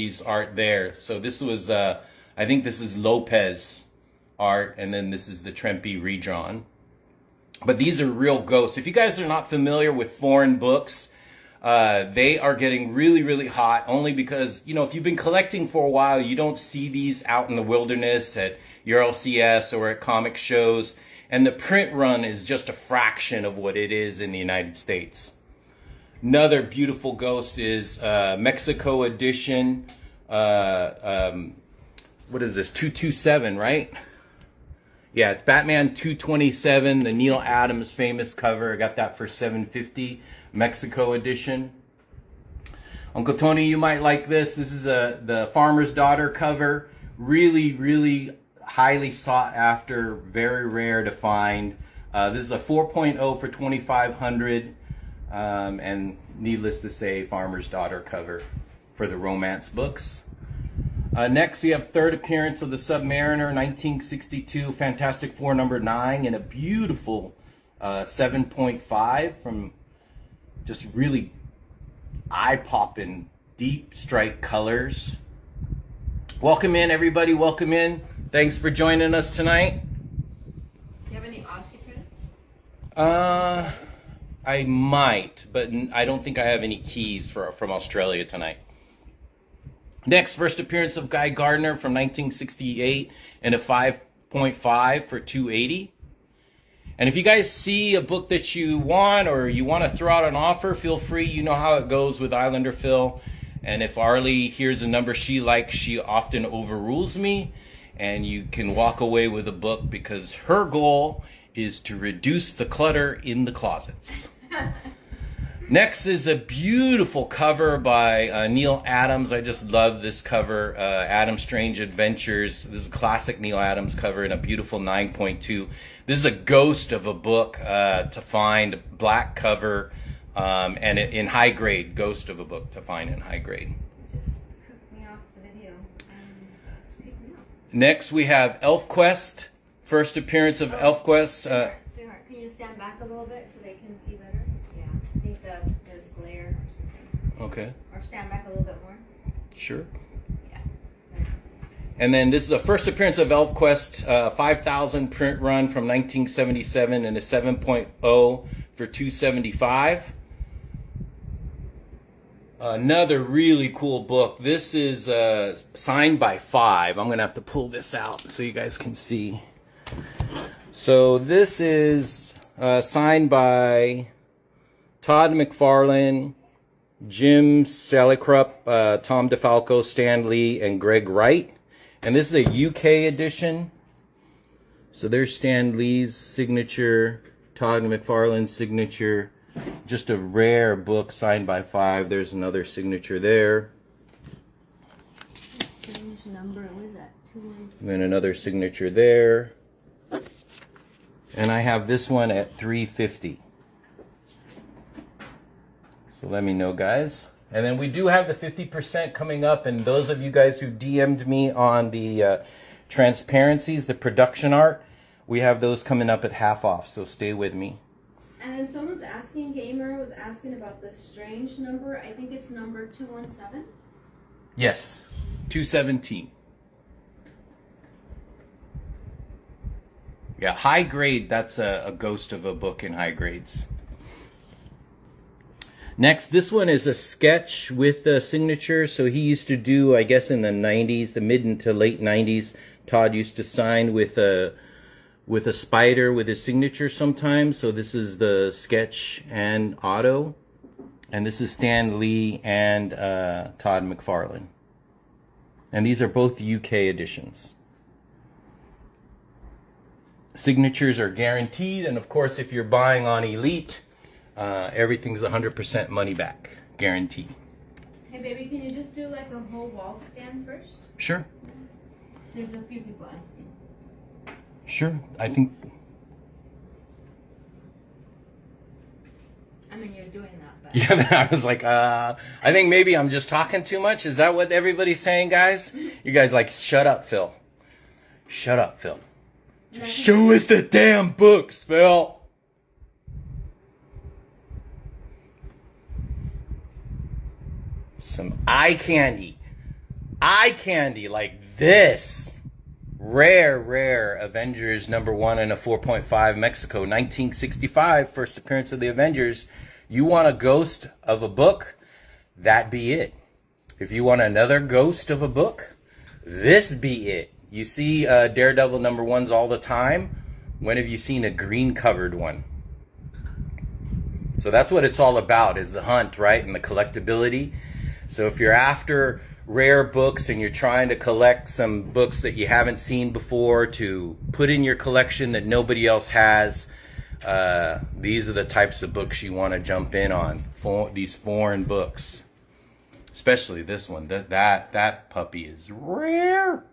Trempe's art there. So this was, I think this is Lopez art, and then this is the Trempe redrawn. But these are real ghosts. If you guys are not familiar with foreign books, they are getting really, really hot only because, you know, if you've been collecting for a while, you don't see these out in the wilderness at your LCS or at comic shows. And the print run is just a fraction of what it is in the United States. Another beautiful ghost is Mexico edition. What is this? 227, right? Yeah, it's Batman 227, the Neil Adams famous cover. I got that for $7.50, Mexico edition. Uncle Tony, you might like this. This is the Farmer's Daughter cover. Really, really highly sought after, very rare to find. This is a 4.0 for $2,500, and needless to say, Farmer's Daughter cover for the romance books. Next, we have third appearance of the Submariner, 1962, Fantastic Four #9, in a beautiful 7.5 from just really eye-popping, deep strike colors. Welcome in, everybody. Welcome in. Thanks for joining us tonight. Do you have any Aussie credits? I might, but I don't think I have any keys from Australia tonight. Next, first appearance of Guy Gardner from 1968 in a 5.5 for $280. And if you guys see a book that you want or you want to throw out an offer, feel free. You know how it goes with Islander Phil. And if Arlie hears a number she likes, she often overrules me. And you can walk away with a book because her goal is to reduce the clutter in the closets. Next is a beautiful cover by Neil Adams. I just love this cover, Adam's Strange Adventures. This is a classic Neil Adams cover in a beautiful 9.2. This is a ghost of a book to find, black cover, and in high grade, ghost of a book to find in high grade. Just cooked me off the video and just kicked me out. Next we have ElfQuest, first appearance of ElfQuest. Sweetheart, can you stand back a little bit so they can see better? Yeah, I think there's glare or something. Okay. Or stand back a little bit more. Sure. Yeah. And then this is the first appearance of ElfQuest, 5,000 print run from 1977 and a 7.0 for $275. Another really cool book. This is signed by Five. I'm going to have to pull this out so you guys can see. So this is signed by Todd McFarlane, Jim Salicrup, Tom DeFalco, Stan Lee, and Greg Wright. And this is a UK edition. So there's Stan Lee's signature, Todd McFarlane's signature. Just a rare book signed by Five. There's another signature there. Strange number. What is that? 216. And then another signature there. And I have this one at $350. So let me know, guys. And then we do have the 50% coming up. And those of you guys who DM'd me on the transparencies, the production art, we have those coming up at half off. So stay with me. And then someone's asking, Gamer was asking about the strange number. I think it's number 217. Yes, 217. Yeah, high grade, that's a ghost of a book in high grades. Next, this one is a sketch with a signature. So he used to do, I guess in the 90s, the mid to late 90s, Todd used to sign with a spider with his signature sometimes. So this is the sketch and auto. And this is Stan Lee and Todd McFarlane. And these are both UK editions. Signatures are guaranteed. And of course, if you're buying on Elite, everything's 100% money back. Guaranteed. Hey, baby, can you just do like a whole wall scan first? Sure. There's a few people asking. Sure. I think... I mean, you're doing that, but... Yeah, I was like, I think maybe I'm just talking too much. Is that what everybody's saying, guys? You guys like, shut up, Phil. Shut up, Phil. Just show us the damn books, Phil. Some eye candy. eye candy like this. Rare Avengers #1 and a 4.5 Mexico 1965 first appearance of the Avengers. You want a ghost of a book? That be it. If you want another ghost of a book, this be it. You see Daredevil #1s all the time. When have you seen a green covered one? So that's what it's all about, is the hunt, right? And the collectability. So if you're after rare books and you're trying to collect some books that you haven't seen before to put in your collection that nobody else has, these are the types of books you want to jump in on. These foreign books. Especially this one. That puppy is rare.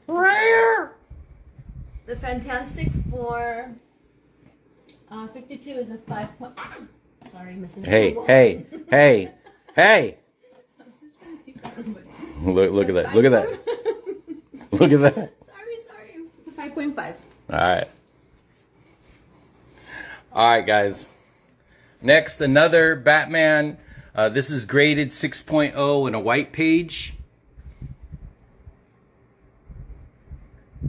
Rare. The Fantastic Four 52 is a 5 point. Sorry, missing. Hey. Look at that. Look at that. Look at that. Sorry. It's a 5.5. All right, guys. Next, another Batman. This is graded 6.0 in a white page.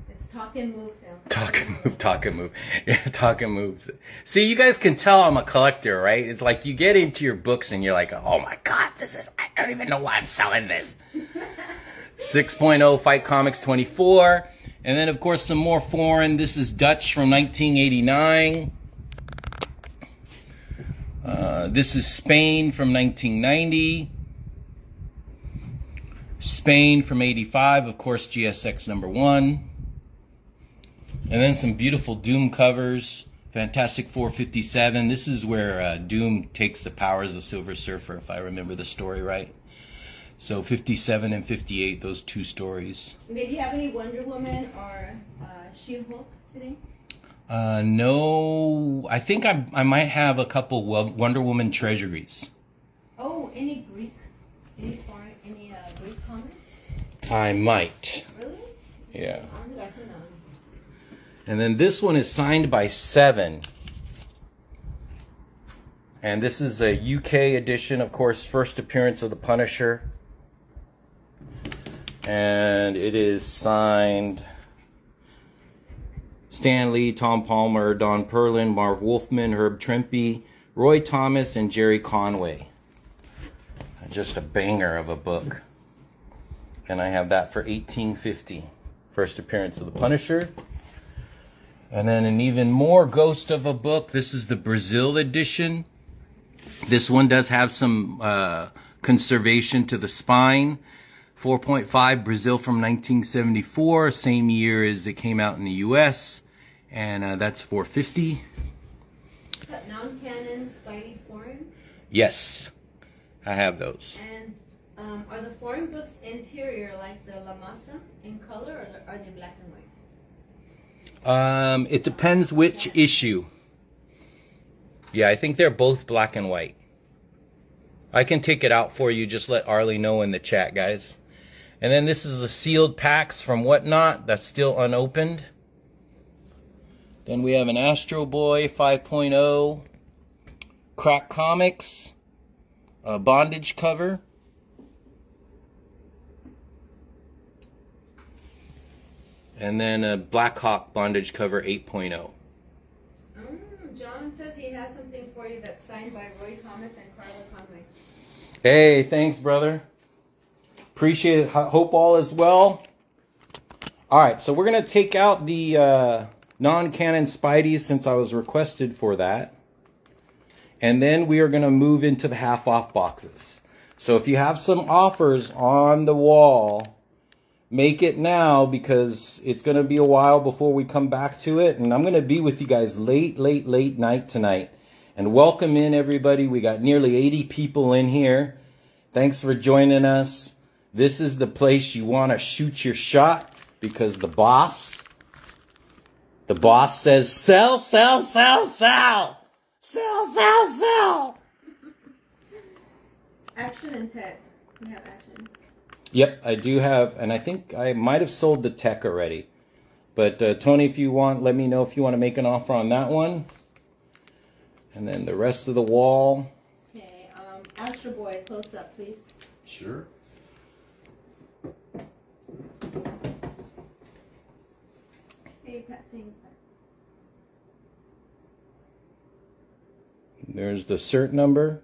It's Talk and Move film. Talk and move. Yeah, talk and move. See, you guys can tell I'm a collector, right? It's like you get into your books and you're like, oh my God, I don't even know why I'm selling this. 6.0 Fight Comics 24. And then, of course, some more foreign. This is Dutch from 1989. This is Spain from 1990. Spain from 85, of course, GSX #1. And then some beautiful Doom covers. Fantastic Four 57. This is where Doom takes the powers of Silver Surfer, if I remember the story right. So 57 and 58, those two stories. Did you have any Wonder Woman or She-Hulk today? No, I think I might have a couple Wonder Woman treasuries. Oh, any Greek Greek comics? I might. Really? Yeah. I don't think I can. And then this one is signed by Seven. And this is a UK edition, of course, first appearance of the Punisher. And it is signed Stan Lee, Tom Palmer, Don Perlin, Marv Wolfman, Herb Trimpe, Roy Thomas, and Jerry Conway. Just a banger of a book. And I have that for $18.50. First appearance of the Punisher. And then an even more ghost of a book. This is the Brazil edition. This one does have some conservation to the spine. 4.5 Brazil from 1974, same year as it came out in the US, and that's $4.50. But non-canon Spidey foreign? Yes, I have those. And are the foreign books interior like the La Masa in color, or are they black and white? It depends which issue. Yeah, I think they're both black and white. I can take it out for you. Just let Arlie know in the chat, guys. And then this is the sealed packs from Whatnot. That's still unopened. Then we have an Astro Boy 5.0. Crack Comics. A bondage cover. And then a Black Hawk bondage cover 8.0. John says he has something for you that's signed by Roy Thomas and Carla Conway. Hey, thanks, brother. Appreciate it. Hope all is well. All right, so we're going to take out the non-canon Spideys since I was requested for that. And then we are going to move into the half-off boxes. So if you have some offers on the wall, make it now because it's going to be a while before we come back to it. And I'm going to be with you guys late night tonight. And welcome in, everybody. We got nearly 80 people in here. Thanks for joining us. This is the place you want to shoot your shot because the boss says, sell, sell, sell, sell. Sell, sell, sell. Action and tech. We have action. Yep, I do have, and I think I might have sold the tech already. But Tony, if you want, let me know if you want to make an offer on that one. And then the rest of the wall. Okay, Astro Boy, close up, please. Sure. cutscenes. There's the cert number.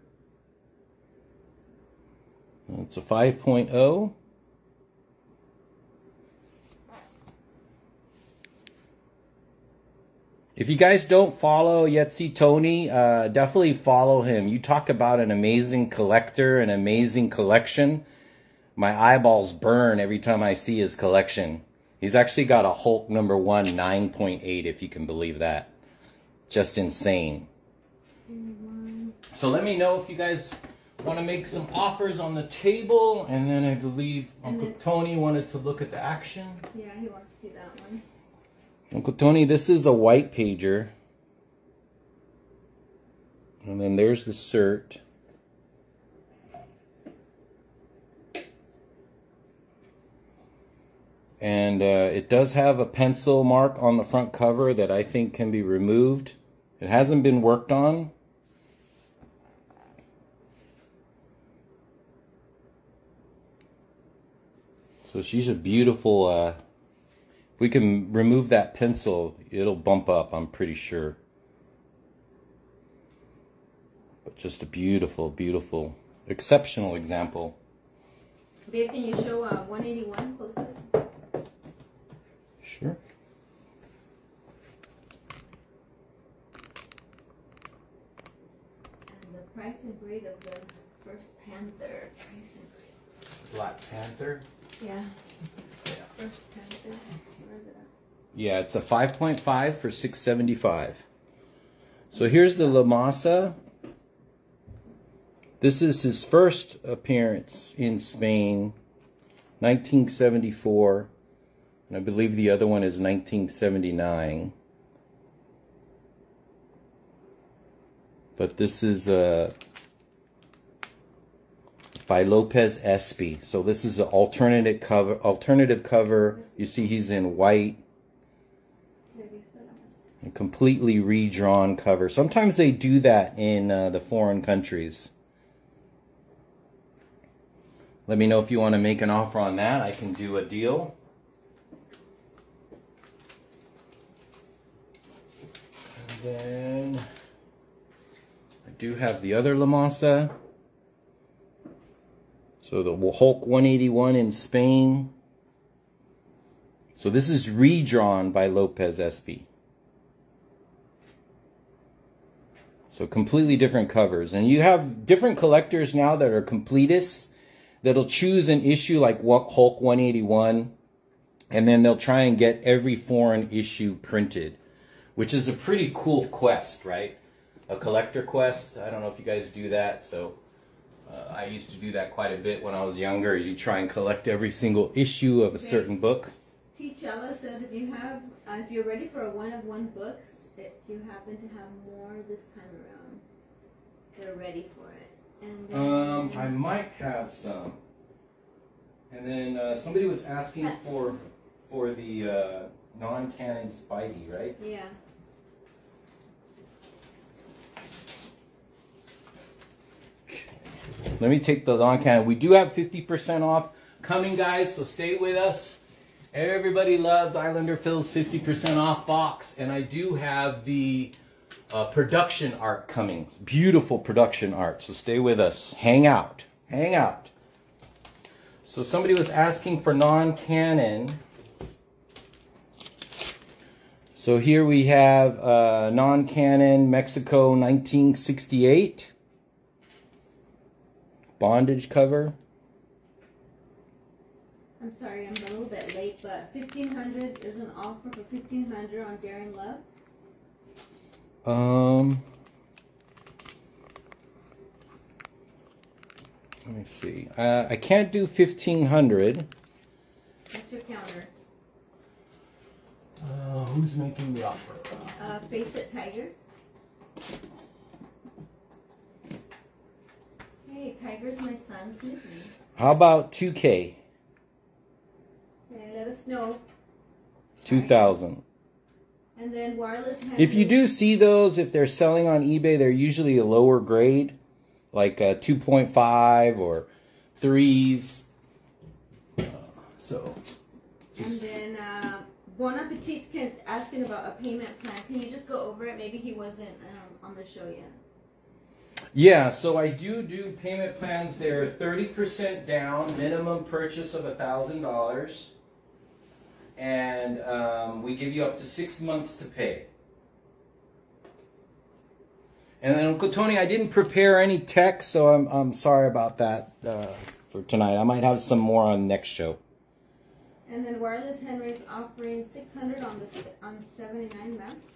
It's a 5.0. If you guys don't follow Yetzi Tony, definitely follow him. You talk about an amazing collector, an amazing collection. My eyeballs burn every time I see his collection. He's actually got a Hulk number 1 9.8, if you can believe that. Just insane. So let me know if you guys want to make some offers on the table. And then I believe Uncle Tony wanted to look at the action. Yeah, he wants to see that one. Uncle Tony, this is a white pager. And then there's the cert. And it does have a pencil mark on the front cover that I think can be removed. It hasn't been worked on. So she's a beautiful, if we can remove that pencil, it'll bump up, I'm pretty sure. But just a beautiful, beautiful, exceptional example. Babe, can you show 181 closer? Sure. And the price and grade of the first Panther. Price and grade. Black Panther. Yeah. Yeah. First Panther. Where is it at? Yeah, it's a 5.5 for $675. So here's the Lamasa. This is his first appearance in Spain, 1974. And I believe the other one is 1979. But this is by Lopez Espy. So this is an alternative cover. You see he's in white. A completely redrawn cover. Sometimes they do that in the foreign countries. Let me know if you want to make an offer on that. I can do a deal. And then I do have the other Lamasa. So the Hulk 181 in Spain. So this is redrawn by Lopez Espy. So completely different covers. And you have different collectors now that are completists that'll choose an issue like Hulk 181, and then they'll try and get every foreign issue printed, which is a pretty cool quest, right? A collector quest. I don't know if you guys do that. So I used to do that quite a bit when I was younger, is you try and collect every single issue of a certain book. T. Chella says if you have, if you're ready for a one-of-one books, if you happen to have more this time around, they're ready for it. And then, I might have some. And then somebody was asking for the non-canon Spidey, right? Yeah. Let me take the non-canon. We do have 50% off coming, guys, so stay with us. Everybody loves Islander Phil's 50% off box, and I do have the production art coming. Beautiful production art, so stay with us. Hang out. Hang out. So somebody was asking for non-canon. So here we have non-canon Mexico 1968. Bondage cover. I'm sorry, I'm a little bit late, but 1,500. There's an offer for 1,500 on Daring Love. Let me see. I can't do 1,500. That's your counter. Who's making the offer? Face It Tiger. Hey, Tiger's my son's nickname. How about 2K? Okay, let us know. 2,000. And then Wireless has... If you do see those, if they're selling on eBay, they're usually a lower grade, like 2.5 or 3s. So. And then Bon Appetit is asking about a payment plan. Can you just go over it? Maybe he wasn't on the show yet. Yeah, so I do payment plans. They're 30% down, minimum purchase of $1,000, and we give you up to 6 months to pay. And then Uncle Tony, I didn't prepare any text, so I'm sorry about that for tonight. I might have some more on next show. And then Wireless Henry's offering $600 on 79 masks.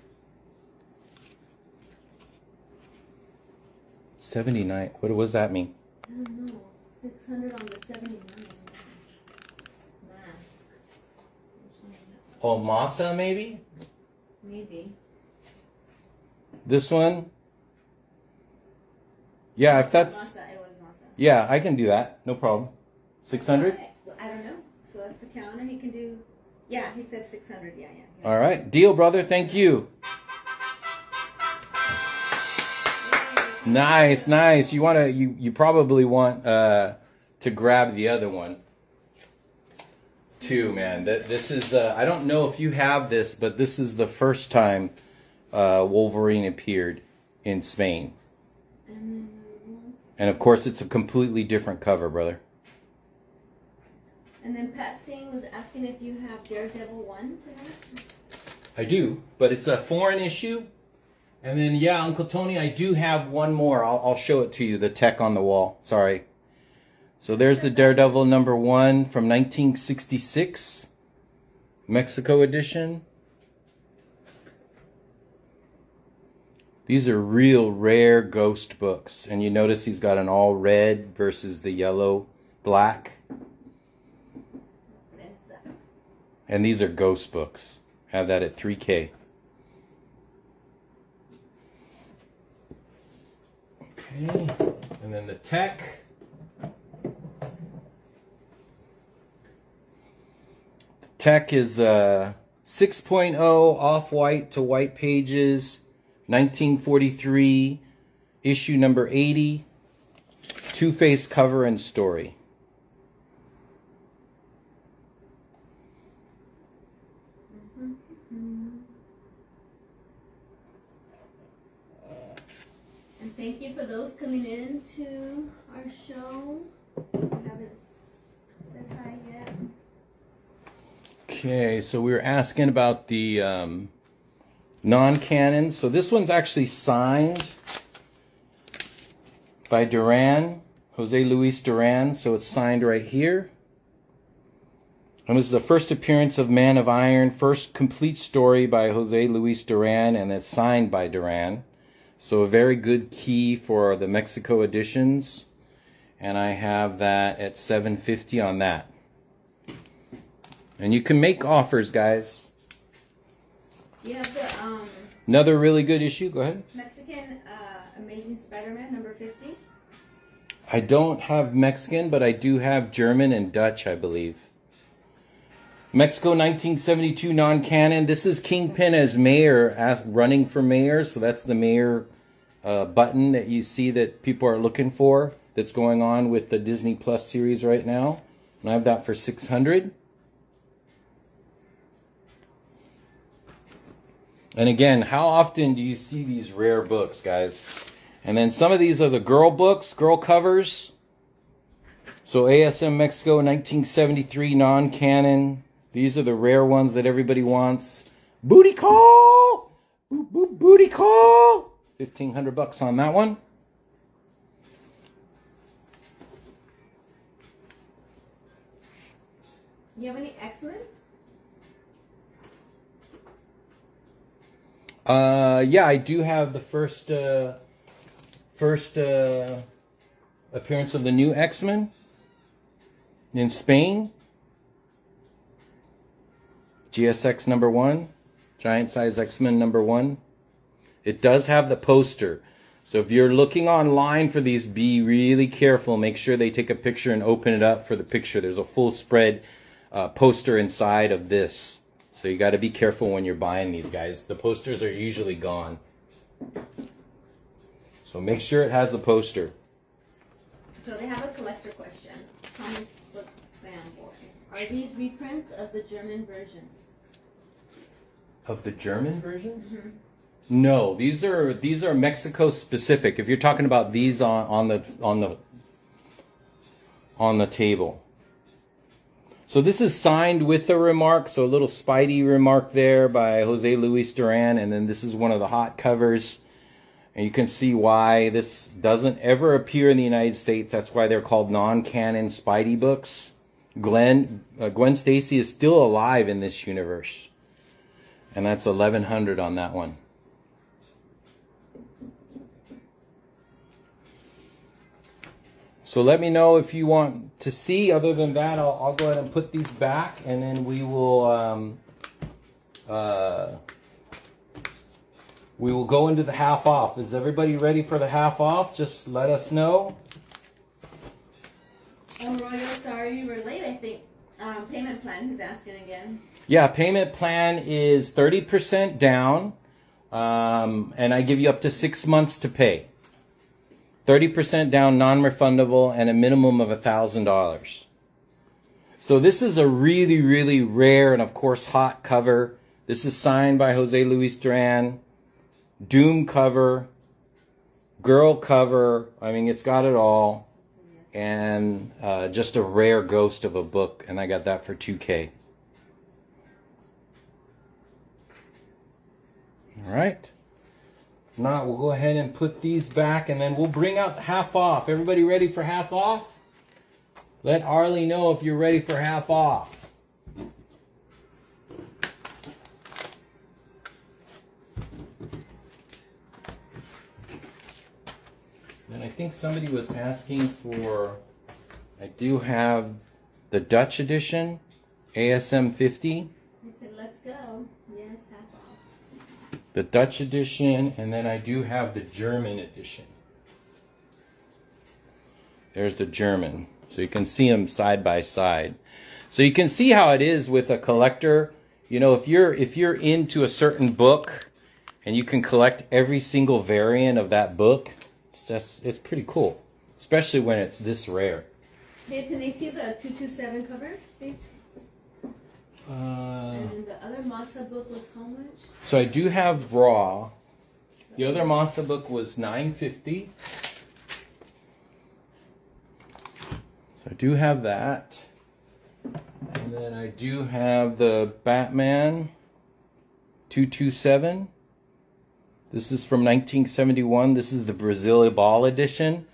79. What does that mean? I don't know. 600 on the 79 mask. Oh, masa maybe? Maybe. This one? Yeah, if that's... Masa, it was masa. Yeah, I can do that. No problem. 600? I don't know. So that's the counter. He can do... Yeah, he said 600. Yeah. All right. Deal, brother. Thank you. Nice. You probably want to grab the other one too, man. This is I don't know if you have this, but this is the first time Wolverine appeared in Spain. And of course, it's a completely different cover, brother. And then Pat Singh was asking if you have Daredevil 1 tonight. I do, but it's a foreign issue. And then, yeah, Uncle Tony, I do have one more. I'll show it to you, the tech on the wall. Sorry. So there's the Daredevil #1 from 1966, Mexico edition. These are real rare ghost books. And you notice he's got an all red versus the yellow black. And these are ghost books. Have that at 3K. Okay. And then the tech. Tech is 6.0 off-white to white pages, 1943, issue number 80, Two-Face cover and story. And thank you for those coming in to our show. I haven't said hi yet. Okay, so we were asking about the non-canon. So this one's actually signed by Duran, Jose Luis Duran. So it's signed right here. And this is the first appearance of Man of Iron, first complete story by Jose Luis Duran, and it's signed by Duran. So a very good key for the Mexico editions. And I have that at $7.50 on that. And you can make offers, guys. You have the Another really good issue. Go ahead. Mexican Amazing Spider-Man #50. I don't have Mexican, but I do have German and Dutch, I believe. Mexico 1972 non-canon. This is Kingpin as mayor, running for mayor. So that's the mayor button that you see that people are looking for. That's going on with the Disney Plus series right now. And I have that for $600. And again, how often do you see these rare books, guys? And then some of these are the girl books, girl covers. So ASM Mexico 1973 non-canon. These are the rare ones that everybody wants. Booty call! Booty call! $1,500 on that one. You have any X-Men? Yeah, I do have the first appearance of the new X-Men in Spain. GSX #1, giant size X-Men #1. It does have the poster. So if you're looking online for these, be really careful. Make sure they take a picture and open it up for the picture. There's a full spread poster inside of this. So you got to be careful when you're buying these, guys. The posters are usually gone. So make sure it has a poster. So they have a collector question. Comic book fanboy. Are these reprints of the German versions? Of the German versions? Mm-hmm. No, these are Mexico specific. If you're talking about these on the table. So this is signed with a remark, so a little Spidey remark there by Jose Luis Duran, and then this is one of the hot covers. And you can see why this doesn't ever appear in the United States. That's why they're called non-canon Spidey books. Gwen Stacy is still alive in this universe. And that's 1100 on that one. So let me know if you want to see. Other than that, I'll go ahead and put these back, and then we will go into the half off. Is everybody ready for the half off? Just let us know. Oh, Royal, sorry you were late. I think payment plan. He's asking again. Yeah, payment plan is 30% down, and I give you up to 6 months to pay. 30% down, non-refundable, and a minimum of $1,000. So this is a really, really rare and, of course, hot cover. This is signed by Jose Luis Duran. Doom cover, girl cover. I mean, it's got it all. And just a rare ghost of a book, and I got that for $2,000. All right. If not, we'll go ahead and put these back, and then we'll bring out the half off. Everybody ready for half off? Let Arlie know if you're ready for half off. And I think somebody was asking for, I do have the Dutch edition, ASM 50. I said, let's go. Yes, half off. The Dutch edition, and then I do have the German edition. There's the German. So you can see them side by side. So you can see how it is with a collector. You know, if you're into a certain book and you can collect every single variant of that book, it's pretty cool. Especially when it's this rare. Hey, can they see the 227 cover, please? And the other Masa book was how much? So I do have raw. The other Masa book was $9.50. So I do have that. And then I do have the Batman 227. This is from 1971. This is the Brazil Ball edition.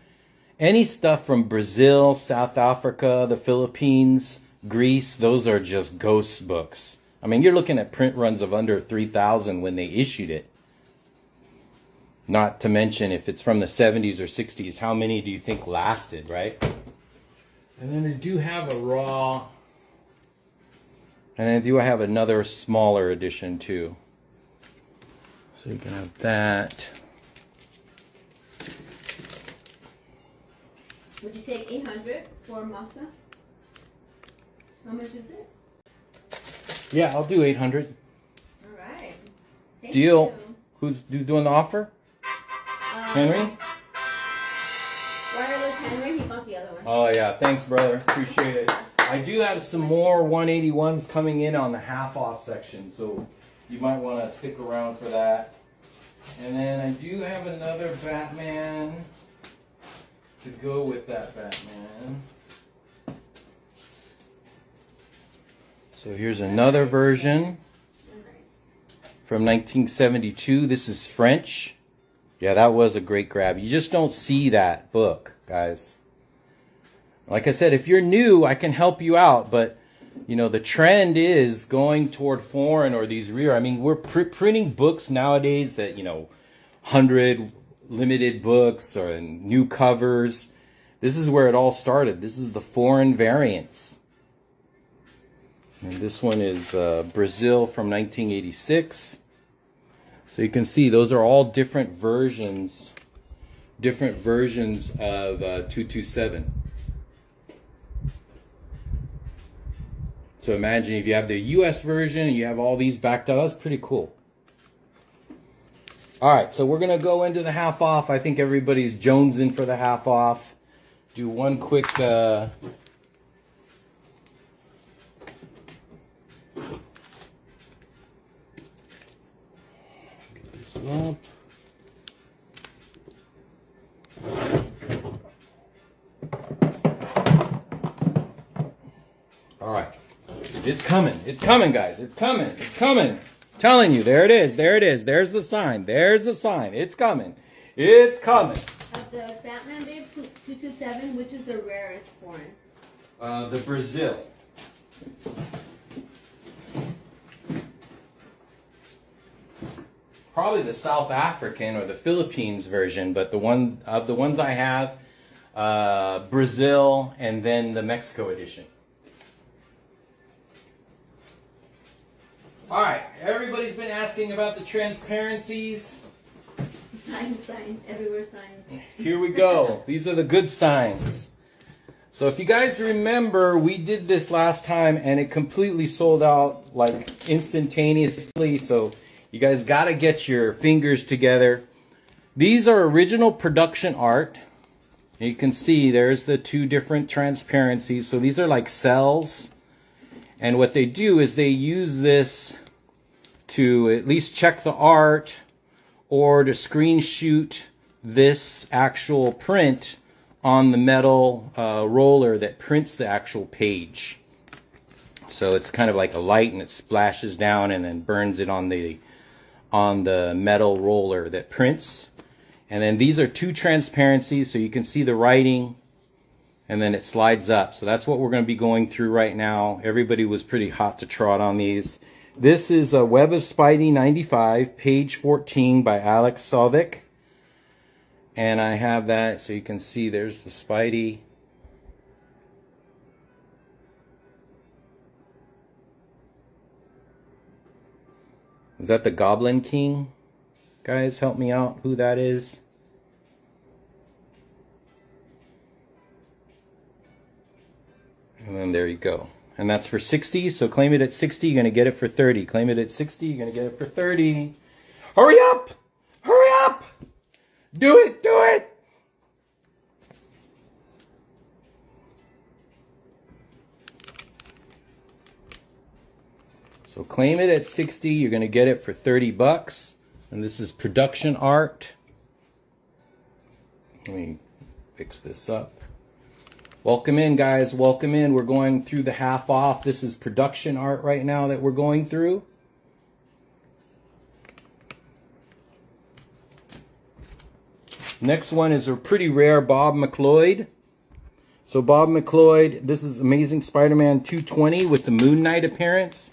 Any stuff from Brazil, South Africa, the Philippines, Greece, those are just ghost books. I mean, you're looking at print runs of under 3,000 when they issued it. Not to mention if it's from the 70s or 60s, how many do you think lasted, right? And then I do have a raw, and then I have another smaller edition too. So you can have that. Would you take 800 for Masa? How much is it? Yeah, I'll do 800. All right. Thank Deal. you. Who's doing the offer? Henry? Wireless Henry, he bought the other one. Oh yeah, thanks brother. Appreciate it. I do have some more 181s coming in on the half off section, so you might want to stick around for that. And then I do have another Batman to go with that Batman. So here's another version from 1972. This is French. Yeah, that was a great grab. You just don't see that book, guys. Like I said, if you're new, I can help you out, but you know, the trend is going toward foreign or these rare. I mean, we're printing books nowadays that, you know, 100 limited books or new covers. This is where it all started. This is the foreign variants. And this one is Brazil from 1986. So you can see those are all different versions of 227. So imagine if you have the US version and you have all these backed up. That's pretty cool. All right, so we're going to go into the half off. I think everybody's jonesing for the half off. Do one quick... up. All right. It's coming. It's coming, guys. It's coming. It's coming. Telling you, there it is. There it is. There's the sign. There's the sign. It's coming. It's coming. Of the Batman Babe 227, which is the rarest foreign? The Brazil. Probably the South African or the Philippines version, but the one of the ones I have, Brazil, and then the Mexico edition. All right, everybody's been asking about the transparencies. Signs, everywhere signs. Here we go. These are the good signs. So if you guys remember, we did this last time and it completely sold out like instantaneously. So you guys got to get your fingers together. These are original production art. You can see there's the two different transparencies. So these are like cells. And what they do is they use this to at least check the art or to screen shoot this actual print on the metal roller that prints the actual page. So it's kind of like a light and it splashes down and then burns it on the metal roller that prints. And then these are two transparencies so you can see the writing and then it slides up. So that's what we're going to be going through right now. Everybody was pretty hot to trot on these. This is a Web of Spidey 95, page 14 by Alex Sovic. And I have that so you can see there's the Spidey. Is that the Goblin King? Guys, help me out who that is. And then there you go. And that's for 60, so claim it at 60, you're going to get it for 30. Claim it at 60, you're going to get it for 30. Hurry up! Hurry up! Do it! Do it! So claim it at 60, you're going to get it for 30 bucks. And this is production art. Let me fix this up. Welcome in, guys. Welcome in. We're going through the half off. This is production art right now that we're going through. Next one is a pretty rare Bob McLeod. So Bob McLeod, this is Amazing Spider-Man 220 with the Moon Knight appearance.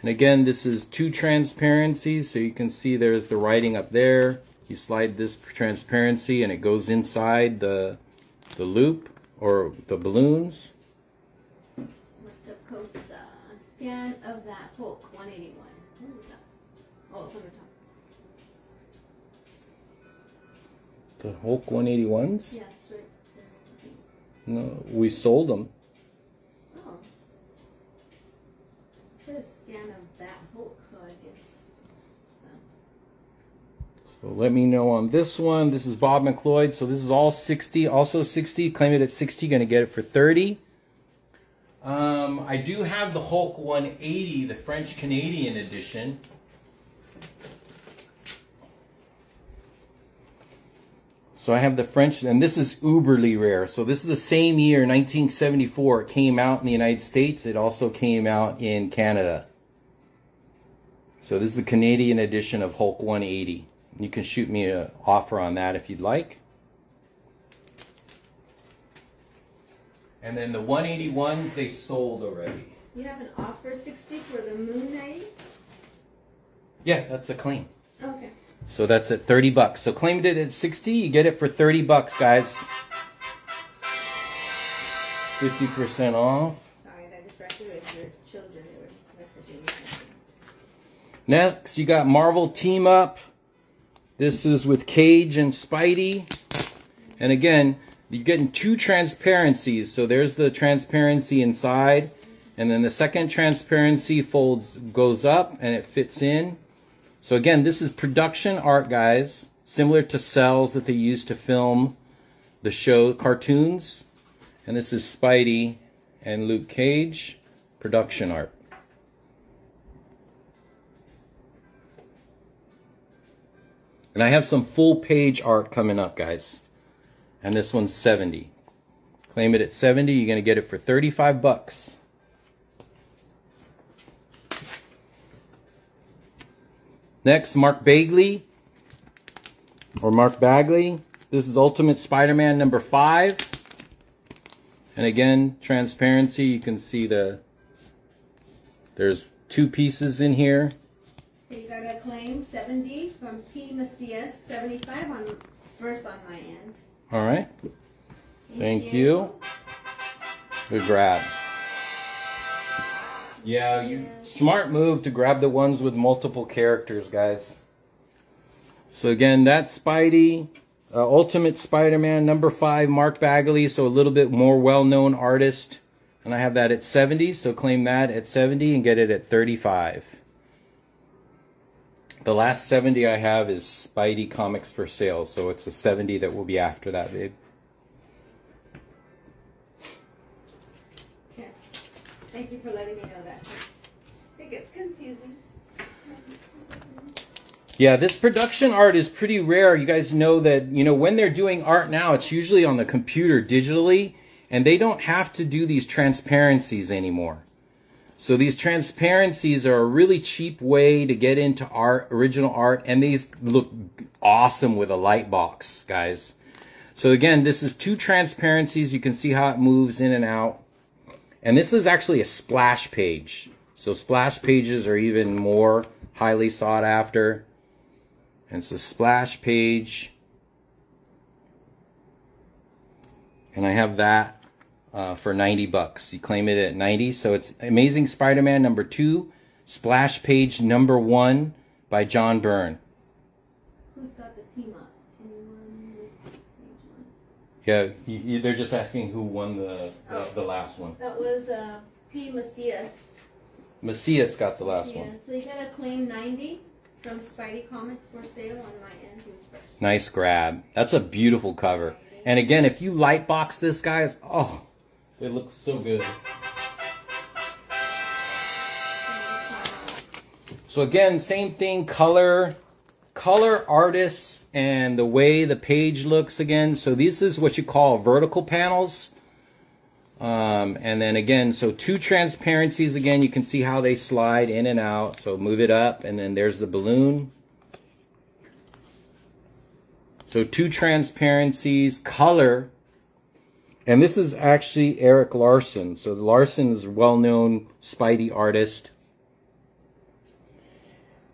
And again, this is two transparencies. So you can see there's the writing up there. You slide this transparency and it goes inside the loop. Or the balloons. What's the post scan of that Hulk 181? Oh, from the top. The Hulk 181s? Yes, right there. No, we sold them. Oh. It says scan of that Hulk, so I guess it's done. So let me know on this one. This is Bob McLeod. So this is all 60. Also 60. Claim it at 60. Going to get it for 30. I do have the Hulk 180, the French-Canadian edition. So I have the French, and this is uberly rare. So this is the same year, 1974. It came out in the United States. It also came out in Canada. So this is the Canadian edition of Hulk 180. You can shoot me an offer on that if you'd like. And then the 181s, they sold already. You have an offer 60 for the Moon Knight? Yeah, that's a claim. Okay. So that's at 30 bucks. So claimed it at 60, you get it for 30 bucks, guys. 50% off. Sorry, I got distracted with your children. They were messaging me. Next, you got Marvel Team Up. This is with Cage and Spidey. And again, you're getting two transparencies. So there's the transparency inside. And then the second transparency goes up and it fits in. So again, this is production art, guys. Similar to cells that they use to film the show cartoons. And this is Spidey and Luke Cage. Production art. And I have some full page art coming up, guys. And this one's 70. Claim it at 70, you're going to get it for 35 bucks. Next, Mark Bagley, or Mark Bagley. This is Ultimate Spider-Man number 5. And again, transparency, you can see there's 2 pieces in here. Okay, you got a claim 70 from P. Macias, 75 on first on my end. All right. Thank you. Good grab. Yeah, smart move to grab the ones with multiple characters, guys. So again, that's Spidey, Ultimate Spider-Man number 5, Mark Bagley. So a little bit more well-known artist, and I have that at 70. So claim that at 70 and get it at 35. The last 70 I have is Spidey Comics for sale, so it's a 70 that will be after that, babe. Yeah. Thank you for letting me know that. It gets confusing. Yeah, this production art is pretty rare. You guys know that, when they're doing art now, it's usually on the computer digitally, and they don't have to do these transparencies anymore. So these transparencies are a really cheap way to get into art, original art, and these look awesome with a light box, guys. So again, this is 2 transparencies. You can see how it moves in and out. And this is actually a splash page. So splash pages are even more highly sought after. And it's a splash page. And I have that for 90 bucks. You claim it at 90. So it's Amazing Spider-Man number 2, splash page number 1 by John Byrne. Who's got the team up? Anyone with page 1? Yeah, they're just asking who won the last one. That was P. Macias. Macias got the last Yeah, one. so you got a claim 90 from Spidey Comics for sale on my end. Who's first? Nice grab. That's a beautiful cover. And again, if you light box this, guys, oh, it looks so good. So again, same thing, color artists and the way the page looks again. So this is what you call vertical panels. And then again, so 2 transparencies again, you can see how they slide in and out. So move it up and then there's the balloon. So 2 transparencies, color. And this is actually Eric Larson. So Larson is a well-known Spidey artist.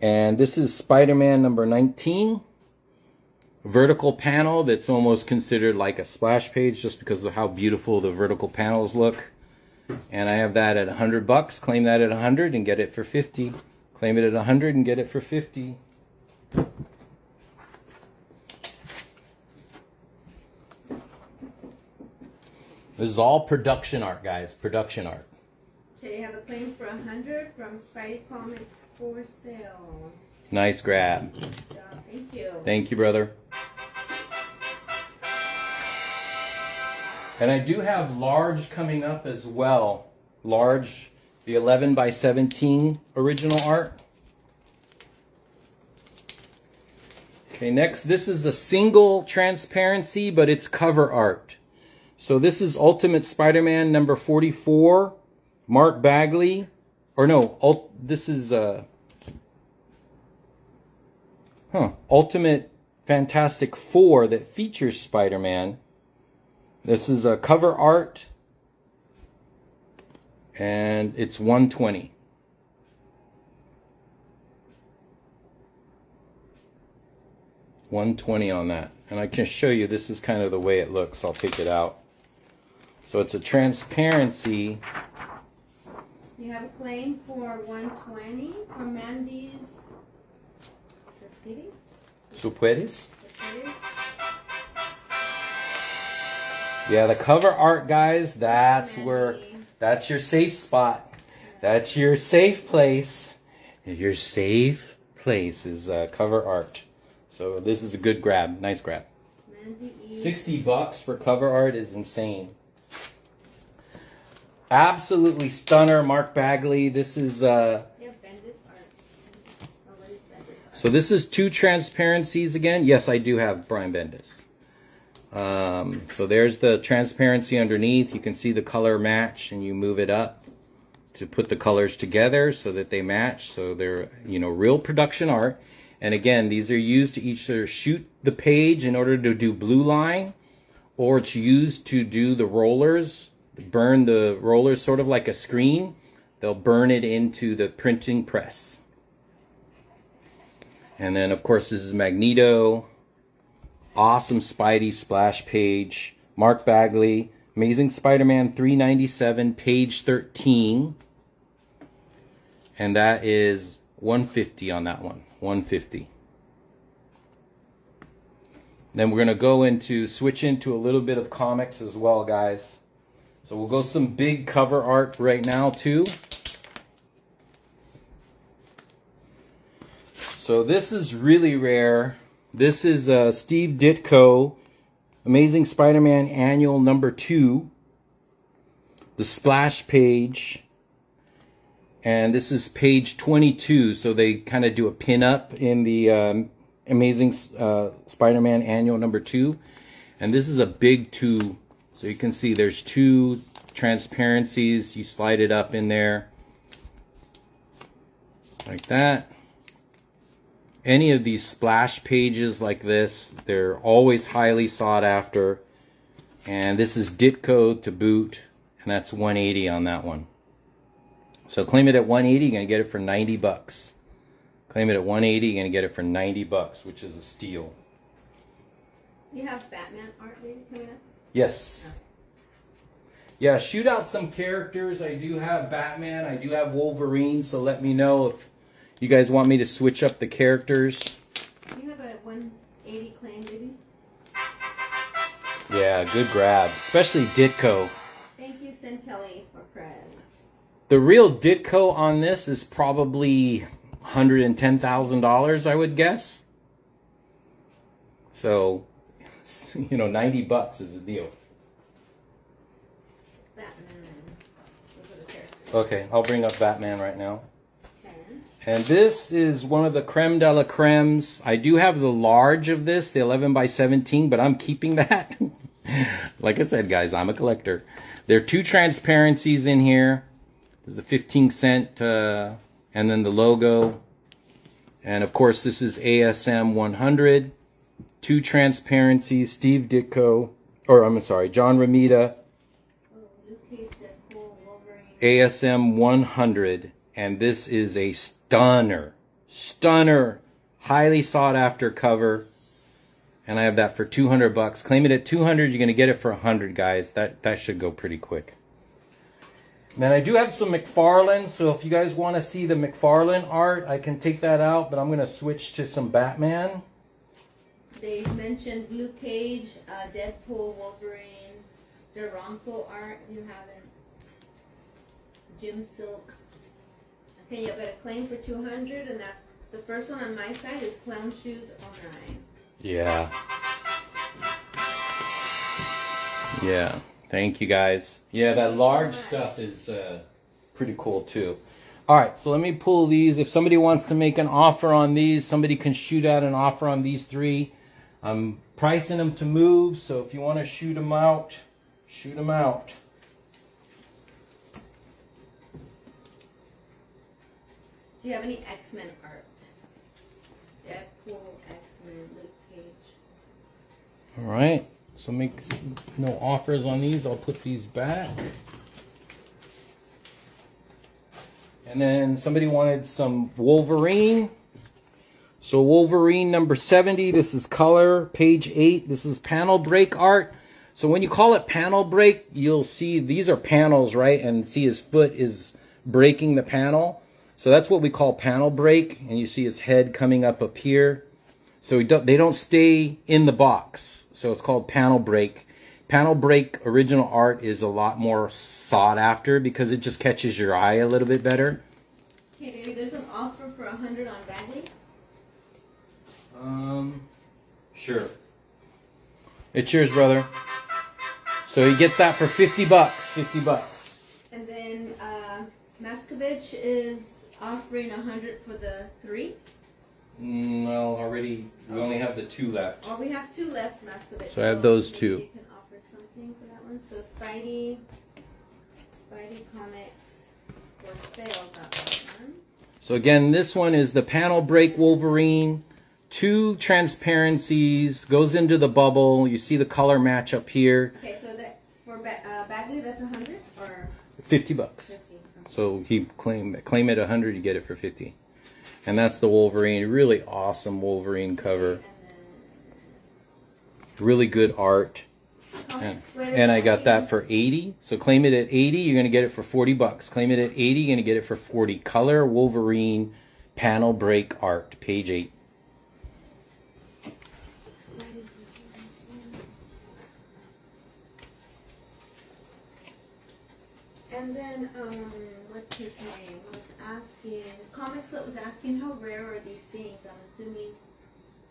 And this is Spider-Man number 19. Vertical panel that's almost considered like a splash page just because of how beautiful the vertical panels look. And I have that at 100 bucks. Claim that at 100 and get it for 50. Claim it at 100 and get it for 50. This is all production art, guys. Production art. So you have a claim for 100 from Spidey Comics for sale. Nice grab. Good job. Thank you. Thank you, brother. And I do have large coming up as well. Large, the 11 by 17 original art. Okay, next, this is a single transparency, but it's cover art. So this is Ultimate Spider-Man number 44, Mark Bagley. Or no, this is Ultimate Fantastic 4 that features Spider-Man. This is a cover art, and it's 120. $120 on that. And I can show you, this is kind of the way it looks. I'll take it out. So it's a transparency. You have a claim for 120 from Mandy's ¿Tú puedes? Yeah, the cover art, guys, that's where, that's your safe spot. That's your safe place. Your safe place is cover art. So this is a good grab. Nice grab. 60 bucks for cover art is insane. Absolutely stunner, Mark Bagley. This is So this is 2 transparencies again. Yes, I do have Brian Bendis. So there's the transparency underneath. You can see the color match, and you move it up to put the colors together so that they match. So they're, you know, real production art. And again, these are used to either shoot the page in order to do blue line, or it's used to do the rollers, burn the rollers sort of like a screen. They'll burn it into the printing press. And then, of course, this is Magneto. Awesome Spidey splash page. Mark Bagley. Amazing Spider-Man 397, page 13. And that is $150 on that one. $150. Then we're going to switch into a little bit of comics as well, guys. So we'll go some big cover art right now, too. So this is really rare. This is Steve Ditko, Amazing Spider-Man Annual number 2. The splash page. And this is page 22. So they kind of do a pin-up in the Amazing Spider-Man Annual number 2. And this is a big 2. So you can see there's 2 transparencies. You slide it up in there. Like that. Any of these splash pages like this, they're always highly sought after. And this is Ditko to boot, and that's $180 on that one. So claim it at $180, you're going to get it for $90. Claim it at $180, you're going to get it for $90, which is a steal. You have Batman art maybe coming up? Yes. Oh. Yeah, shoot out some characters. I do have Batman, I do have Wolverine, so let me know if you guys want me to switch up the characters. You have a 180 claim, maybe? Yeah, good grab. Especially Ditko. Thank you, Sin Kelly, for press. The real Ditko on this is probably $110,000, I would guess. So, you know, $90 is the deal. Batman. Those are the characters. Okay, I'll bring up Batman right now. And this is one of the creme de la cremes. I do have the large of this, the 11 by 17, but I'm keeping that. Like I said, guys, I'm a collector. There are 2 transparencies in here. There's the 15-cent, and then the logo. And of course, this is ASM 100. 2 transparencies, Steve Ditko, or I'm sorry, John Romita. ASM 100. And this is a stunner, highly sought after cover. And I have that for $200. Claim it at $200, you're going to get it for $100, guys. That should go pretty quick. Then I do have some McFarlane, so if you guys want to see the McFarlane art, I can take that out, but I'm going to switch to some Batman. They mentioned Luke Cage, Deadpool, Wolverine, Steranko art. You haven't. Jim Silk. Okay, you've got a claim for $200, and that the first one on my side is Clown Shoes 09. Yeah. Yeah. Thank you, guys. Yeah, that large stuff is pretty cool too. All right, so let me pull these. If somebody wants to make an offer on these, somebody can shoot out an offer on these 3. I'm pricing them to move, so if you want to shoot them out, shoot them out. Do you have any X-Men art? Deadpool, X-Men, Luke Cage. All right, so make no offers on these. I'll put these back. And then somebody wanted some Wolverine. So Wolverine number 70, this is color, page 8. This is panel break art. So when you call it panel break, you'll see these are panels, right? And see his foot is breaking the panel. So that's what we call panel break, and you see his head coming up here. So they don't stay in the box. So it's called panel break. Panel break original art is a lot more sought after because it just catches your eye a little bit better. Okay, maybe there's an offer for $100 on Bagley. Sure. It's yours, brother. So he gets that for $50. $50. And then Maskovich is offering $100 for the 3. No, already. We only have the 2 left. Oh, we have 2 left, Mascovitch. So I have those maybe 2. You can offer something for that one. So Spidey Comics for sale. That one. So again, this one is the panel break Wolverine. 2 transparencies, goes into the bubble. You see the color match up here. Okay, so that for Bagley, that's 100 or $50. 50. So he claim it 100, you get it for 50. And that's the Wolverine. Really awesome Wolverine cover. Really good art. And I got that for 80. So claim it at 80, you're going to get it for $40. Claim it at 80, you're going to get it for 40. Color Wolverine panel break art, page 8. And then, what's his name? Comics Foot was asking how rare are these things? I'm assuming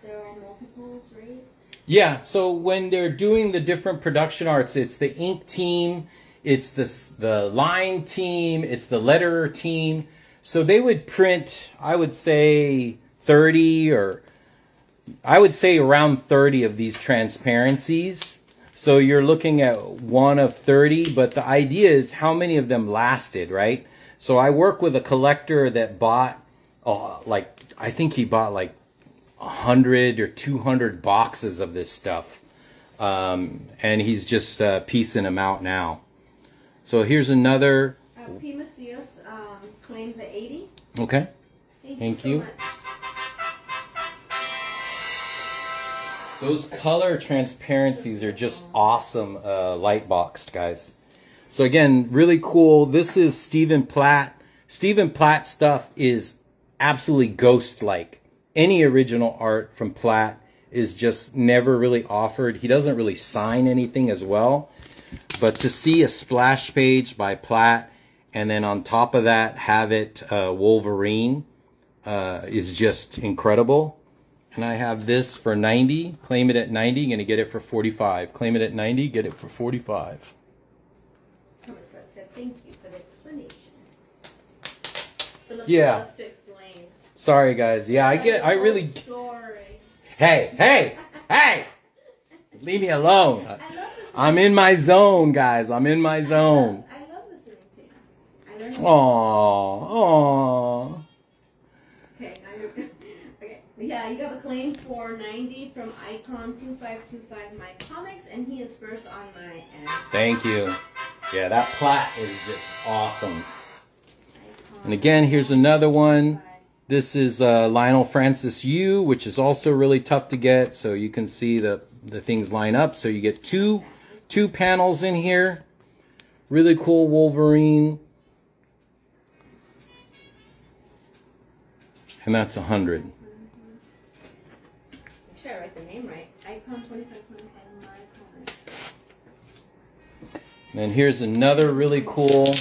there are multiples, right? Yeah, so when they're doing the different production arts, it's the ink team, it's the line team, it's the letterer team. So they would print, I would say 30 or I would say around 30 of these transparencies. So you're looking at one of 30, but the idea is how many of them lasted, right? So I work with a collector that bought, I think he bought like 100 or 200 boxes of this stuff. And he's just piecing them out now. So here's another. P. Macias claimed the 80. Okay. Thank you. So much. Those color transparencies are just awesome light boxed, guys. So again, really cool. This is Stephen Platt. Stephen Platt stuff is absolutely ghost-like. Any original art from Platt is just never really offered. He doesn't really sign anything as well. But to see a splash page by Platt and then on top of that have it Wolverine is just incredible. And I have this for 90. Claim it at 90, going to get it for 45. Claim it at 90, get it for 45. Thomas said thank you for the explanation. Yeah. To explain. Sorry guys. Yeah, I really Story. Hey. Leave me alone. I'm in my zone, guys. I'm in my zone. I love listening to you. Aww. Okay, now you're good. Okay. Yeah, you have a claim for 90 from Icon 2525 My Comics, and he is first on my end. Thank you. Yeah, that Platt is just awesome. Icon And again, here's another one. This is Lionel Francis Yu, which is also really tough to get. So you can see the things line up. So you get two panels in here. Really cool Wolverine. And that's 100. Make sure I write the name right. Icon 2525 My Comics. And here's another really cool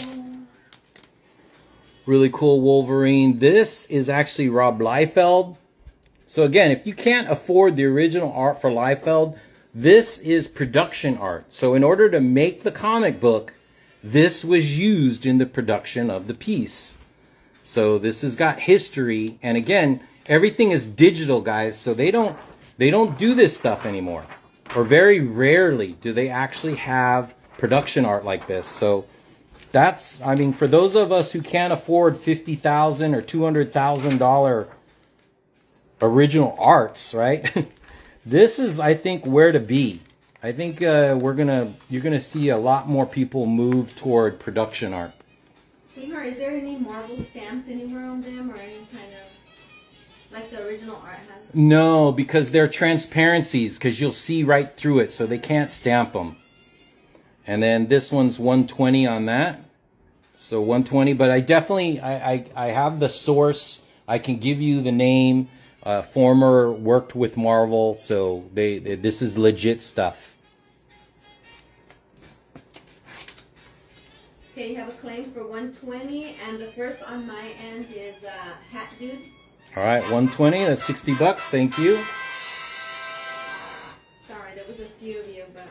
Wolverine. This is actually Rob Liefeld. So again, if you can't afford the original art for Liefeld, this is production art. So in order to make the comic book, this was used in the production of the piece. So this has got history. And again, everything is digital, guys. So they don't do this stuff anymore. Or very rarely do they actually have production art like this. So that's, I mean, for those of us who can't afford $50,000 or $200,000 original arts, right? This is, I think, where to be. I think you're gonna see a lot more people move toward production art. Sweetheart, is there any Marvel stamps anywhere on them, or any kind of like the original art has? No, because they're transparencies, because you'll see right through it, so they can't stamp them. And then this one's 120 on that. So 120, but I definitely, I have the source. I can give you the name. Former worked with Marvel, so this is legit stuff. Okay, you have a claim for 120, and the first on my end is Hat Dude. All right, 120, that's $60. Thank you. Sorry, there was a few of you, but...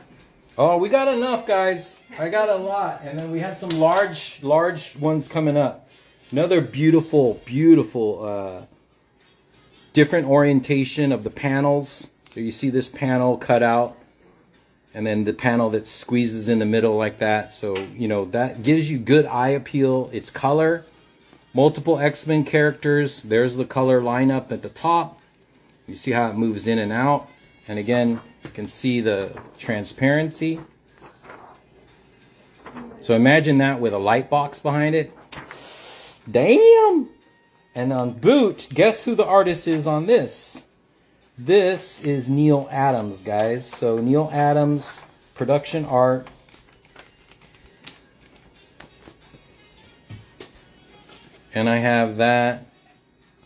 Oh, we got enough, guys. I got a lot. And then we have some large ones coming up. Another beautiful different orientation of the panels. So you see this panel cut out, and then the panel that squeezes in the middle like that. So, you know, that gives you good eye appeal. It's color, multiple X-Men characters. There's the color lineup at the top. You see how it moves in and out. And again, you can see the transparency. So imagine that with a light box behind it. Damn! And on boot, guess who the artist is on this? This is Neil Adams, guys. So Neil Adams, production art. And I have that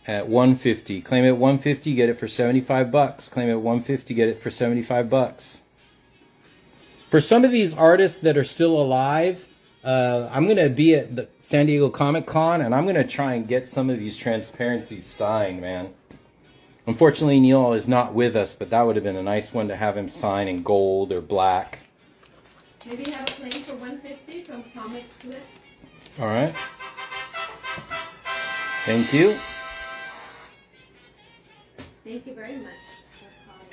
at $150. Claim it at $150, get it for $75. Claim it at $150, get it for $75. For some of these artists that are still alive, I'm going to be at the San Diego Comic Con, and I'm going to try and get some of these transparencies signed, man. Unfortunately, Neil is not with us, but that would have been a nice one to have him sign in gold or black. Maybe have a claim for $150 from Comic Flip. All right. Thank you. Thank you very much for calling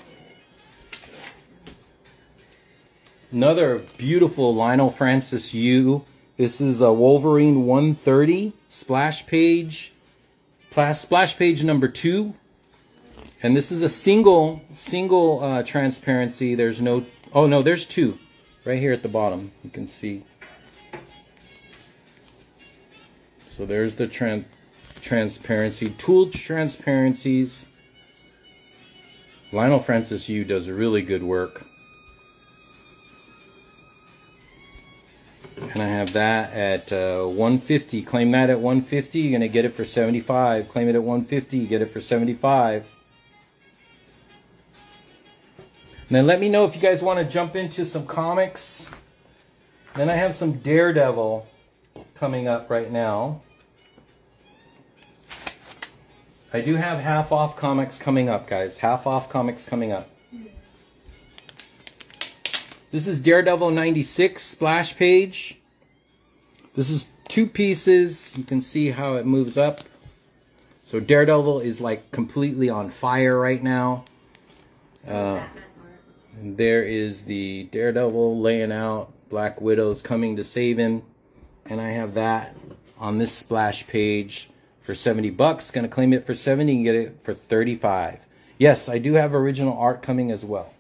it. Another beautiful Lionel Francis Yu. This is a Wolverine 130 splash page. Splash page number 2. And this is a single transparency. There's no, oh no, there's 2 right here at the bottom. You can see. So there's the transparency, tooled transparencies. Lionel Francis Yu does really good work. And I have that at $150. Claim that at $150. You're gonna get it for $75. Claim it at $150. You get it for $75. And then let me know if you guys want to jump into some comics. Then I have some Daredevil coming up right now. I do have half off comics coming up, guys. Half off comics coming up. This is Daredevil 96 splash page. This is 2 pieces. You can see how it moves up. So Daredevil is like completely on fire right now. And there is the Daredevil laying out. Black Widow's coming to save him. And I have that on this splash page for $70. Gonna claim it for $70 and get it for $35. Yes, I do have original art coming as well.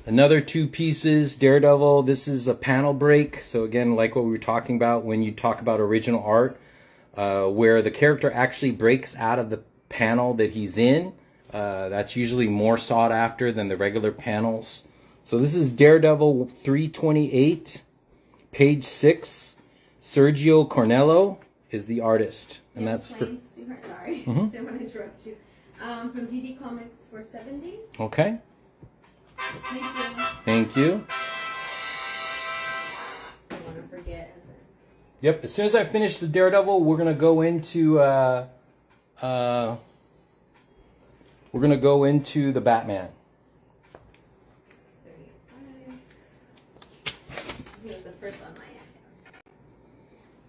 Another 2 pieces, Daredevil. This is a panel break. So again, like what we were talking about when you talk about original art, where the character actually breaks out of the panel that he's in. That's usually more sought after than the regular panels. So this is Daredevil 328, page 6. Sergio Cornello is the artist, and that's for. Sorry, didn't want to interrupt you. From DD Comics for $70. Okay. Thank you. Thank you. Don't want to forget. Yep. As soon as I finish the Daredevil, we're gonna go into the Batman. 35. He was the first on my end.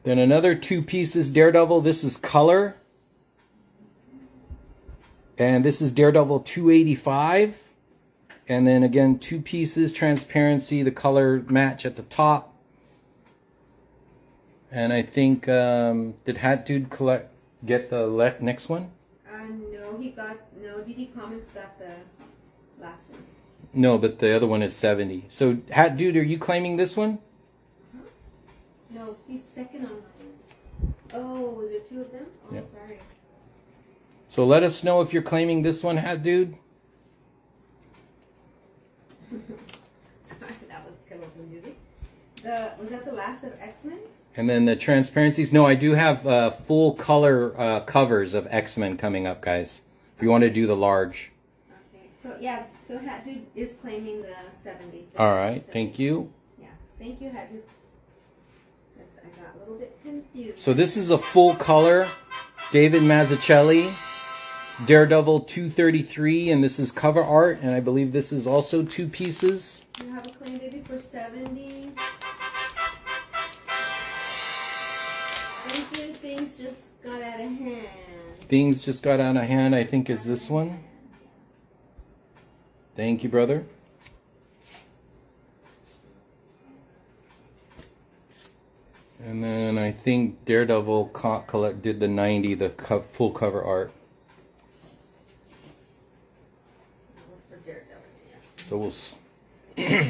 Then another 2 pieces Daredevil. This is color. And this is Daredevil 285. And then again, 2 pieces, transparency, the color match at the top. And I think, did Hat Dude get the next one? No, DD Comics got the last one. No, but the other one is 70. So, Hat Dude, are you claiming this one? Huh? No, he's second on mine. Oh, was there 2 of them? Oh, Yep. Sorry. So let us know if you're claiming this one, Hat Dude. Sorry, that was colorful music. Was that the last of X-Men? And then the transparencies. No, I do have full color covers of X-Men coming up, guys. If you want to do the large. Okay. So, yeah, so Hat Dude is claiming the 70. All right, thank you. Yeah, thank you, Hat Dude. Yes, I got a little bit confused. So this is a full color David Mazzucchelli, Daredevil 233, and this is cover art, and I believe this is also 2 pieces. You have a claim, baby, for 70. Thank you. things just got out of hand. Things just got out of hand, I think, is this one. Thank you, brother. And then I think Daredevil did the 90, the full cover art. That was for Daredevil, yeah. So we'll.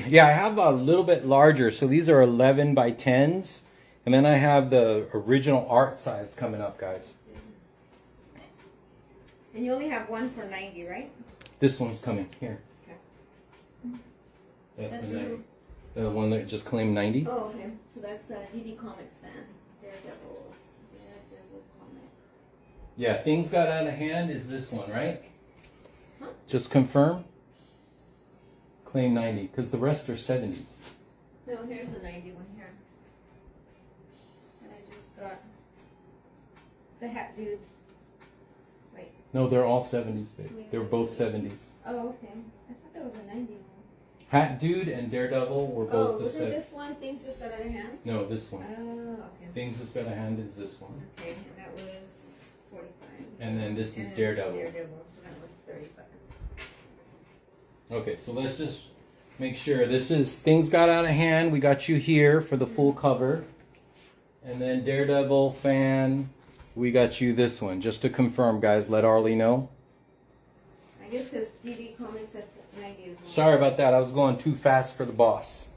Yeah, I have a little bit larger. So these are 11 by 10s. And then I have the original art size coming up, guys. And you only have one for 90, right? This one's coming here. Okay. That's the 90. The one that just claimed 90. Oh, okay. So that's DD Comics fan. Daredevil Comics. Yeah, things got out of hand is this one, right? Huh? Just confirm. Claim 90, because the rest are 70s. No, here's a 90 one here. And I just got the Hat Dude. Wait. No, they're all 70s, babe. They're both 70s. Oh, okay. I thought that was a 90 one. Hat Dude and Daredevil were both the wasn't 70s. this one Things Just Got Out of Hand? No, this one. Oh, okay. Things Just Got a Hand is this one. Okay, and that was 45. And then this is And Daredevil. Daredevil, so that was 35. Okay, so let's just make sure. This is Things Got Out of Hand. We got you here for the full cover. And then Daredevil fan, we got you this one. Just to confirm, guys, let Arlie know. I guess because DD Comics said 90 as well. Sorry about that. I was going too fast for the boss.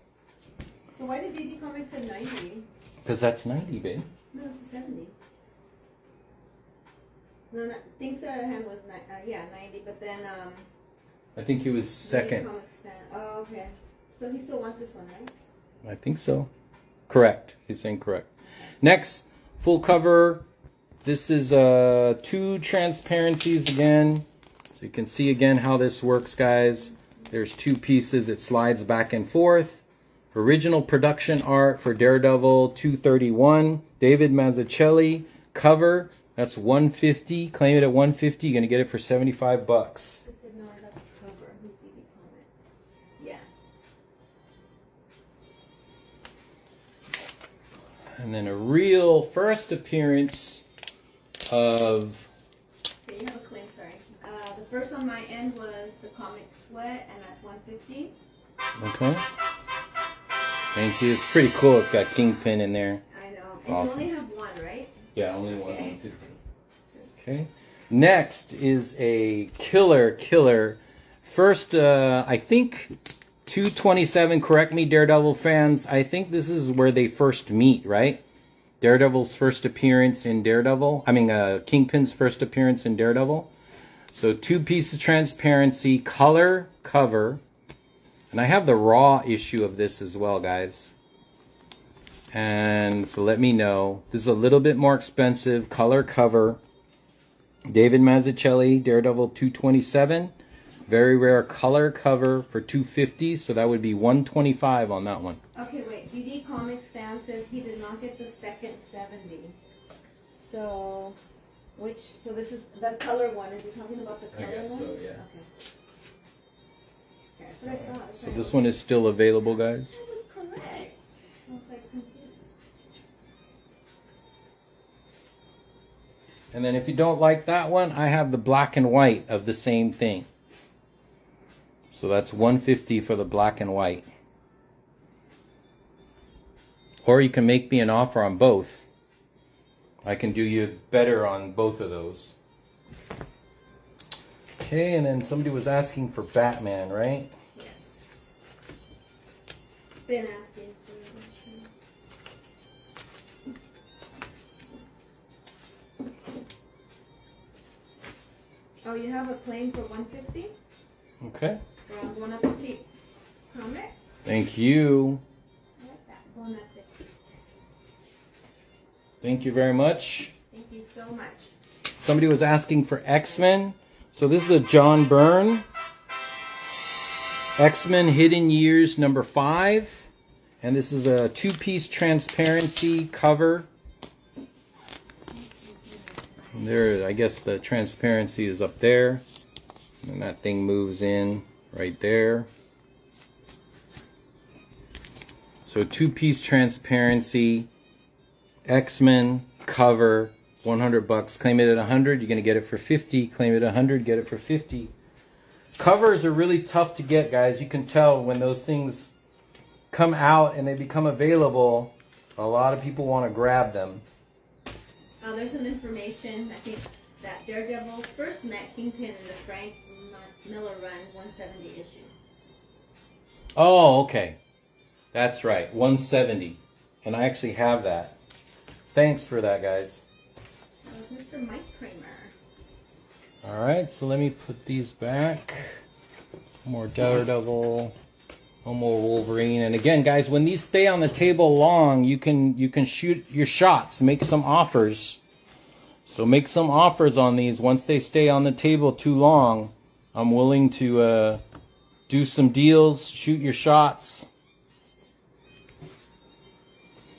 So why did DD Comics say 90? Because that's 90, babe. No, it's a 70. No, Things Got Out of Hand was 90, but then I think he was DD second. Comics fan. Oh, okay. So he still wants this one, right? I think so. Correct. He's saying correct. Next, full cover. This is 2 transparencies again. So you can see again how this works, guys. There's 2 pieces. It slides back and forth. Original production art for Daredevil 231. David Mazzucchelli. Cover. That's $150. Claim it at $150. You're gonna get it for $75. I said no, I got the cover. Who's DD Comics? Yeah. And then a real first appearance of. Okay, you have a claim, sorry. The first on my end was the Comic Sweat, and that's $150. Okay. Thank you. It's pretty cool. It's got Kingpin in there. I know. It's And awesome. you only have one, right? Yeah, only one. Okay. 150. Okay. Next is a killer. First, I think 227. Correct me, Daredevil fans. I think this is where they first meet, right? Daredevil's first appearance in Daredevil. Kingpin's first appearance in Daredevil. So 2 pieces transparency, color, cover. And I have the raw issue of this as well, guys. And so let me know. This is a little bit more expensive. Color, cover. David Mazzucchelli, Daredevil 227. Very rare color cover for $250. So that would be $125 on that one. Okay, wait. DD Comics fan says he did not get the second 70. So, so this is the color one. Is he talking about the I color guess one? so, yeah. Okay. Okay, that's what I thought. So this one is still available, guys. That was correct. I was like confused. And then if you don't like that one, I have the black and white of the same thing. So that's $150 for the black and white. Or you can make me an offer on both. I can do you better on both of those. Okay, and then somebody was asking for Batman, right? Yes. Been asking for Oh, you have a claim for 150 Okay. from Bon Appetit Comics. Thank you. I like that. Bon Appetit. Thank you very much. Thank you so much. Somebody was asking for X-Men. So this is a John Byrne. X-Men Hidden Years number 5. And this is a 2-piece transparency cover. And there, I guess the transparency is up there. And that thing moves in right there. So 2-piece transparency. X-Men cover, $100. Claim it at 100, you're gonna get it for 50. Claim it at 100, get it for 50. Covers are really tough to get, guys. You can tell when those things come out and they become available, a lot of people want to grab them. There's some information. I think that Daredevil first met Kingpin in the Frank Miller Run 170 issue. Oh, okay. That's right, 170. And I actually have that. Thanks for that, guys. That was Mr. Mike Kramer. All right, so let me put these back. More Daredevil. One more Wolverine. And again, guys, when these stay on the table long, you can shoot your shots, make some offers. So make some offers on these. Once they stay on the table too long, I'm willing to do some deals, shoot your shots.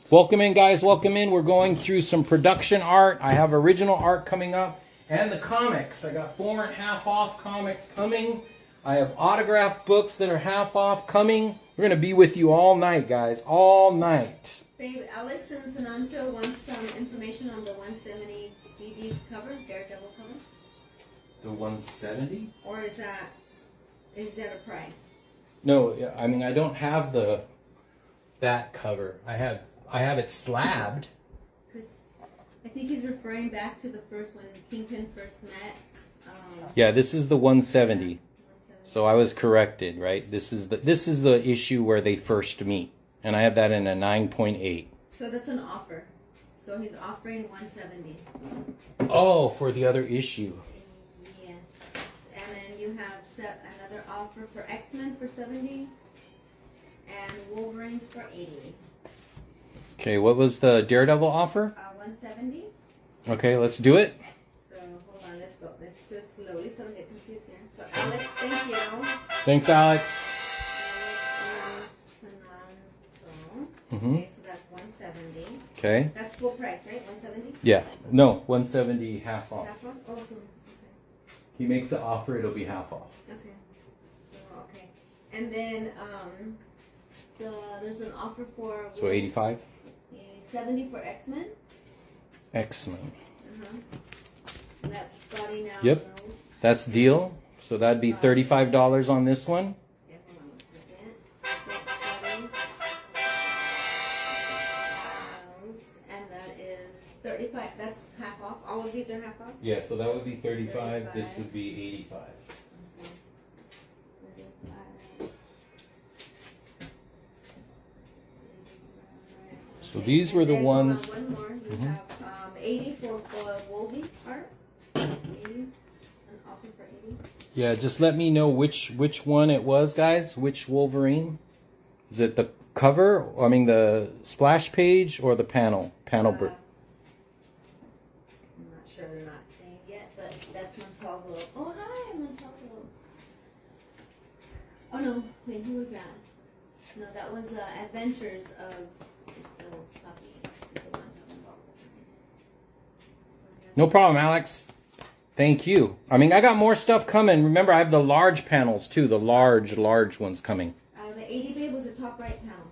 Welcome in, guys. Welcome in. We're going through some production art. I have original art coming up. And the comics. I got 4 and half off comics coming. I have autographed books that are half off coming. We're going to be with you all night, guys. All night. Babe, Alex and Sanancho want some information on the 170 DD cover, Daredevil cover. The 170? Or is that a price? No, I mean, I don't have that cover. I have it slabbed. Because I think he's referring back to the first when Kingpin first met. Yeah, this is the 170. So I was corrected, right? This is the issue where they first meet, and I have that in a 9.8. So that's an offer. So he's offering 170. Oh, for the other issue. Yes, and then you have another offer for X-Men for 70, and Wolverine for 80. Okay, what was the Daredevil offer? 170. Okay, let's do it. So hold on, let's go. Let's do it slowly so I don't get confused here. So Alex, thank you. Thanks, Alex. Okay, so that's 170. Okay. That's full price, right? 170? Yeah. No, 170 half off. Half off? Oh, so, okay. He makes the offer, it'll be half off. Okay. Oh, okay. And then there's an offer for... So 85? 70 for X-Men. X-Men. And that's Scotty now. Yep. Knows. That's deal. So that'd be $35 on this one. Okay, hold on a second. That's Scotty. And that is 35. That's half off. All of these are half off? Yeah, so that would be 35. This would be 85. Okay. 35. So these were the And ones. one more. You have 80 for Wolvie art. 80. An offer for 80. Yeah, just let me know which one it was, guys. Which Wolverine? Is it the cover? I mean, the splash page or the panel? I'm not sure they're not saying yet, but that's Montalvo. Oh, hi, Montalvo. Oh, no. Wait, who was that? No, that was Adventures of Phil's puppy. No problem, Alex. Thank you. I mean, I got more stuff coming. Remember, I have the large panels too. The large ones coming. The 80 babe was the top right panel.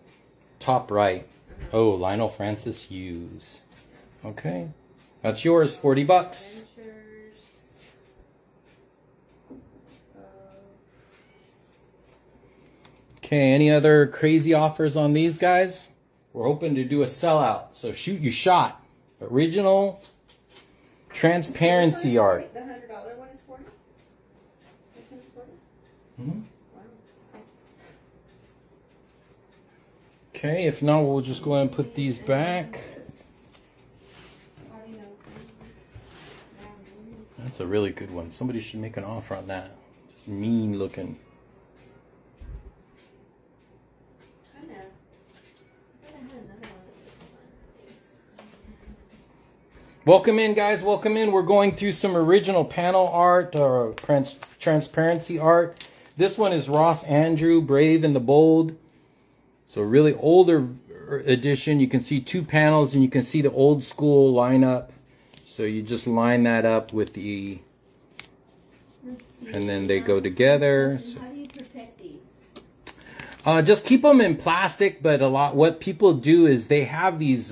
Top right. Oh, Lionel Francis Hughes. Okay. That's yours, $40. Adventures. Okay, any other crazy offers on these guys? We're hoping to do a sellout. So shoot your shot. Original transparency art. The $100 one is 40. This one is 40. Mm-hmm. Wow. Okay, if not, we'll just go ahead and put these back. That's a really good one. Somebody should make an offer on that. Just mean looking. Welcome in, guys. Welcome in. We're going through some original panel art or transparency art. This one is Ross Andru, Brave and the Bold. So really older edition. You can see 2 panels and you can see the old school lineup. So you just line that up with the, and then they go together. So, how do you protect these? just keep them in plastic, but what people do is they have these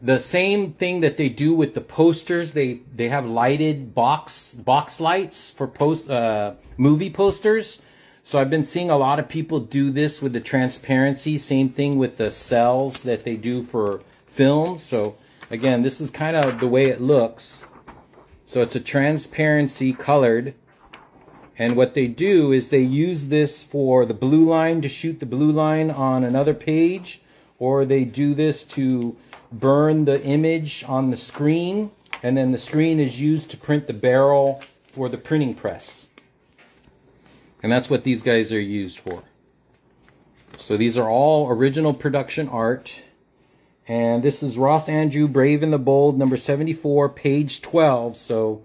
the same thing that they do with the posters. They have lighted box lights for movie posters. So I've been seeing a lot of people do this with the transparency. Same thing with the cells that they do for films. So again, this is kind of the way it looks. So it's a transparency colored. And what they do is they use this for the blue line, to shoot the blue line on another page, or they do this to burn the image on the screen, and then the screen is used to print the barrel for the printing press. And that's what these guys are used for. So these are all original production art. And this is Ross Andru, Brave and the Bold, number 74, page 12. So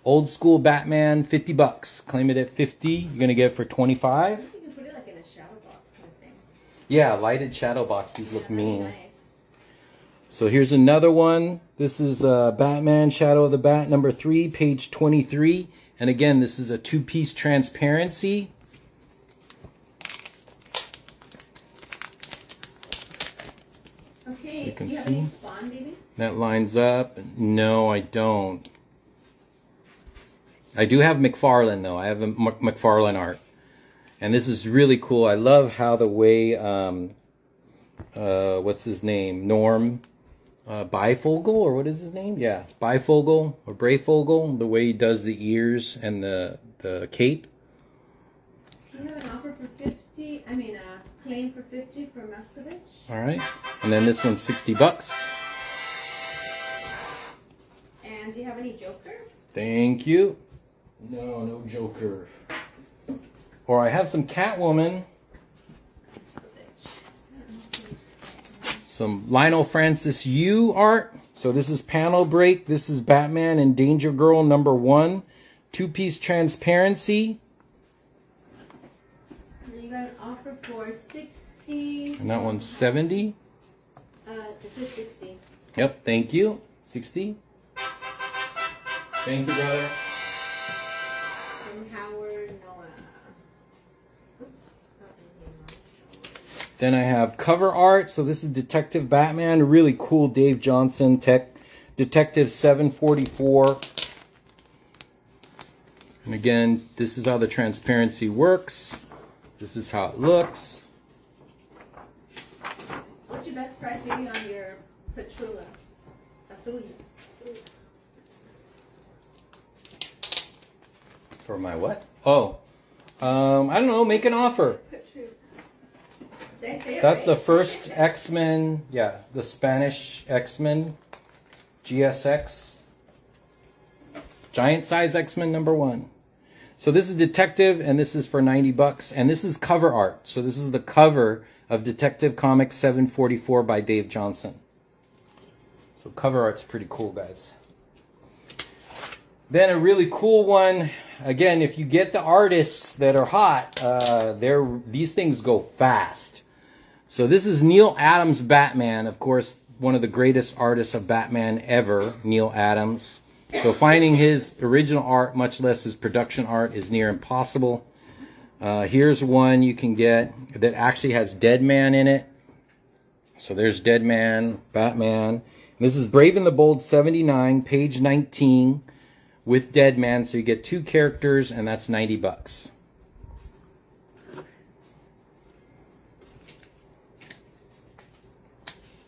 old school Batman, $50. Claim it at 50. You're gonna get it for 25. You can put it like in a shadow box kind of thing. Yeah, lighted shadow box. These look Yeah, mean. nice. So here's another one. This is Batman Shadow of the Bat, number 3, page 23. And again, this is a 2-piece transparency. Okay, You can do you have see. any Spawn, baby? That lines up. No, I don't. I do have McFarlane, though. I have a McFarlane art. And this is really cool. I love how the way, what's his name? Norm Bifogel, or what is his name? Yeah, Bifogel or Brayfogle. The way he does the ears and the cape. You have an offer for 50. I mean, a claim for 50 for Muscovich. All right. And then this one's $60. And do you have any Joker? Thank you. No Joker. Or I have some Catwoman. Some Lionel Francis Yu art. So this is panel break. This is Batman and Danger Girl number 1. 2-piece transparency. And you got an offer for 60. And that one's 70. This is 60. Yep, thank you. 60. Thank you, brother. And Howard Noah. Oops. That was Then I have cover art. So this is Detective Batman. Really cool Dave Johnson Detective 744. And again, this is how the transparency works. This is how it looks. What's your best price maybe on your Petrula? For my what? Oh, I don't know. Make an offer. That's the first X-Men. Yeah, the Spanish X-Men. GSX. Giant size X-Men number 1. So this is Detective, and this is for $90. And this is cover art. So this is the cover of Detective Comics 744 by Dave Johnson. So cover art's pretty cool, guys. Then a really cool one. Again, if you get the artists that are hot, these things go fast. So this is Neil Adams' Batman. Of course, one of the greatest artists of Batman ever, Neil Adams. So finding his original art, much less his production art, is near impossible. Here's one you can get that actually has Deadman in it. So there's Deadman, Batman. This is Brave and the Bold 79, page 19, with Deadman. So you get 2 characters, and that's $90.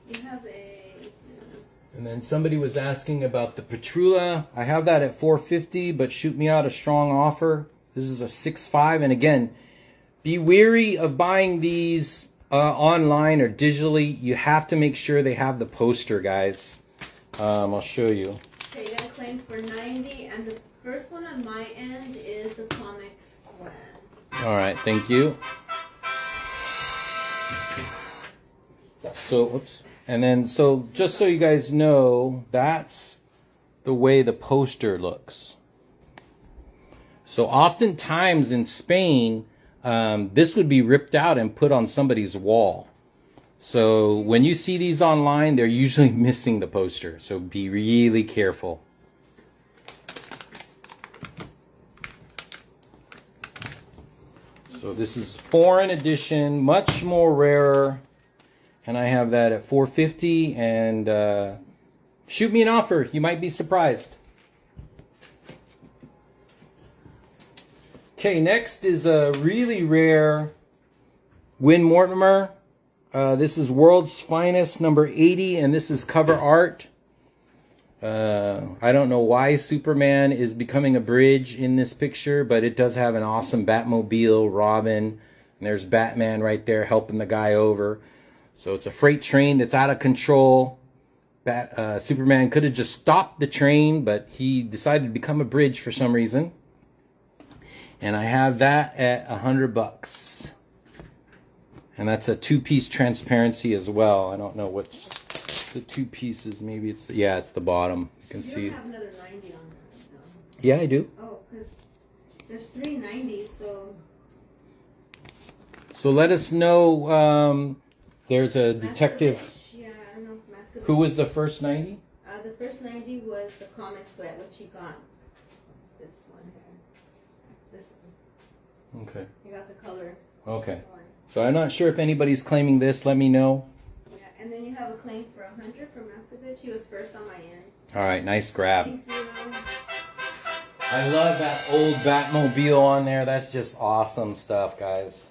You have a. And then somebody was asking about the Petrula. I have that at $450, but shoot me out a strong offer. This is a 6.5, and again, be wary of buying these online or digitally. You have to make sure they have the poster, guys. I'll show you. Okay, you got a claim for 90, and the first one on my end is the comics one. All right, thank you. So, oops. And then, so just so you guys know, that's the way the poster looks. So oftentimes in Spain, this would be ripped out and put on somebody's wall. So when you see these online, they're usually missing the poster. So be really careful. So this is foreign edition, much more rarer. and I have that at $450. And shoot me an offer. You might be surprised. Okay, next is a really rare Win Mortimer. This is World's Finest number 80, and this is cover art. I don't know why Superman is becoming a bridge in this picture, but it does have an awesome Batmobile, Robin, and there's Batman right there helping the guy over. So it's a freight train that's out of control. Superman could have just stopped the train, but he decided to become a bridge for some reason. And I have that at $100. And that's a 2-piece transparency as well. I don't know what's the 2 pieces. Maybe it's it's the bottom. You can see. You don't have another 90 on there, no. Yeah, I do. Oh, because there's 3 90s, so. So let us know. There's a detective. Maskovich. Yeah, I don't know if Maskovich. Who was the first 90? The first 90 was the comic sweat, which he got. This one here. This one. Okay. He got the color. Okay. So I'm not sure if anybody's claiming this. Let me know. Yeah, and then you have a claim for 100 for Maskovich. He was first on my end. All right, nice grab. Thank you. I love that old Batmobile on there. That's just awesome stuff, guys.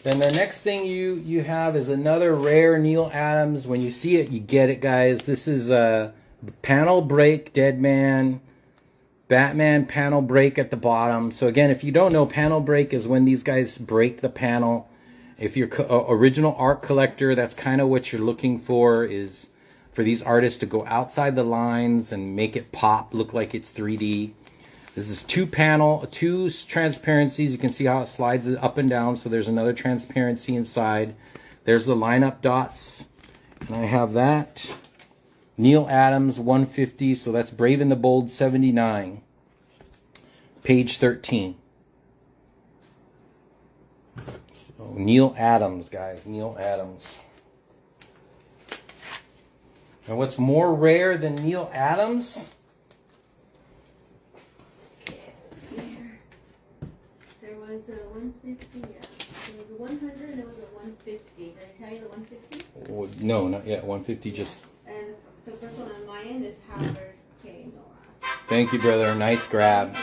Then the next thing you have is another rare Neal Adams. When you see it, you get it, guys. This is a panel break, Deadman, Batman panel break at the bottom. So again, if you don't know, panel break is when these guys break the panel. If you're original art collector, that's kind of what you're looking for, is for these artists to go outside the lines and make it pop, look like it's 3D. This is 2 transparencies. You can see how it slides up and down. So there's another transparency inside. There's the lineup dots. And I have that. Neal Adams, 150. So that's Brave and the Bold, 79. Page 13. So Neal Adams, guys. Neal Adams. And what's more rare than Neal Adams? Was a 150, yeah. There was a 100 and there was a 150. Did I tell you the 150? Oh, no, not yet. 150 just. And the first one on my end is Howard K. Noah. Thank you, brother. Nice grab.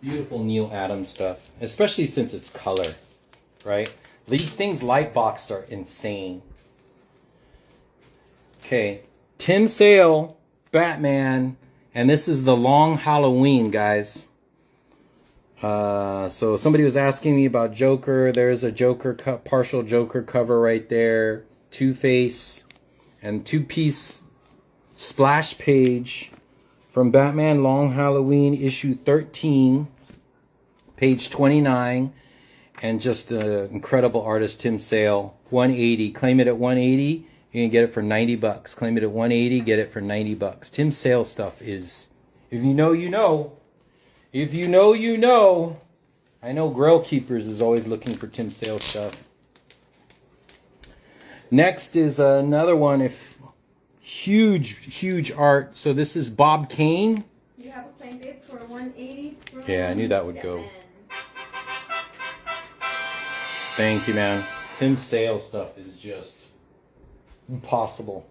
Beautiful Neal Adams stuff, especially since it's color, right? These things light boxed are insane. Okay, Tim Sale, Batman, and this is the Long Halloween, guys. So somebody was asking me about Joker. There's a Joker partial Joker cover right there. Two-Face and 2-piece splash page from Batman Long Halloween issue 13, page 29, and just an incredible artist, Tim Sale. 180. Claim it at 180. You can get it for $90. Claim it at 180. Get it for $90. Tim Sale stuff is, if you know, you know. If you know, you know. I know Grail Keepers is always looking for Tim Sale stuff. Next is another one. If huge art. So this is Bob Kane. You have a claim bid for 180 from Yeah, I knew that would go. Stedman. Thank you, man. Tim Sale stuff is just impossible.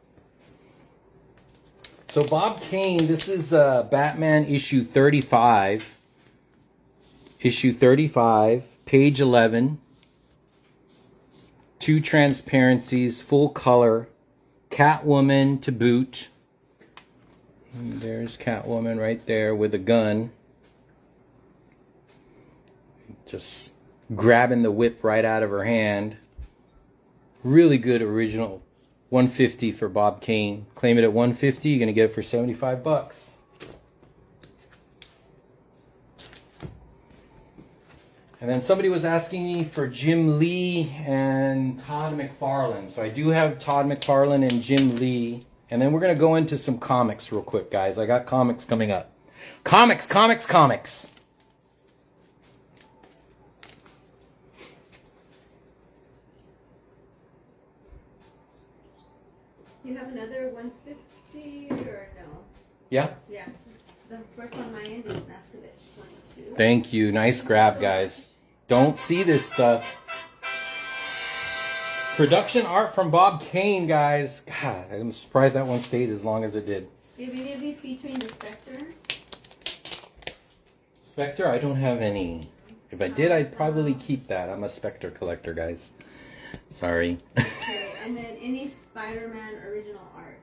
So Bob Kane, this is Batman issue 35. Issue 35, page 11. 2 transparencies, full color. Catwoman to boot. And there's Catwoman right there with a gun. Just grabbing the whip right out of her hand. Really good original. 150 for Bob Kane. Claim it at 150. You're gonna get it for $75. And then somebody was asking me for Jim Lee and Todd McFarlane. So I do have Todd McFarlane and Jim Lee. And then we're gonna go into some comics real quick, guys. I got comics coming up. Comics. You have another 150 or no? Yeah? Yeah. The first one on my end is Maskovich, 22. Thank you. Nice grab, guys. Don't see this stuff. Production art from Bob Kane, guys. God, I'm surprised that one stayed as long as it did. Do you have any of these featuring the Spectre? Spectre, I don't have any. If I did, I'd probably keep that. I'm a Spectre collector, guys. Sorry. Okay, and then any Spider-Man original art?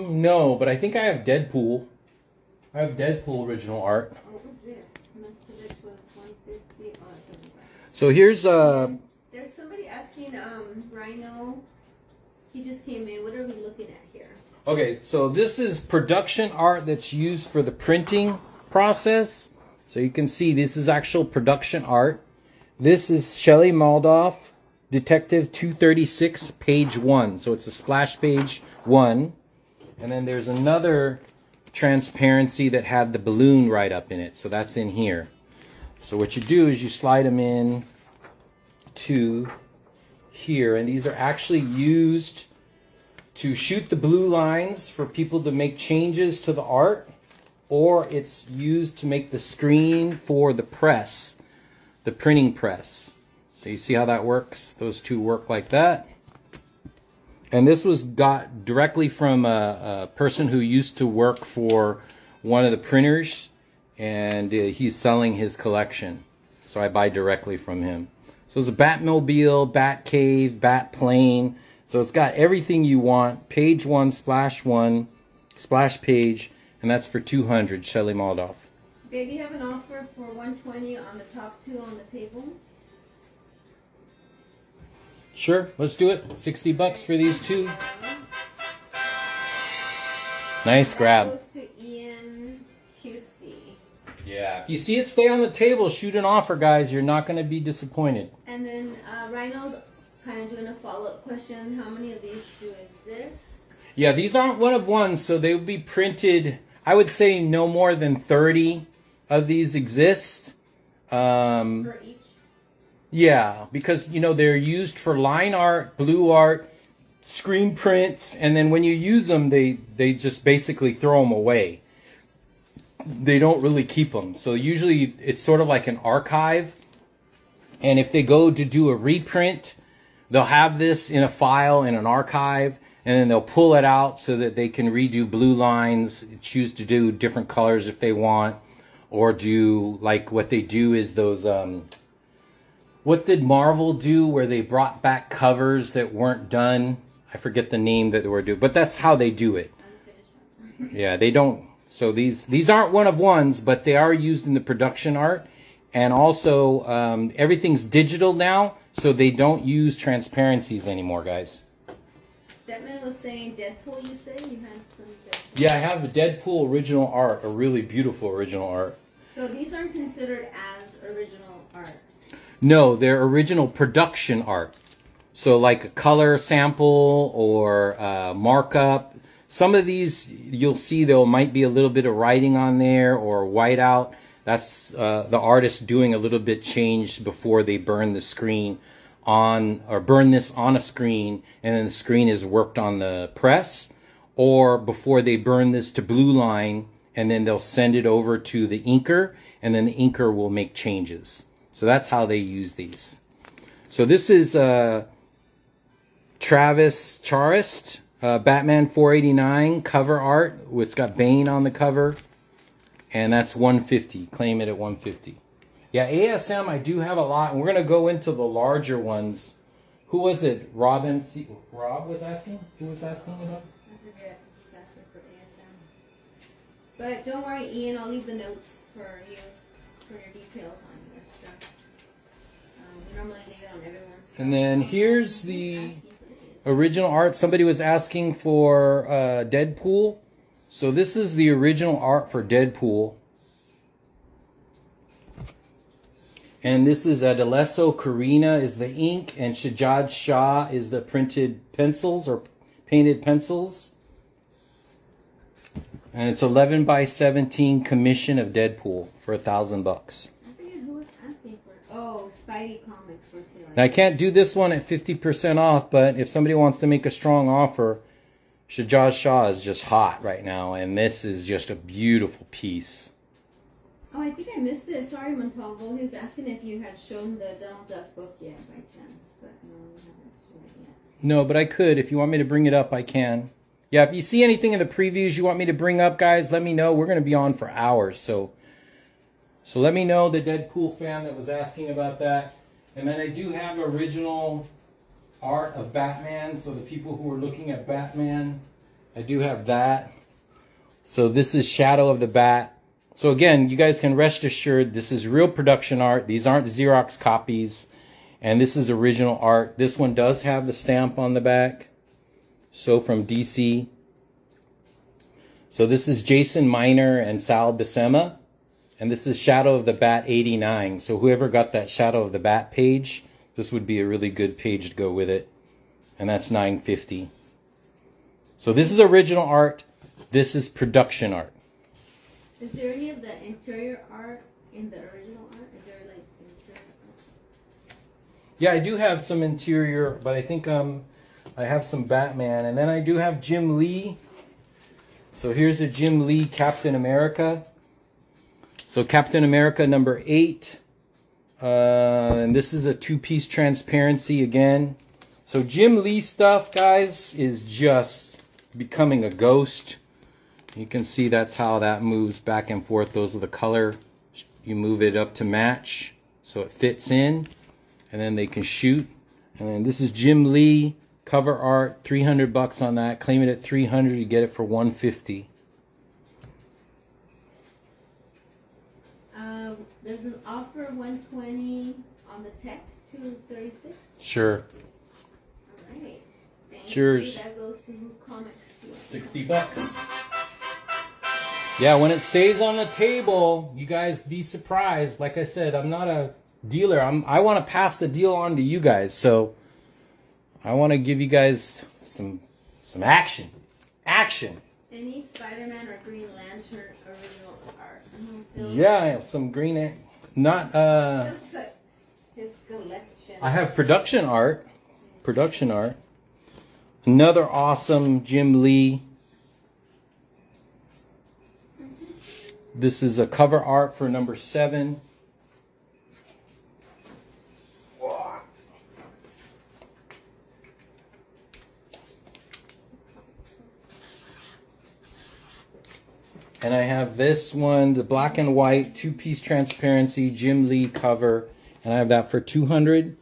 No, but I think I have Deadpool. I have Deadpool original art. What was this? Muscovich was 150. Oh, that's really bad. So here's There's somebody asking, Rhino. He just came in. What are we looking at here? okay, so this is production art that's used for the printing process. So you can see this is actual production art. This is Shelley Maldoff, Detective 236, page 1. So it's a splash page 1. And then there's another transparency that had the balloon right up in it. So that's in here. So what you do is you slide them in to here. And these are actually used to shoot the blue lines for people to make changes to the art. Or it's used to make the screen for the press. The printing press. So you see how that works? Those two work like that. And this was got directly from a person who used to work for one of the printers, and he's selling his collection. So I buy directly from him. So it's a Batmobile, Batcave, Batplane. So it's got everything you want. Page 1, splash page, and that's for 200, Shelley Maldoff. Babe, you have an offer for 120 on the top two on the table. Sure, let's do it. $60 for these two. Nice grab. That goes to Ian QC. Yeah. If you see it stay on the table, shoot an offer, guys. You're not going to be disappointed. And then Rhino's kind of doing a follow-up question. How many of these do exist? Yeah, these aren't one of ones, so they would be printed. I would say no more than 30 of these exist. For each? Yeah, because, you know, they're used for line art, blue art, screen prints, and then when you use them, they just basically throw them away. They don't really keep them. So usually it's sort of like an archive. And if they go to do a reprint, they'll have this in a file in an archive, and then they'll pull it out so that they can redo blue lines, choose to do different colors if they want, or do like what they do is those, what did Marvel do where they brought back covers that weren't done? I forget the name that they were doing, but that's how they do it. Yeah, they don't. So these aren't one of ones, but they are used in the production art. And also, everything's digital now, so they don't use transparencies anymore, guys. Stepman was saying Deadpool, you say? You had some Deadpool. Yeah, I have a Deadpool original art, a really beautiful original art. So these aren't considered as original art? No, they're original production art. So like a color sample or markup. Some of these you'll see there might be a little bit of writing on there or whiteout. That's the artist doing a little bit changed before they burn the screen on, or burn this on a screen, and then the screen is worked on the press, or before they burn this to blue line, and then they'll send it over to the inker, and then the inker will make changes. So that's how they use these. So this is Travis Charest, Batman 489 cover art. It's got Bane on the cover. And that's 150. Claim it at 150. Yeah, ASM, I do have a lot. And we're going to go into the larger ones. Who was it? Rob was asking? Who was asking about? I forget. He's asking for ASM. But don't worry, Ian. I'll leave the notes for you, for your details on your stuff. We normally leave it on everyone's stuff. And then here's the original art. Somebody was asking for Deadpool. So this is the original art for Deadpool. And this is Adeleso Karina is the ink, and Shajad Shah is the printed pencils or painted pencils. And it's 11 by 17 commission of Deadpool for $1,000. I forget who was asking for it. Oh, Spidey Comics for sale. Now I can't do this one at 50% off, but if somebody wants to make a strong offer, Shajad Shah is just hot right now, and this is just a beautiful piece. Oh, I think I missed it. Sorry, Montalvo. He was asking if you had shown the Donald Duck book yet, by chance. but no, you haven't seen it yet. No, but I could. If you want me to bring it up, I can. Yeah, if you see anything in the previews you want me to bring up, guys, let me know. We're going to be on for hours. So let me know, the Deadpool fan that was asking about that. And then I do have original art of Batman. So the people who are looking at Batman, I do have that. So this is Shadow of the Bat. So again, you guys can rest assured this is real production art. These aren't Xerox copies. And this is original art. This one does have the stamp on the back. So from DC. So this is Jason Miner and Sal Buscema. And this is Shadow of the Bat 89. So whoever got that Shadow of the Bat page, this would be a really good page to go with it. And that's $9.50. So this is original art. This is production art. Is there any of the interior art in the original art? Is there like interior art? Yeah, I do have some interior, but I think I have some Batman. And then I do have Jim Lee. So here's a Jim Lee Captain America. So Captain America number 8. And this is a 2-piece transparency again. So Jim Lee stuff, guys, is just becoming a ghost. You can see that's how that moves back and forth. Those are the color. You move it up to match so it fits in. And then they can shoot. And then this is Jim Lee cover art, $300 on that. Claim it at $300, you get it for $150. There's an offer $120 on the Tech 236. Sure. All right. Thank Cheers. you. That goes to Who Comics. $60. Yeah, when it stays on the table, you guys be surprised. Like I said, I'm not a dealer. I want to pass the deal on to you guys. So I want to give you guys some action. Action. Any Spider-Man or Green Lantern original art? Yeah, I have some green. Not Looks like his collection. I have production art. Production art. Another awesome Jim Lee. This is a cover art for number 7. And I have this one, the black and white 2-piece transparency Jim Lee cover, and I have that for $200.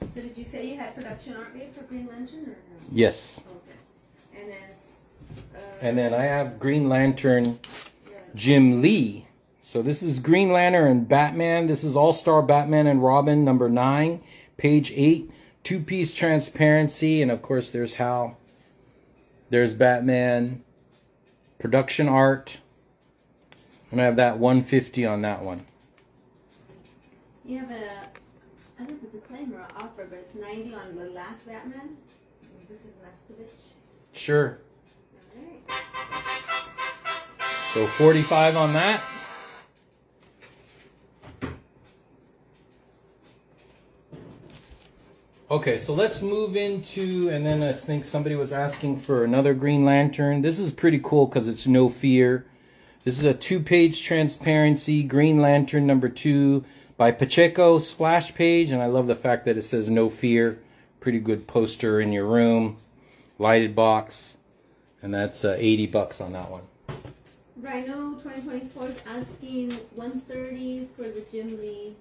So did you say you had production art made for Green Lantern or no? Yes. Okay. And then I have Green Lantern Jim Lee. So this is Green Lantern and Batman. This is All-Star Batman and Robin number 9, page 8, 2-piece transparency, and of course there's Hal. There's Batman. Production art. And I have that $150 on that one. You have I don't know if it's a claim or an offer, but it's $90 on the last Batman. This is Mastovich. Sure. Alright. So $45 on that. Okay, so let's move into, and then I think somebody was asking for another Green Lantern. This is pretty cool because it's No Fear. This is a 2-page transparency, Green Lantern number 2 by Pacheco splash page. And I love the fact that it says No Fear. Pretty good poster in your room. Lighted box. And that's $80 on that one. Rhino 2024 is asking $130 for the Jim Lee.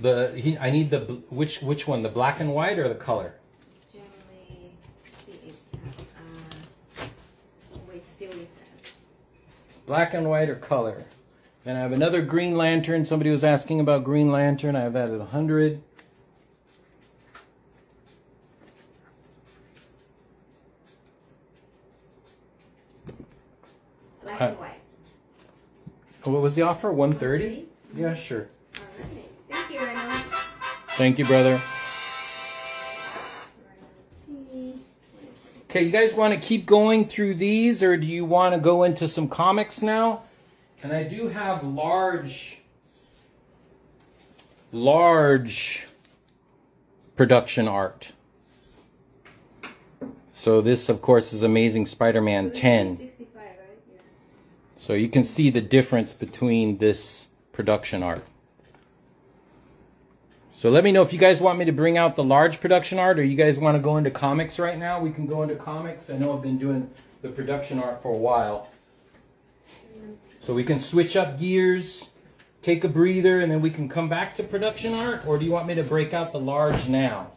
I need the which one, the black and white or the color? Jim Lee. Wait to see what he says. Black and white or color. And I have another Green Lantern. Somebody was asking about Green Lantern. I have that at 100. Black and white. What was the offer? 130? 130? Yeah, sure. Alright. Thank you, Rhino. Thank you, brother. Okay, you guys want to keep going through these, or do you want to go into some comics now? And I do have large production art. So this, of course, is Amazing Spider-Man 10. 65, right? Yeah. So you can see the difference between this production art. So let me know if you guys want me to bring out the large production art, or you guys want to go into comics right now. We can go into comics. I know I've been doing the production art for a while. So we can switch up gears, take a breather, and then we can come back to production art. Or do you want me to break out the large now?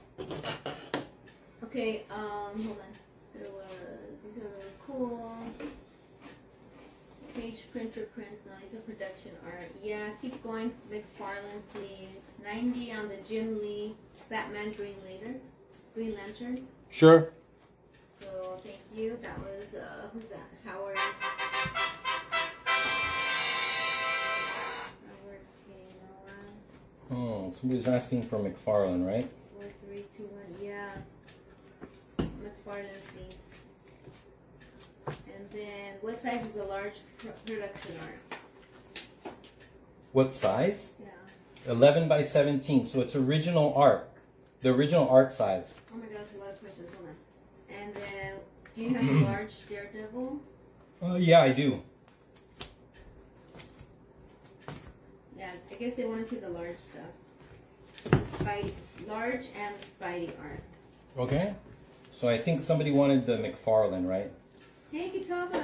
Okay, hold on. These are really cool. Page printer prints. No, these are production art. Yeah, keep going, McFarlane, please. 90 on the Jim Lee Batman Green Lantern. Sure. So thank you. That was who's that? Howard K. Oh, somebody's asking for McFarlane, right? 4321. Yeah. McFarlane, please. And then, what size is the large production art? What size? Yeah. 11 by 17. So it's original art. The original art size. Oh my gosh, a lot of questions. Hold on. And then, do you have a large Daredevil? Yeah, I do. Yeah, I guess they want to see the large stuff. Spidey, large and Spidey art. Okay. So I think somebody wanted the McFarlane, right? Hey, Kitaba.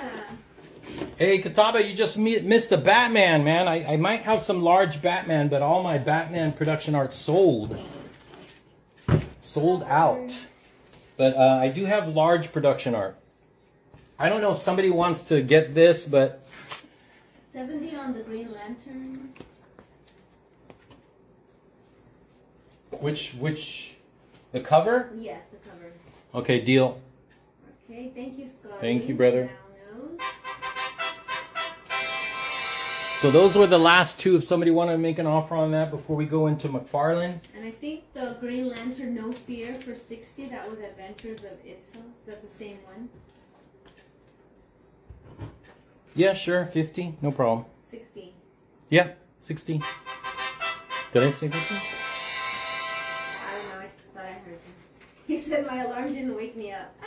Hey, Kataba, you just missed the Batman, man. I might have some large Batman, but all my Batman production art sold. Sold out. But I do have large production art. I don't know if somebody wants to get this, but... 70 on the Green Lantern. Which... The cover? Yes, the cover. Okay, deal. Okay, thank you, Scott. Thank you, brother. Now knows. So those were the last two. If somebody wanted to make an offer on that before we go into McFarlane. And I think the Green Lantern No Fear for 60, that was Adventures of Itzel. Is that the same one? Yeah, sure. 50. No problem. 60. Yeah, 60. Did I say 50? I don't know, I thought I heard you. He said my alarm didn't wake me up. Ah.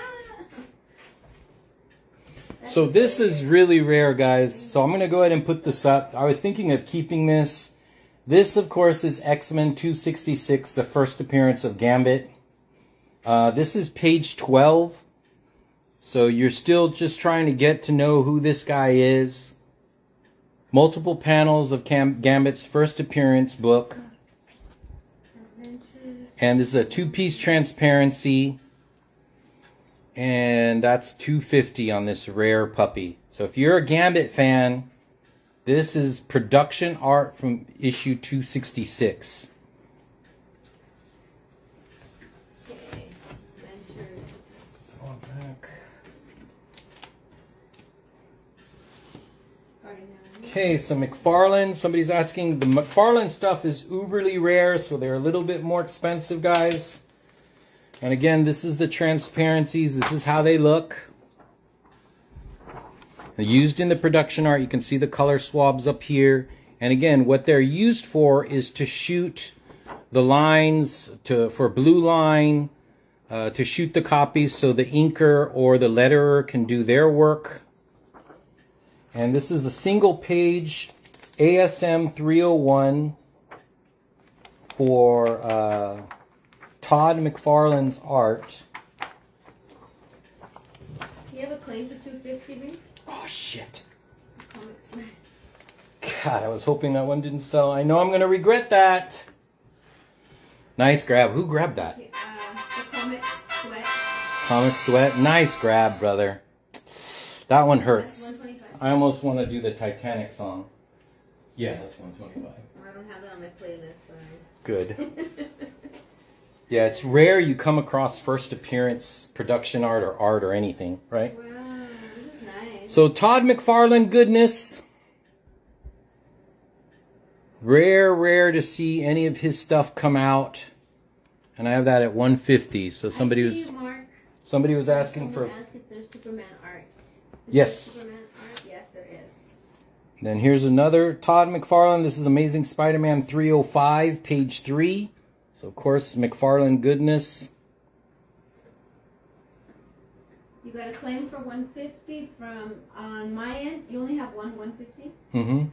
So this is really rare, guys. So I'm going to go ahead and put this up. I was thinking of keeping this. This, of course, is X-Men 266, the first appearance of Gambit. This is page 12. So you're still just trying to get to know who this guy is. Multiple panels of Gambit's first appearance book. And this is a two-piece transparency. And that's $250 on this rare puppy. So if you're a Gambit fan, this is production art from issue 266. Okay. Adventures. Going back. 49. Okay, so McFarlane. Somebody's asking. The McFarlane stuff is uberly rare, so they're a little bit more expensive, guys. And again, this is the transparencies. This is how they look. They're used in the production art. You can see the color swabs up here. And again, what they're used for is to shoot the lines, for blue line, to shoot the copies so the inker or the letterer can do their work. And this is a single page ASM 301 for... Todd McFarlane's art. Do you have a claim for 250, B? Oh, shit. Comics. God, I was hoping that one didn't sell. I know I'm going to regret that. Nice grab. Who grabbed that? Okay, the Comic Sweat. Comic Sweat. Nice grab, brother. That one That's hurts. 125. I almost want to do the Titanic song. Yeah, that's 125. I don't have that on my playlist, sorry. Good. Yeah, it's rare you come across first appearance production art or anything, right? Wow, this is nice. So Todd McFarlane goodness. Rare to see any of his stuff come out. And I have that at 150. So somebody I see you, Mark. somebody was asking for Ask if there's Superman art. Is Yes. there Superman art? Yes, there is. Then here's another Todd McFarlane. This is Amazing Spider-Man 305, page 3. So, of course, McFarlane goodness. You got a claim for 150 from on my end. You only have one 150. Mm-hmm.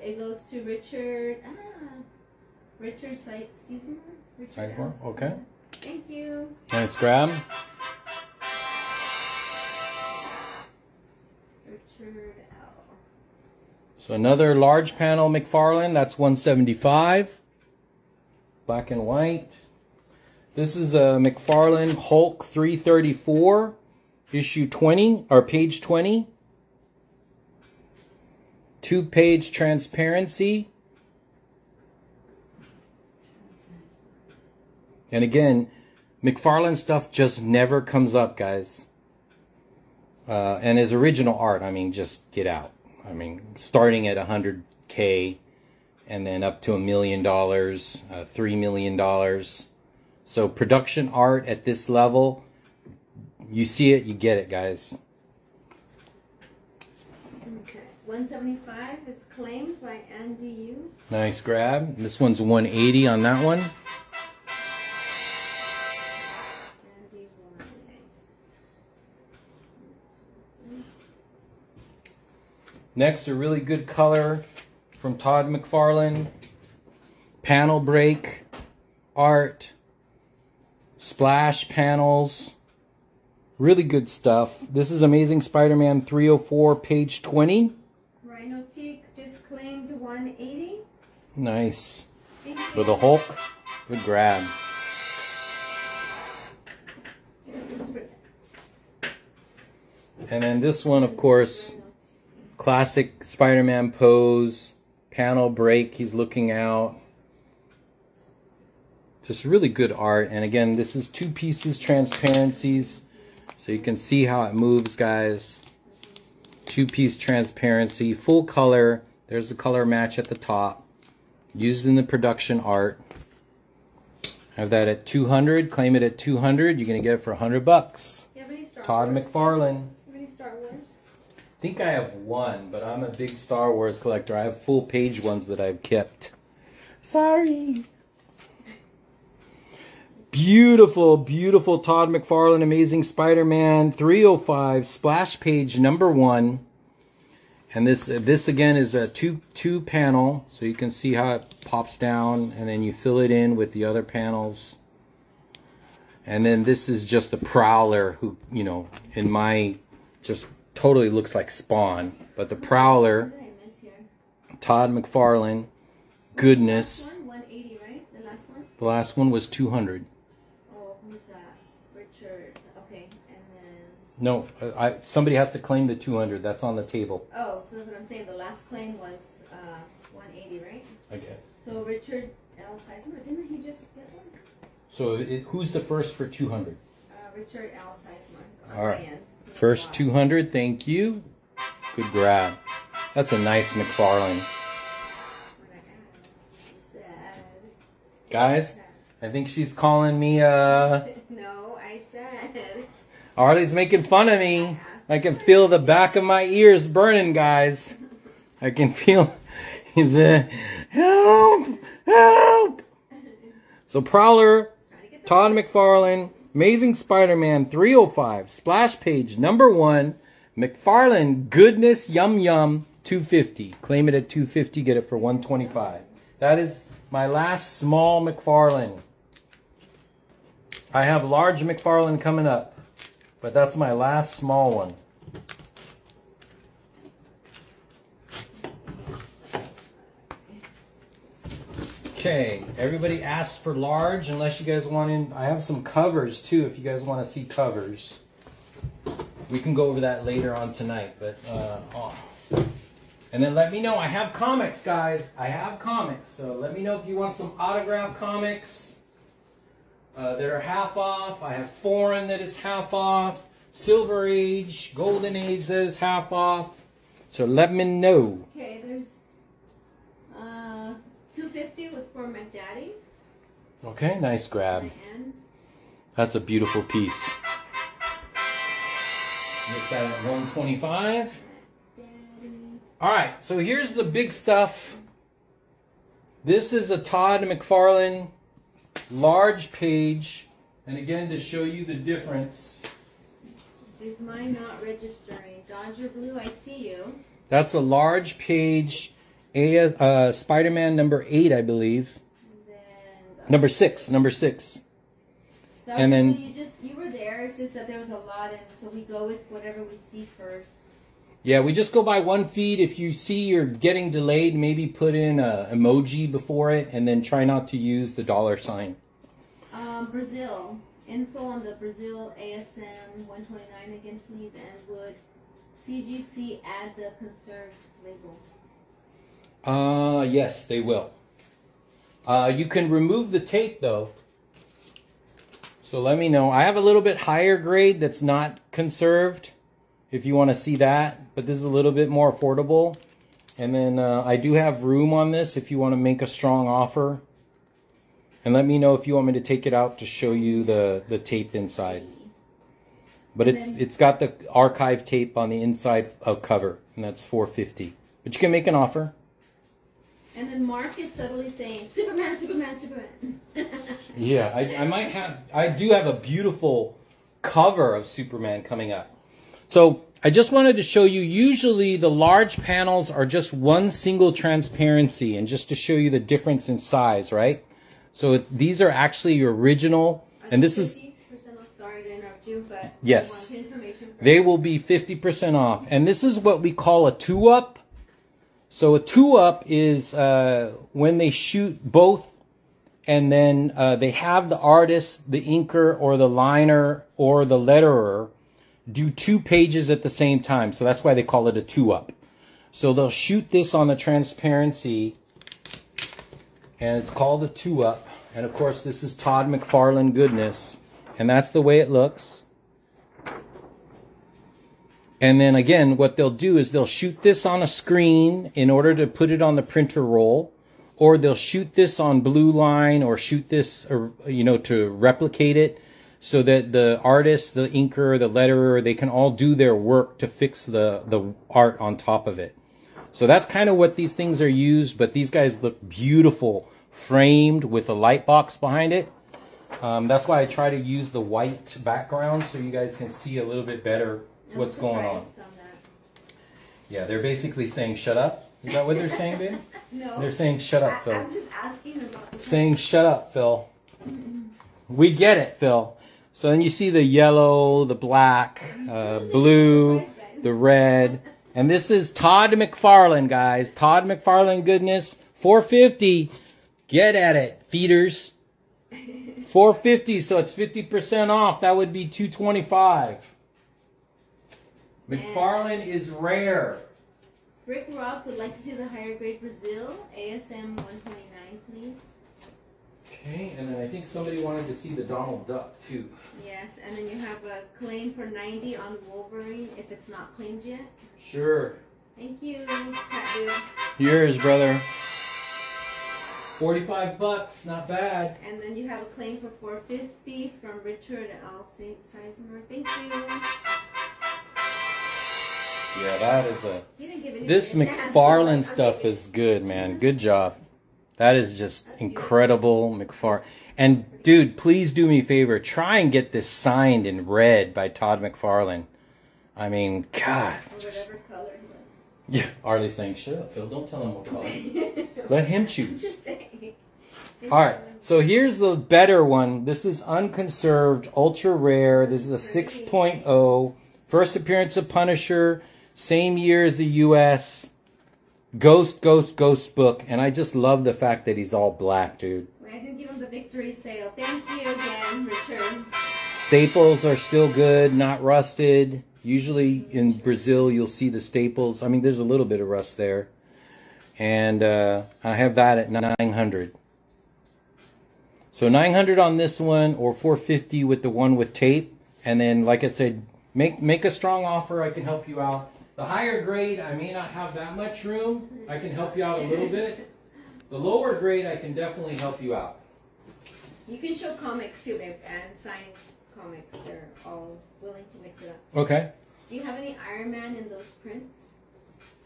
It goes to Richard. Richard Sizemore. Sizemore. Okay. Thank you. Nice grab. Richard L. So another large panel McFarlane. That's 175. Black and white. This is a McFarlane Hulk 334, issue 20 or page 20. 2-page transparency. And again, McFarlane stuff just never comes up, guys. And his original art, I mean, just get out. I mean, starting at 100K and then up to $1 million, $3 million. So production art at this level, you see it, you get it, guys. Okay. 175 is claimed by Andy U. Nice grab. This one's 180 on that one. Andy 1. Next, a really good color from Todd McFarlane. Panel break art. Splash panels. Really good stuff. This is Amazing Spider-Man 304, page 20. Rhino Teak just claimed 180. Nice. Thank you. For the Hulk. Good grab. And then this one, of course, classic Spider-Man pose. Panel break. He's looking out. Just really good art. And again, this is 2 pieces transparencies. So you can see how it moves, guys. 2-piece transparency, full color. There's the color match at the top. Used in the production art. Have that at 200. Claim it at 200. You're going to get it for $100. You have any Star Todd Wars? McFarlane. You have any Star Wars? I think I have one, but I'm a big Star Wars collector. I have full page ones that I've kept. Sorry. Beautiful, beautiful Todd McFarlane Amazing Spider-Man 305 splash page number 1. And this again is a two panel, so you can see how it pops down and then you fill it in with the other panels. And then this is just the Prowler, who, you know, in my just totally looks like Spawn, but the Prowler, What did I miss here? Todd McFarlane, goodness. Last one, 180, right? The last one? The last one was 200. Oh, who's that? Richard. Okay, and then... No, somebody has to claim the 200. That's on the table. Oh, so that's what I'm saying. The last claim was 180, right? I guess. So Richard L. Sizemore, didn't he just get one? So who's the first for 200? Richard L. Sizemore. So All on right. my end. First 200, thank you. Good grab. That's a nice McFarlane. Guys, I think she's calling me, No, I said. Arlie's making fun of me. I can feel the back of my ears burning, guys. I can feel, he's help, help. So Prowler, Todd McFarlane, Amazing Spider-Man 305, splash page number 1, McFarlane Goodness Yum Yum 250. Claim it at 250, get it for 125. That is my last small McFarlane. I have large McFarlane coming up, but that's my last small one. Okay, everybody asked for large unless you guys want in. I have some covers too if you guys want to see covers. We can go over that later on tonight, but and then let me know. I have comics, guys. I have comics, so let me know if you want some autographed comics that are half off. I have Foreign that is half off, Silver Age, Golden Age that is half off. So let me know. Okay, there's 250 for my daddy. Okay, nice grab. And That's a beautiful piece. Get that at 125. All right, so here's the big stuff. This is a Todd McFarlane large page. And again, to show you the difference, Is mine not registering? Dodger Blue, I see you. That's a large page, Spider-Man number 8, I believe. Then Number 6. Dodger And then- Blue, you were there. It's just that there was a lot, and so we go with whatever we see first. Yeah, we just go by one feed. If you see you're getting delayed, maybe put in a emoji before it, and then try not to use the $sign. Brazil. Info on the Brazil ASM 129 again, please. And would CGC add the conserved label? Yes, they will. You can remove the tape though. So let me know. I have a little bit higher grade that's not conserved, if you want to see that. But this is a little bit more affordable. And then I do have room on this if you want to make a strong offer. And let me know if you want me to take it out to show you the tape inside. But it's got the archive tape on the inside of cover, and that's $4.50. But you can make an offer. And then Mark is subtly saying, Superman, Superman, Superman. Yeah, I do have a beautiful cover of Superman coming up. So I just wanted to show you, usually the large panels are just one single transparency, and just to show you the difference in size, right? So these are actually your original, and this is... 50% off. Sorry to interrupt you, but Yes. I want information first. They will be 50% off. And this is what we call a two-up. So a two-up is when they shoot both, and then they have the artist, the inker, or the liner, or the letterer do 2 pages at the same time. So that's why they call it a two-up. So they'll shoot this on the transparency, and it's called a two-up. And of course, this is Todd McFarlane goodness. And that's the way it looks. And then again, what they'll do is they'll shoot this on a screen in order to put it on the printer roll, or they'll shoot this on blue line, or shoot this, or, to replicate it, so that the artist, the inker, the letterer, they can all do their work to fix the art on top of it. So that's kind of what these things are used, but these guys look beautiful, framed with a light box behind it. That's why I try to use the white background so you guys can see a little bit better what's going on. Yeah, they're basically saying shut up. Is that what they're saying, babe? No. They're saying shut up, Phil. I'm just asking about... Saying shut up, Phil. We get it, Phil. So then you see the yellow, the black, blue, the red. And this is Todd McFarlane, guys. Todd McFarlane goodness. $4.50. Get at it, feeders. $4.50, so it's 50% off. That would be $2.25. McFarlane is rare. Rick Rock would like to see the higher grade Brazil ASM 129, please. Okay, and then I think somebody wanted to see the Donald Duck too. Yes, and then you have a claim for 90 on Wolverine if it's not claimed yet. Sure. Thank you, Cat Dude. Yours, brother. $45, not bad. And then you have a claim for $4.50 from Richard L. Sizemore. Thank you. Yeah, that is He didn't give this anybody a chance. McFarlane stuff is good, man. Good job. That is just incredible, McFarlane. And dude, please do me a favor. Try and get this signed in red by Todd McFarlane. I mean, God. Or whatever color he was. Yeah, Arlie's saying, shut up, Phil. Don't tell him what color. Let him choose. Just saying. All right, so here's the better one. This is unconserved, ultra rare. This is a 6.0. First appearance of Punisher. Same year as the U.S. Ghost book. And I just love the fact that he's all black, dude. I didn't give him the victory sale. Thank you again, Richard. Staples are still good, not rusted. Usually in Brazil, you'll see the staples. I mean, there's a little bit of rust there. And I have that at 900. So 900 on this one, or 450 with the one with tape. And then, like I said, make a strong offer. I can help you out. The higher grade, I may not have that much room. I can help you out a little bit. The lower grade, I can definitely help you out. You can show comics too, babe, and signed comics. They're all willing to mix it up. Okay. Do you have any Iron Man in those prints?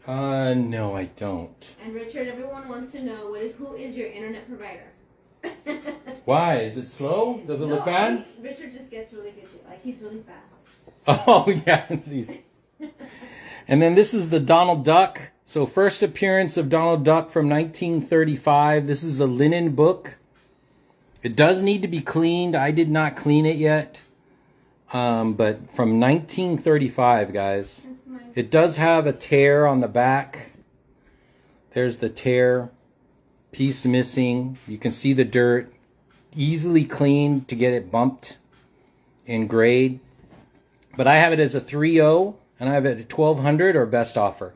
No, I don't. And Richard, everyone wants to know who is your internet provider? Why? Is it slow? Does it look bad? Richard just gets really good. Like, he's really fast. Oh, yeah. And then this is the Donald Duck. So first appearance of Donald Duck from 1935. This is a linen book. It does need to be cleaned. I did not clean it yet. But from 1935, guys. It does have a tear on the back. There's the tear. Piece missing. You can see the dirt. Easily cleaned to get it bumped in grade. But I have it as a 3.0 and I have it at 1200 or best offer.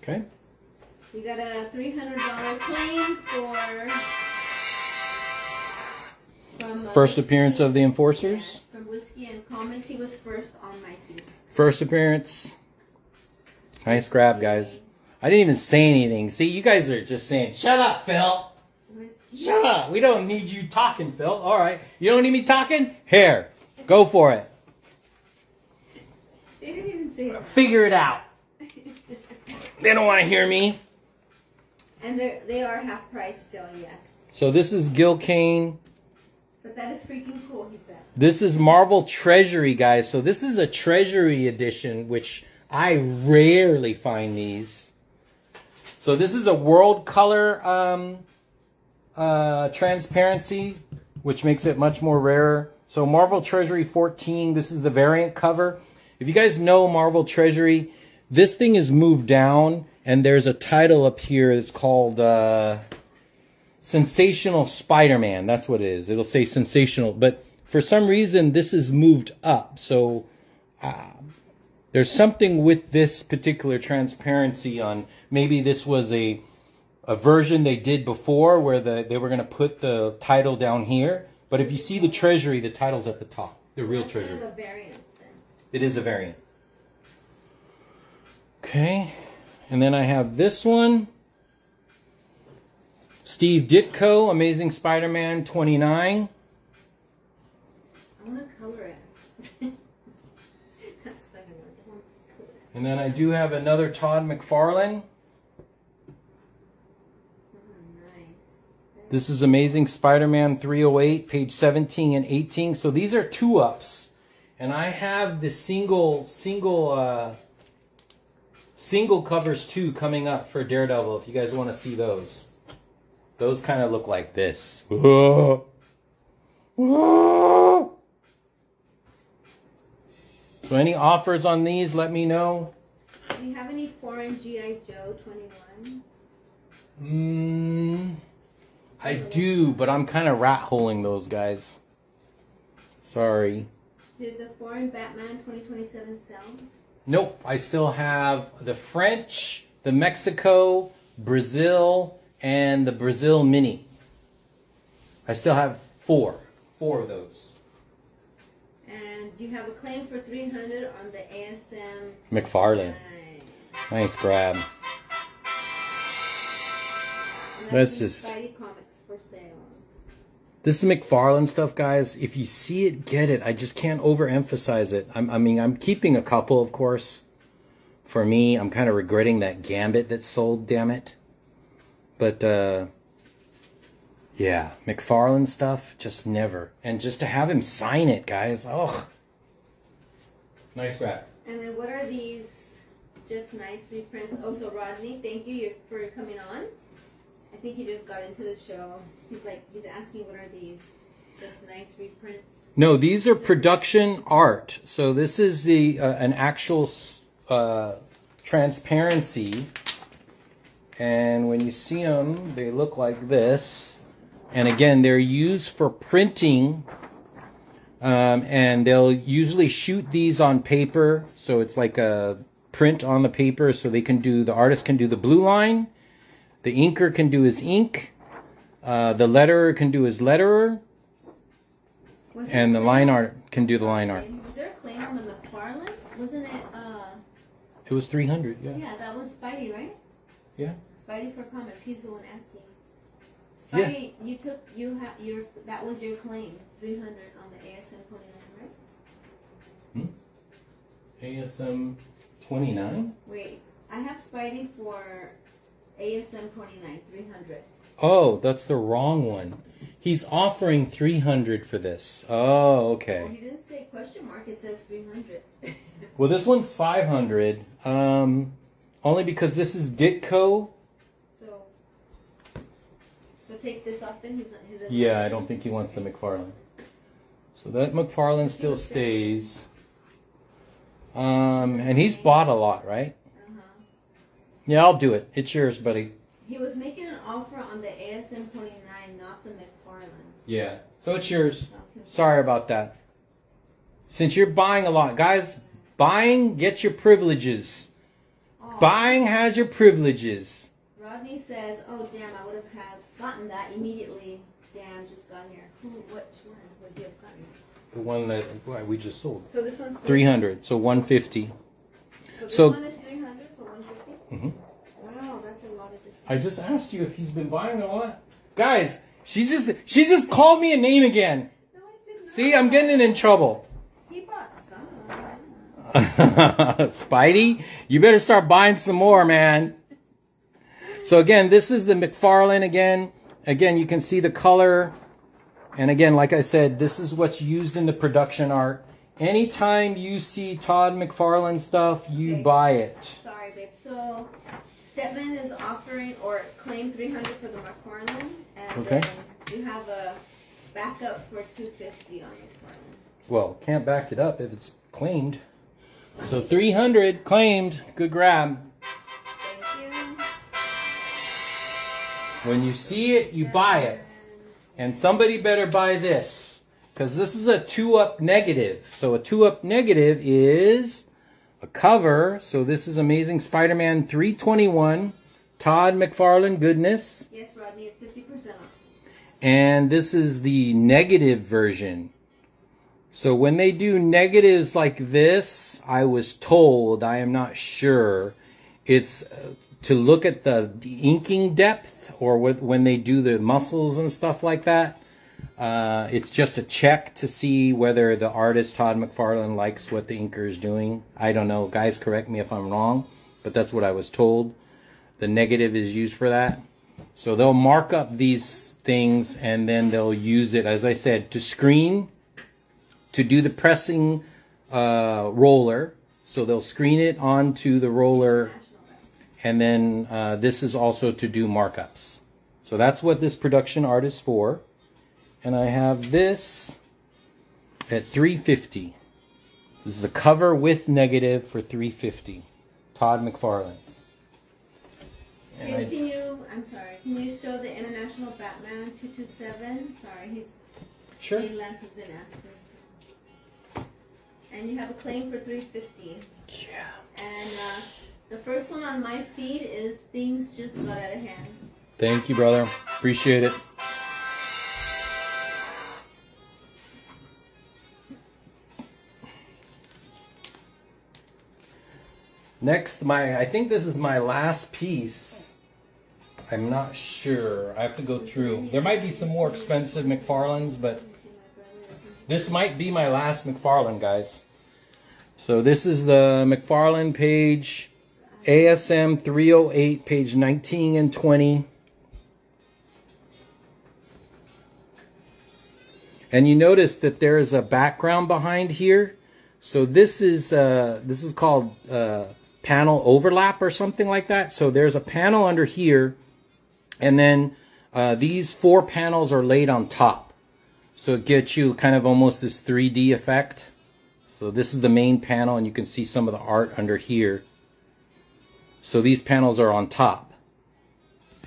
Okay. You got a $300 claim from first appearance of the Enforcers. Yeah, from Whiskey and Comics. He was first on my feed. First appearance. Nice grab, guys. I didn't even say anything. See, you guys are just saying, shut up, Phil. Shut up. We don't need you talking, Phil. All right. You don't need me talking? Here. Go for it. They didn't even say that. Figure it out. They don't want to hear me. And they are half price still, yes. So this is Gil Kane. But that is freaking cool, he said. This is Marvel Treasury, guys. So this is a Treasury edition, which I rarely find these. So this is a world color transparency, which makes it much more rarer. So Marvel Treasury 14, this is the variant cover. If you guys know Marvel Treasury, this thing is moved down, and there's a title up here that's called Sensational Spider-Man. That's what it is. It'll say Sensational, but for some reason this is moved up. So there's something with this particular transparency on. Maybe this was a version they did before where they were going to put the title down here. But if you see the Treasury, the title's at the top. The real That's Treasury. kind of a variance then. It is a variant. Okay. And then I have this one. Steve Ditko, Amazing Spider-Man 29. I want to color it. That's Spider-Man. I want to color it. And then I do have another Todd McFarlane. This is Amazing Spider-Man 308, page 17 and 18. So these are 2-ups. And I have the single covers too coming up for Daredevil if you guys want to see those. Those kind of look like this. Whoa. Whoa. So any offers on these, let me know. Do you have any foreign G.I. Joe 21? I do, but I'm kind of rat-holing those guys. Sorry. There's the foreign Batman 2027 sell. Nope, I still have the French, the Mexico, Brazil, and the Brazil Mini. I still have four of those. And you have a claim for 300 on the ASM McFarlane. Nice grab. And That's in just... Spidey Comics for sale. This is McFarlane stuff, guys. If you see it, get it. I just can't overemphasize it. I'm keeping a couple, of course. For me, I'm kind of regretting that Gambit that sold, damn it. But, yeah, McFarlane stuff, just never. And just to have him sign it, guys. Oh, nice grab. And then what are these just nice reprints? Oh, so Rodney, thank you for coming on. I think he just got into the show. He's asking what are these just nice reprints? No, these are production art. So this is the an actual transparency. And when you see them, they look like this. And again, they're used for printing. And they'll usually shoot these on paper. So it's like a print on the paper. So they can do, the artist can do the blue line. The inker can do his ink. The letterer can do his letterer. And the line art can do the line art. Was there a claim on the McFarlane? Wasn't it, It was 300, yeah. yeah, that was Spidey, right? Yeah. Spidey for Comics. He's the one asking. Yeah. Spidey, that was your claim, 300 on the ASM 29, right? ASM 29? Wait, I have Spidey for ASM 29, 300. Oh, that's the wrong one. He's offering 300 for this. Oh, Well, okay. he didn't say question mark. It says 300. Well, this one's 500. Only because this is Ditko. So take this off then? He doesn't Yeah, want I don't think he wants the McFarlane. So that McFarlane still stays. And he's bought a lot, right? Uh-huh. Yeah, I'll do it. It's yours, buddy. He was making an offer on the ASM 29, not the McFarlane. Yeah. So it's yours. Okay. Sorry about that. Since you're buying a lot, guys, buying gets your privileges. Oh, Buying has your privileges. Rodney says, "Oh damn, I would have gotten that immediately. Damn, just got here. Which one would you have gotten?" The one that we just sold. So this one's 300, so 150. So this So- one is 300, so 150. Mhm. Wow, that's a lot of discount. I just asked you if he's been buying a lot. Guys, she just called me a name again. No, I did not. See, I'm getting in trouble. He bought some. Spidey, you better start buying some more, man. So again, this is the McFarlane again. Again, you can see the color. And again, like I said, this is what's used in the production art. Anytime you see Todd McFarlane stuff, you Okay. buy it. Sorry, babe. So Stedman is offering or claim 300 for the McFarlane, and Okay. then you have a backup for 250 on McFarlane. Well, can't back it up if it's claimed. So 300 claimed. Good grab. Thank you. When you see it, you buy it. And somebody better buy this. Because this is a 2-up negative. So a 2-up negative is a cover. So this is Amazing Spider-Man 321. Todd McFarlane goodness. Yes, Rodney, it's 50% off. And this is the negative version. So when they do negatives like this, I was told, I am not sure, it's to look at the inking depth, or when they do the muscles and stuff like that. It's just a check to see whether the artist Todd McFarlane likes what the inker is doing. I don't know. Guys, correct me if I'm wrong, but that's what I was told. The negative is used for that. So they'll mark up these things and then they'll use it, as I said, to screen, to do the pressing roller. So they'll screen it onto the roller, and then this is also to do markups. So that's what this production art is for. And I have this at $350. This is a cover with negative for $350. Todd McFarlane. And Can you show the International Batman 227? Sorry, Sure. Jay Lance has been asking. So. And you have a claim for 350. Yeah. And the first one on my feed is Things Just Got Out of Hand. Thank you, brother. Appreciate it. Next, I think this is my last piece. I'm not sure. I have to go through. There might be some more expensive McFarlanes, but this might be my last McFarlane, guys. So this is the McFarlane page, ASM 308, page 19 and 20. And you notice that there is a background behind here. So this is called panel overlap or something like that. So there's a panel under here, and then these 4 panels are laid on top. So it gets you kind of almost this 3D effect. So this is the main panel, and you can see some of the art under here. So these panels are on top.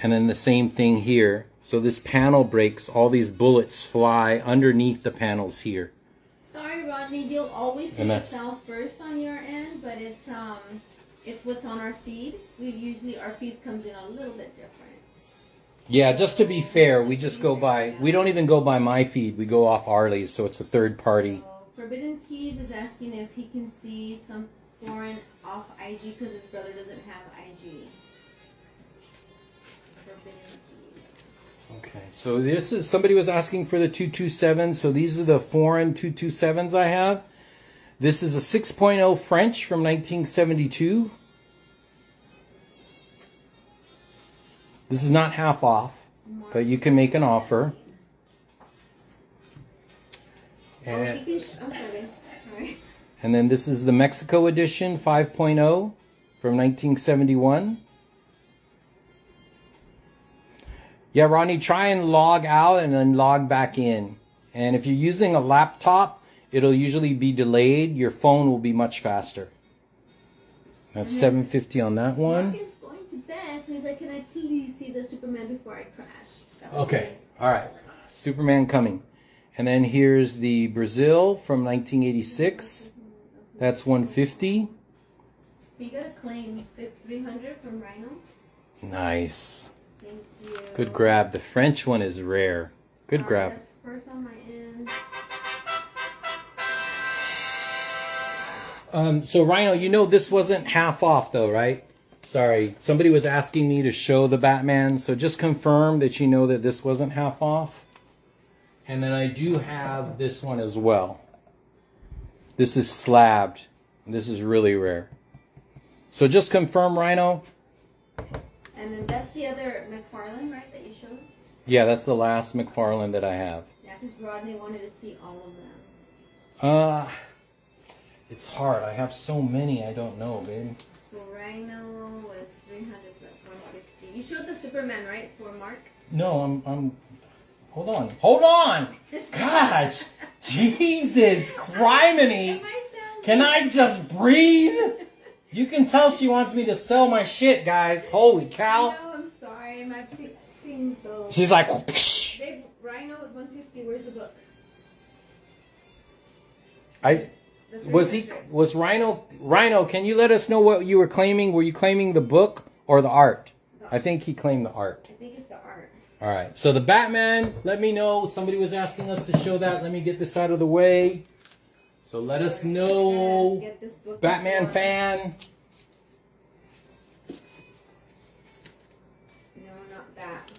And then the same thing here. So this panel breaks, all these bullets fly underneath the panels here. Sorry, Rodney, you'll always see And that's- yourself first on your end, but it's what's on our feed. Our feed comes in a little bit different. Yeah, just to be fair, we just go by, we don't even go by my feed, we go off Arlie's, so it's a third party. So Forbidden Keys is asking if he can see some foreign off IG because his brother doesn't have IG. Forbidden Keys. Okay, so this is, somebody was asking for the 227, so these are the foreign 227s I have. This is a 6.0 French from 1972. This is not half off, but you can make an offer. I'm sorry. Sorry. And then this is the Mexico edition 5.0 from 1971. Yeah, Ronnie, try and log out and then log back in. And if you're using a laptop, it'll usually be delayed. Your phone will be much faster. That's $7.50 on that one. Mark is going to bed, so he's like, can I please see the Superman before I crash? That was Okay, it. all right. Superman coming. And then here's the Brazil from 1986. That's $150. You got a claim 300 from Rhino. Nice. Thank you. Good grab. The French one is rare. Good Sorry, grab. That's first on my end. So Rhino, you know this wasn't half off though, right? Sorry. Somebody was asking me to show the Batman, so just confirm that you know that this wasn't half off. And then I do have this one as well. This is slabbed. This is really rare. So just confirm, Rhino. And then that's the other McFarlane, right, that you showed? Yeah, that's the last McFarlane that I have. Yeah, because Rodney wanted to see all of them. It's hard. I have so many. I don't know, babe. So Rhino was 300, so that's 150. You showed the Superman, right, for Mark? No, I'm. Hold on. Hold on. Gosh, Jesus, criminy. Am I sound Can I just breathe? You can tell she wants me to sell my shit, guys. Holy cow. No, I'm sorry. I've seen those. She's like, psh. Babe, Rhino is 150. Where's the book? Was Rhino, can you let us know what you were claiming? Were you claiming the book or the art? I think he claimed the art. I think it's the art. All right. So the Batman, let me know. Somebody was asking us to show that. Let me get this out of the way. So let us know, Get this book Batman before. fan. No, not that.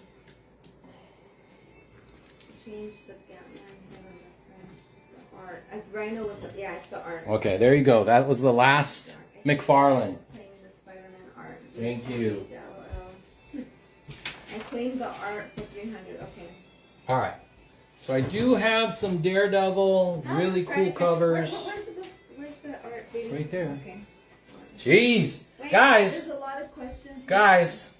Change the Batman head on the French. The art. Rhino was the, yeah, it's the art. Okay, there you go. That was the last McFarlane. Playing the Spider-Man art. Thank you. I claimed the art for 300. Okay. All right. So I do have some Daredevil, really cool covers. Where's the book? Where's the art? Baby? Right there. Okay. Jeez, Wait, guys, There's a lot of questions. Here. guys.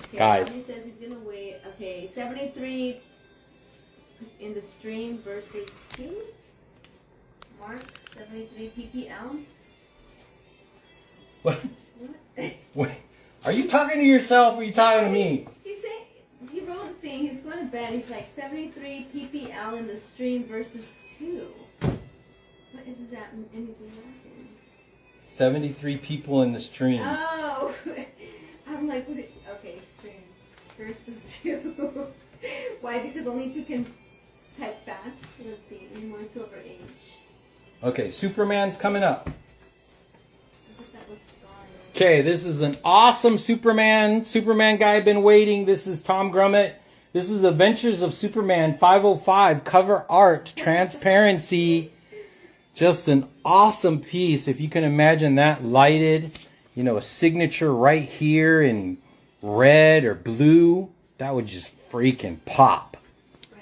Okay, guys. He says he's gonna wait. Okay, 73 in the stream versus 2. Mark 73 ppl. What? What? Wait, are you talking to yourself or are you talking to me? He's saying he wrote a thing. He's going to bed. He's like 73 ppl in the stream versus 2. What is that? And he's laughing. 73 people in the stream. Oh, I'm like, what? Okay, stream versus 2. Why? Because only 2 can type fast. Let's see. In 1 silver age. Okay, Superman's coming up. I thought that was Scarlet. Okay, this is an awesome Superman guy I've been waiting. This is Tom Grummett. This is Adventures of Superman 505 cover art, transparency. Just an awesome piece. If you can imagine that lighted, you know, a signature right here in red or blue, that would just freaking pop.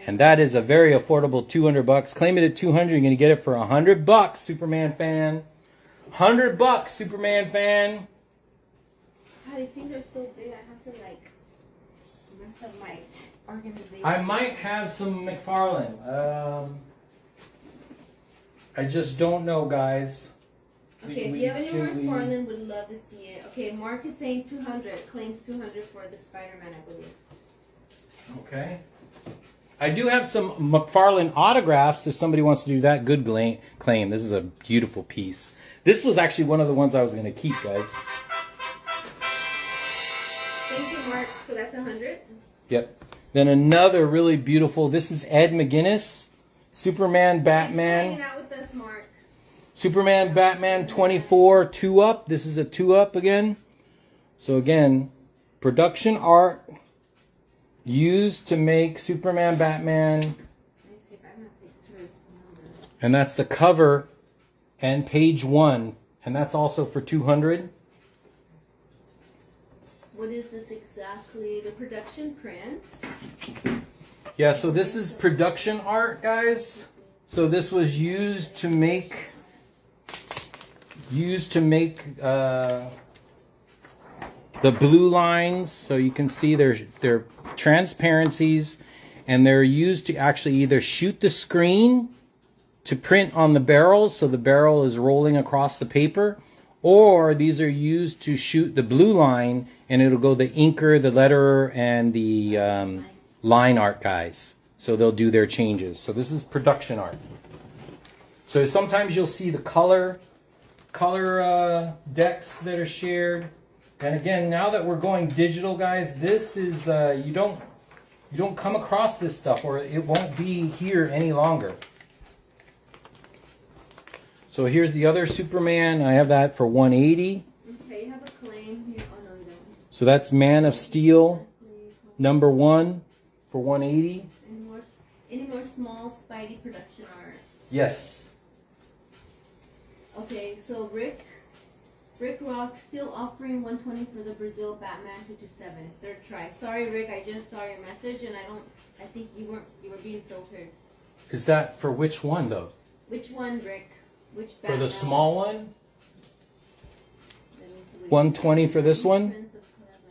And that is a very affordable $200. Claim it at $200. You're going to get it for $100, Superman fan. $100, Superman fan. God, these things are so big. I have to like mess up my organization. I might have some McFarlane. I just don't know, guys. Okay, if you have any more McFarlane, would love to see it. Okay, Mark is saying 200. Claims 200 for the Spider-Man, I believe. Okay. I do have some McFarlane autographs if somebody wants to do that. Good claim. This is a beautiful piece. This was actually one of the ones I was going to keep, guys. Thank you, Mark. So that's 100. Yep. Then another really beautiful. This is Ed McGuinness. Superman, Thanks for hanging Batman. out with us, Mark. Superman, Batman 24, 2-up. This is a 2-up again. So again, production art used to make Superman, Batman. Let me see if I'm going to take his number. And that's the cover and page 1. And that's also for 200. What is this exactly? The production prints. Yeah, so this is production art, guys. So this was used to make the blue lines. So you can see they're transparencies, and they're used to actually either shoot the screen to print on the barrel, so the barrel is rolling across the paper, or these are used to shoot the blue line, and it'll go the inker, the letterer, and the line art guys. So they'll do their changes. So this is production art. So sometimes you'll see the color decks that are shared. And again, now that we're going digital, guys, this is you don't come across this stuff, or it won't be here any longer. So here's the other Superman. I have that for 180. Okay, you have a claim here. Oh, no, you don't. So that's Man of Steel #1 for 180. Any more small Spidey production art? Yes. Okay, so Rick Rock still offering 120 for the Brazil Batman 227. Third try. Sorry, Rick, I just saw your message, and I think you were being filtered. Is that for which one though? Which one, Rick? Which For Batman? the small one? Let me see what 120 for this one? Prince of Cleveland.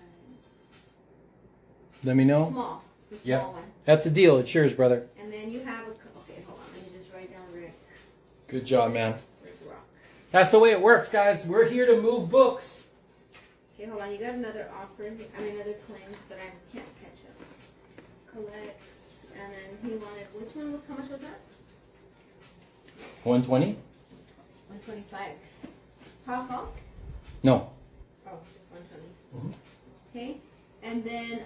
Let me know. Small. The small Yeah. one. That's a deal. It's yours, brother. And then you have okay, hold on. Let me just write down Rick Good job, man. Rock. That's the way it works, guys. We're here to move books. Okay, hold on. You got another offer. Another claim that I can't catch up. Collects. And then he wanted, which one was, how much was that? 120? 125. How call? No. Oh, just 120. Okay. And then,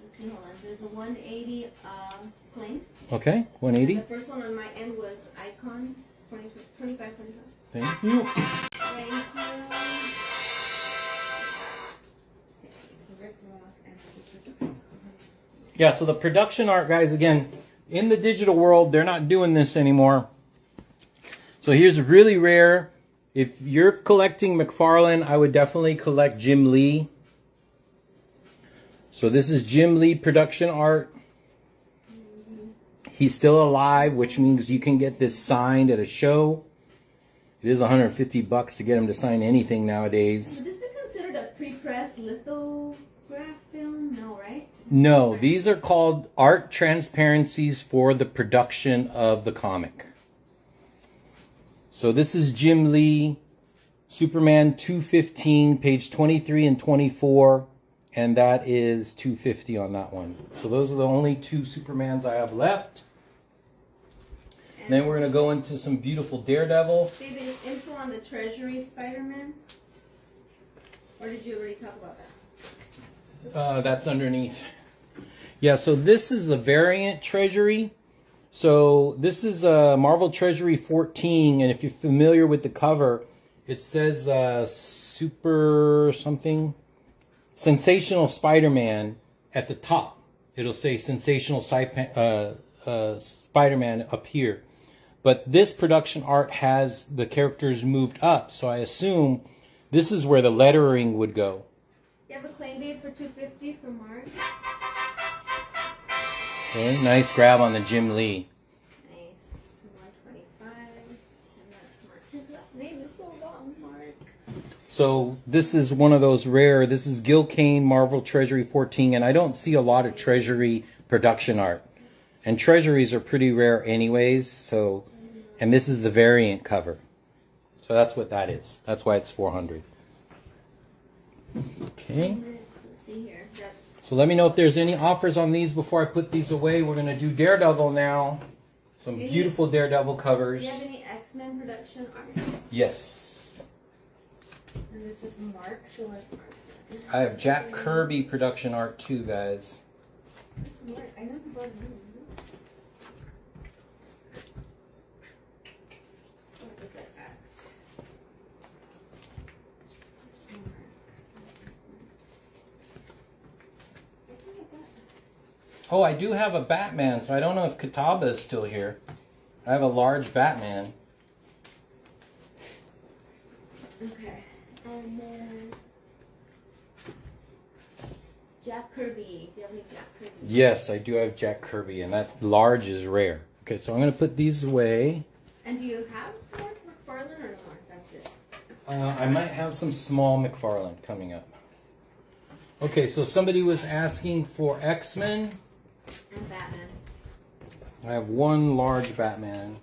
let's see, hold on. There's a 180 claim. Okay, 180. The first one on my end was Icon 25. Thank you. Thank you. Okay, so Rick Rock and this is Icon. Yeah, so the production art, guys, again, in the digital world, they're not doing this anymore. So here's really rare. If you're collecting McFarlane, I would definitely collect Jim Lee. So this is Jim Lee production art. He's still alive, which means you can get this signed at a show. It is $150 to get him to sign anything nowadays. Would this be considered a pre-press lithograph film? No, right? No, these are called art transparencies for the production of the comic. So this is Jim Lee, Superman 215, page 23 and 24, and that is 250 on that one. So those are the only two Supermans I have left. And then we're going to go into some beautiful Daredevil. David, is info on the Treasury Spider-Man? Or did you already talk about that? That's underneath. Yeah, so this is a variant Treasury. So this is Marvel Treasury 14, and if you're familiar with the cover, it says Super something, Sensational Spider-Man at the top. It'll say Sensational Spider-Man up here. But this production art has the characters moved up, so I assume this is where the lettering would go. You have a claim date for 250 for March. Okay, nice grab on the Jim Lee. Nice. 125. And that's Mark. His last name is so long, Mark. So this is one of those rare, this is Gil Kane, Marvel Treasury 14, and I don't see a lot of Treasury production art. And Treasuries are pretty rare anyways, so, and this is the variant cover. So that's what that is. That's why it's 400. Okay. Let's see here. That's So let me know if there's any offers on these before I put these away. We're going to do Daredevil now. Some beautiful Daredevil Do covers. you have any X-Men production art? Yes. And this is Mark, so where's Mark's? I have Jack Kirby production art too, guys. Where's Mark? I never brought him in. What was that at? Where's Mark? I think I got it. Oh, I do have a Batman, so I don't know if Kataba is still here. I have a large Batman. Okay. And then Jack Kirby. Do you have any Jack Kirby? Yes, I do have Jack Kirby, and that large is rare. Okay, so I'm going to put these away. And do you have more McFarlane or no more? That's it. I might have some small McFarlane coming up. Okay, so somebody was asking for X-Men. And Batman. I have one large Batman.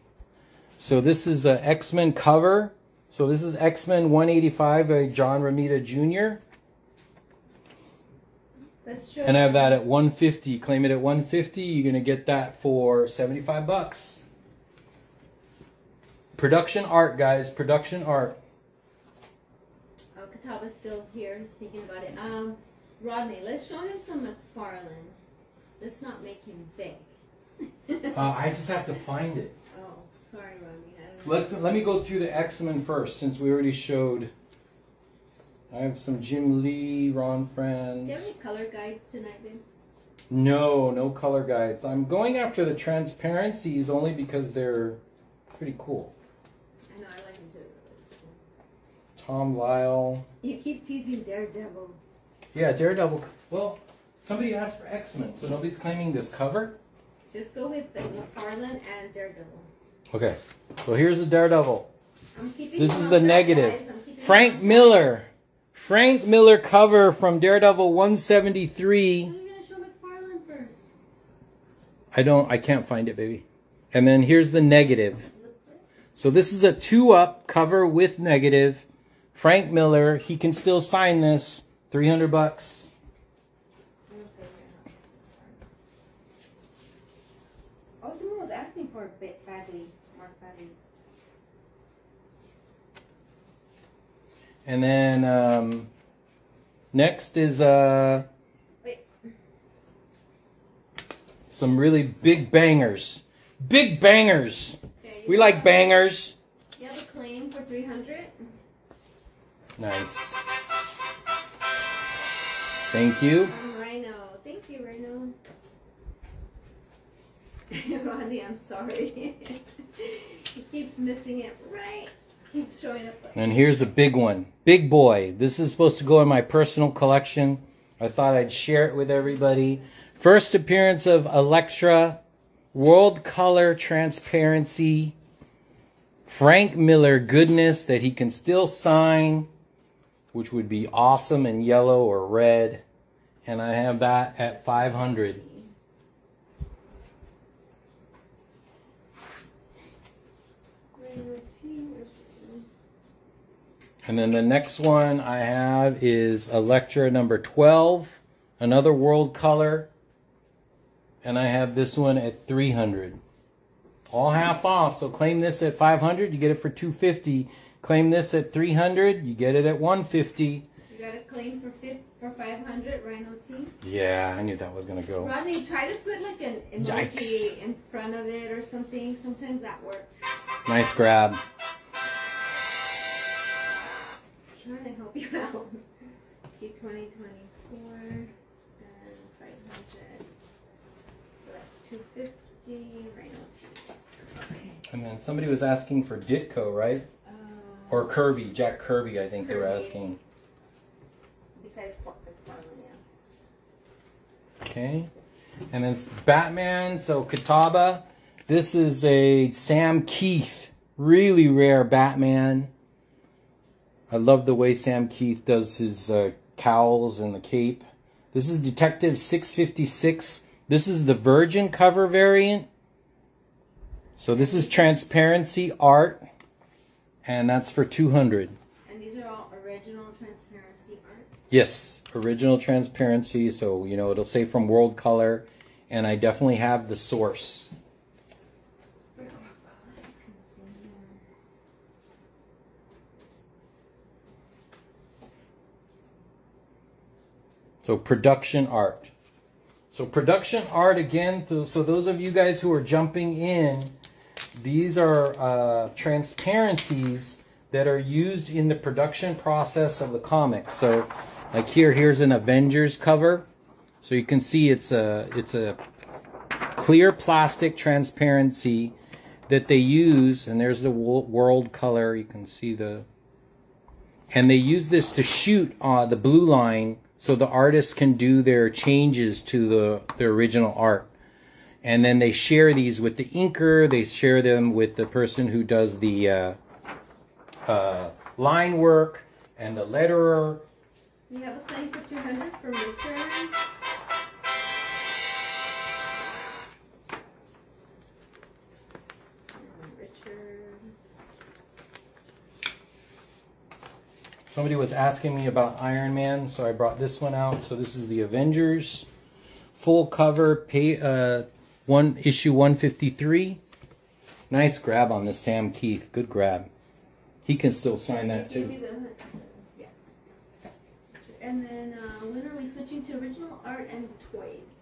So this is a X-Men cover. So this is X-Men 185 by John Romita Jr. Let's show And I have them. that at 150. Claim it at 150. You're gonna get that for $75. Production art, guys. Production art. Oh, Kataba's still here. He's thinking about it. Rodney, let's show him some McFarlane. Let's not make him big. I just have to find it. Oh, sorry, Rodney. I don't know. Let me go through the X-Men first, since we already showed. I have some Jim Lee, Ron Do you have Franz. any color guides tonight, babe? No color guides. I'm going after the transparencies only because they're pretty cool. I know, I like them too. Tom Lyle. You keep teasing Daredevil. Yeah, Daredevil. Well, somebody asked for X-Men, so nobody's claiming this cover? Just go with the McFarlane and Daredevil. Okay, so here's the Daredevil. I'm keeping This him is on the track, negative. guys. I'm keeping him Frank on track. Miller. Frank Miller cover from Daredevil 173. When are you gonna show McFarlane first? I can't find it, baby. And then here's the negative. So this is a 2-up cover with negative. Frank Miller, he can still sign this. $300. I'm gonna say here now. Oh, someone was asking for Bagley, Mark Bagley. And then next is Wait. some really big bangers. Big bangers. Okay, We like bangers. You have a claim for 300. Nice. Thank you. Rhino. Thank you, Rhino. Rodney, I'm sorry. He keeps missing it, right? Keeps showing up. And here's a big one. Big boy. This is supposed to go in my personal collection. I thought I'd share it with everybody. First appearance of Elektra. World Color Transparency. Frank Miller goodness that he can still sign, which would be awesome in yellow or red. And I have that at 500. And then the next one I have is Elektra number 12, another World Color. And I have this one at 300. All half off, so claim this at 500, you get it for 250. Claim this at 300, you get it at 150. You got a claim for 500, Rhino T. Yeah, I knew that was gonna go. Rodney, try to put like an emoji Yikes. in front of it or something. Sometimes that works. Nice grab. Trying to help you out. Keep 2024 and 500. So that's 250. Rhino T. Okay. And then somebody was asking for Ditko, right? Or Kirby, Jack Kirby, I think they were Kirby. asking. Besides Pork McFarlane, yeah. Okay. And then Batman, so Kataba. This is a Sam Keith, really rare Batman. I love the way Sam Keith does his cowls and the cape. This is Detective 656. This is the Virgin cover variant. So this is transparency art, and that's for 200. And these are all original transparency art. Yes, original transparency. So, you know, it'll say from World Color, and I definitely have the source. So production art. So production art again. So those of you guys who are jumping in, these are transparencies that are used in the production process of the comic. So like here's an Avengers cover. So you can see it's a clear plastic transparency that they use, and there's the World Color. You can see and they use this to shoot the blue line so the artists can do their changes to the original art. And then they share these with the inker, they share them with the person who does the line work and the letterer. You have a claim for 200 from Richard. Richard. Somebody was asking me about Iron Man, so I brought this one out. So this is the Avengers full cover, issue 153. Nice grab on this Sam Keith. Good grab. He can still sign that Give me too. the, yeah. And then when are we switching to original art and toys?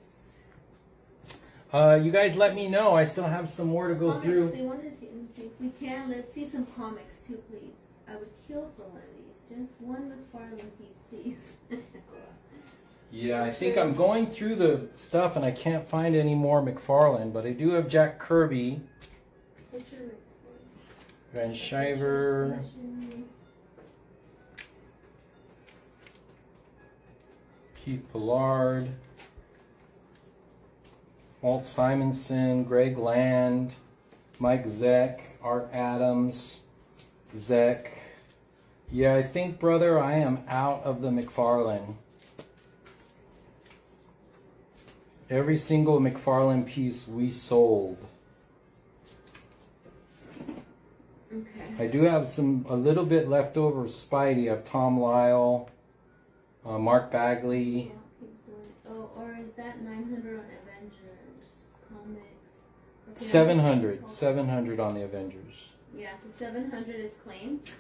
You guys let me know. I still have some more to go Comics, through. they wanted to see, if we can, let's see some comics too, please. I would kill for one of these. Just one McFarlane piece, please. Yeah, I think I'm going through the stuff and I can't find any more McFarlane, but I do have Jack Kirby, What's your Van Shiver, Keith Pollard, Walt Simonson, Greg Land, Mike Zeck, Art Adams, Zeck. Yeah, I think, brother, I am out of the McFarlane. Every single McFarlane piece we sold. Okay. I do have a little bit left over of Spidey. I have Tom Lyle, Mark Bagley. Oh, or is that 900 on Avengers comics? Okay, 700. 700 on the Avengers. Yeah, so 700 is claimed.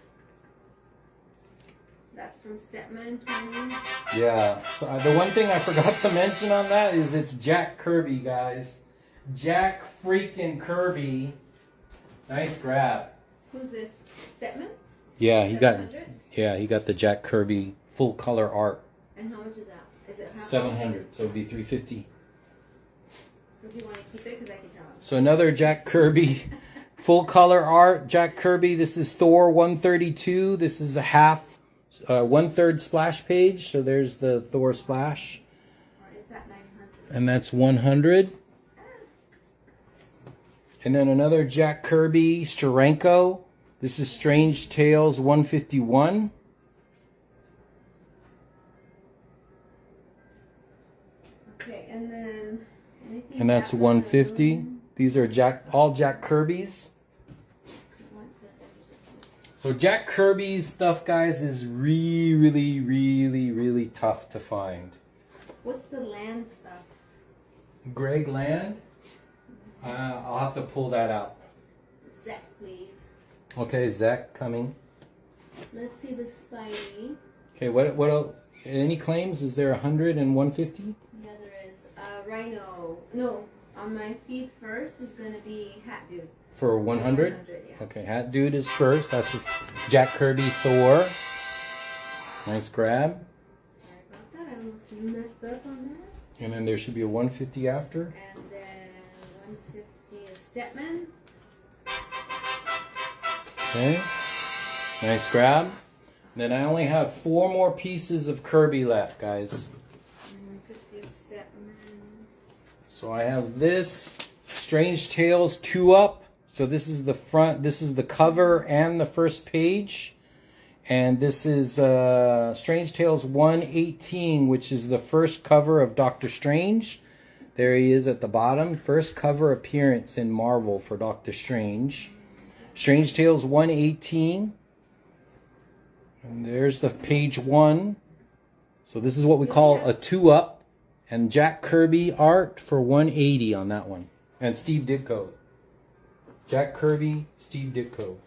That's from Stepman 20. Yeah. So the one thing I forgot to mention on that is it's Jack Kirby, guys. Jack freaking Kirby. Nice grab. Who's this? Stepman? Yeah, he got. 700? Yeah, he got the Jack Kirby full color art. And how much is that? Is it half? 700. So it'd be 350. So if you want to keep it, because I can tell. So another Jack Kirby full color art. Jack Kirby. This is Thor 132. This is a half. 1/3 splash page, so there's the Thor splash, Or is that 900? and that's 100. And then another Jack Kirby Steranko. This is Strange Tales 151. Okay, and then anything. And that's Batman 150. Balloon? These are all Jack Kirby's. So Jack Kirby's stuff, guys, is really, really tough to find. What's the land stuff? Greg Land? I'll have to pull that out. Zach, please. Okay, Zach coming. Let's see the Spidey. Okay, what else? Any claims? Is there 100 and 150? Yeah, there is. Rhino. No, on my feed first is going to be Hat Dude. For 100? 100, yeah. Okay, Hat Dude is first. That's Jack Kirby Thor. Nice grab. Sorry about that. I almost messed up on that. And then there should be a 150 after. And then 150 is Stepman. Okay. Nice grab. Then I only have 4 more pieces of Kirby left, guys. And 150 is Stepman. So I have this Strange Tales 2-Up. So this is the front, this is the cover and the first page. And this is Strange Tales 118, which is the first cover of Doctor Strange. There he is at the bottom. First cover appearance in Marvel for Doctor Strange. Strange Tales 118. And there's the page 1. So this is what we call a 2-Up. And Jack Kirby art for 180 on that one. And Steve Ditko. Jack Kirby, Steve Ditko.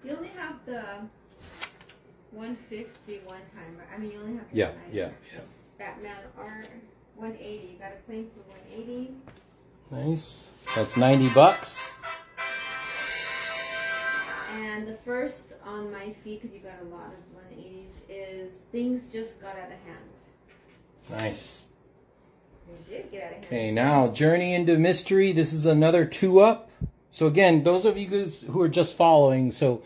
You only have the 150 one time, right? I mean, you only have the Yeah, 190. yeah. Batman art 180. You got a claim for 180. Nice. That's $90. And the first on my feed, because you got a lot of 180s, is Things Just Got Out of Hand. Nice. They did get out of hand. Okay, now Journey into Mystery. This is another 2-Up. So again, those of you guys who are just following, so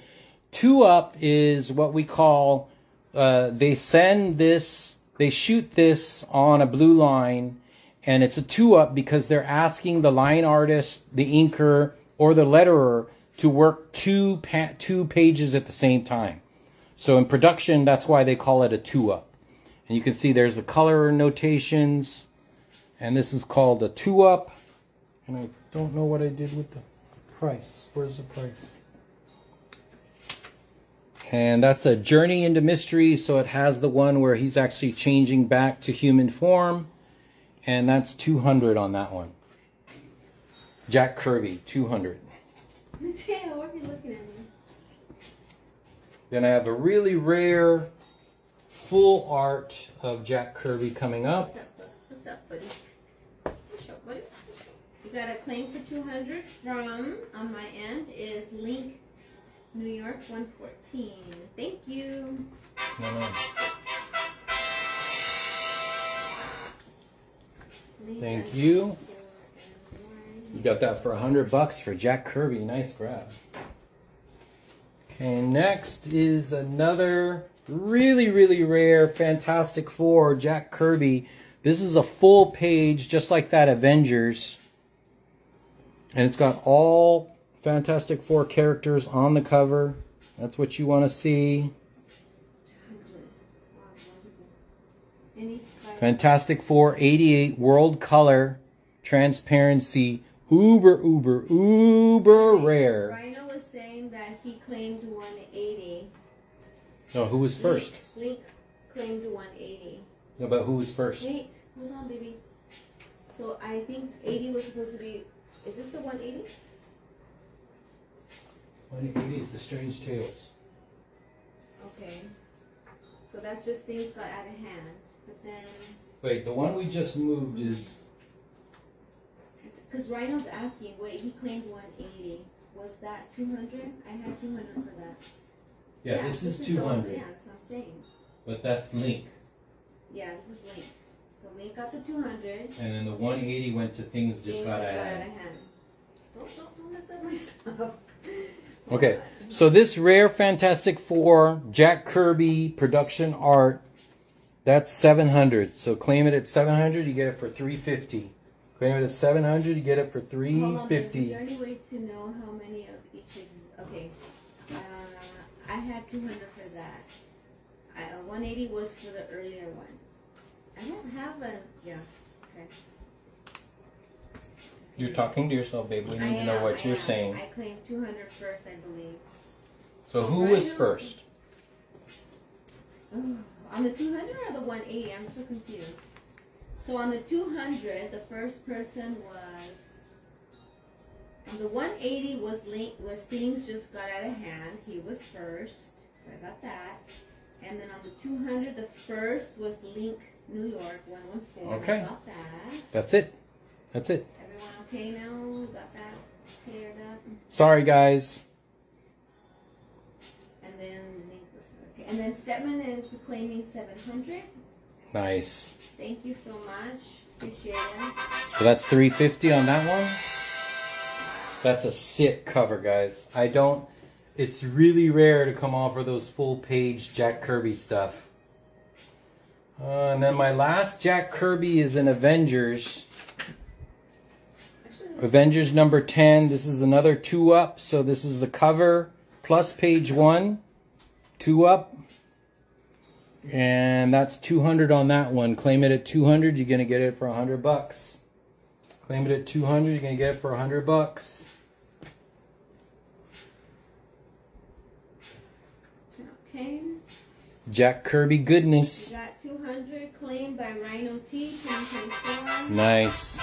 2-Up is what we call they send this, they shoot this on a blue line, and it's a 2-up because they're asking the line artist, the inker, or the letterer to work two pages at the same time. So in production, that's why they call it a 2-up. And you can see there's the color notations, and this is called a 2-up. And I don't know what I did with the price. Where's the price? And that's a Journey into Mystery, so it has the one where he's actually changing back to human form. And that's 200 on that one. Jack Kirby, 200. Mateo, what are you looking at me? Then I have a really rare full art of Jack Kirby coming up. What's up, buddy? What's up, buddy? You got a claim for 200 from, on my end, is Link, New York 114. Thank you. No. Thank you. You got that for $100 for Jack Kirby. Nice grab. Okay, next is another really, really rare Fantastic Four Jack Kirby. This is a full page, just like that Avengers. And it's got all Fantastic Four characters on the cover. That's what you want to see. Fantastic Four 88 World Color Transparency. Uber rare. Rhino was saying that he claimed 180. No, who was first? Link claimed 180. No, but who was first? Wait, hold on, baby. So I think 80 was supposed to be. Is this the 180? 180 is the Strange Tales. Okay. So that's just things got out of hand. But then. Wait, the one we just moved is. Because Rhino's asking, wait, he claimed 180. Was that 200? I had 200 for that. Yeah, this is 200. Yeah, that's what I'm saying. But that's Link. Yeah, this is Link. So Link got the 200. And then the 180 went to Things Just Got Out of Hand. Don't mess up my stuff. Okay, so this rare Fantastic Four Jack Kirby production art, that's 700. So claim it at 700, you get it for 350. Claim it at 700, you get it for 350. Is there any way to know how many of each is? Okay, I had 200 for that. 180 was for the earlier one. I don't have a, yeah, okay. You're talking to yourself, babe. We need to know what you're saying. I claimed 200 first, I believe. So who was first? Oh, on the 200 or the 180? I'm so confused. So on the 200, the first person was. On the 180 was Link. Was Things Just Got Out of Hand. He was first, so I got that. And then on the 200, the first was Link, New York 114. Okay. I got that. That's it. That's it. Everyone okay now? Got that cleared up. Sorry, guys. And then Link was okay. And then Stedman is claiming 700. Nice. Thank you so much. Appreciate it. So that's 350 on that one. That's a sick cover, guys. It's really rare to come off of those full page Jack Kirby stuff. And then my last Jack Kirby is in Avengers. Avengers number 10. This is another 2-up. So this is the cover plus page 1. 2-up. And that's 200 on that one. Claim it at 200, you're gonna get it for $100. Claim it at 200, you're gonna get it for $100. Okay. Jack Kirby goodness. We got 200 claimed by Rhino T 2024. Nice.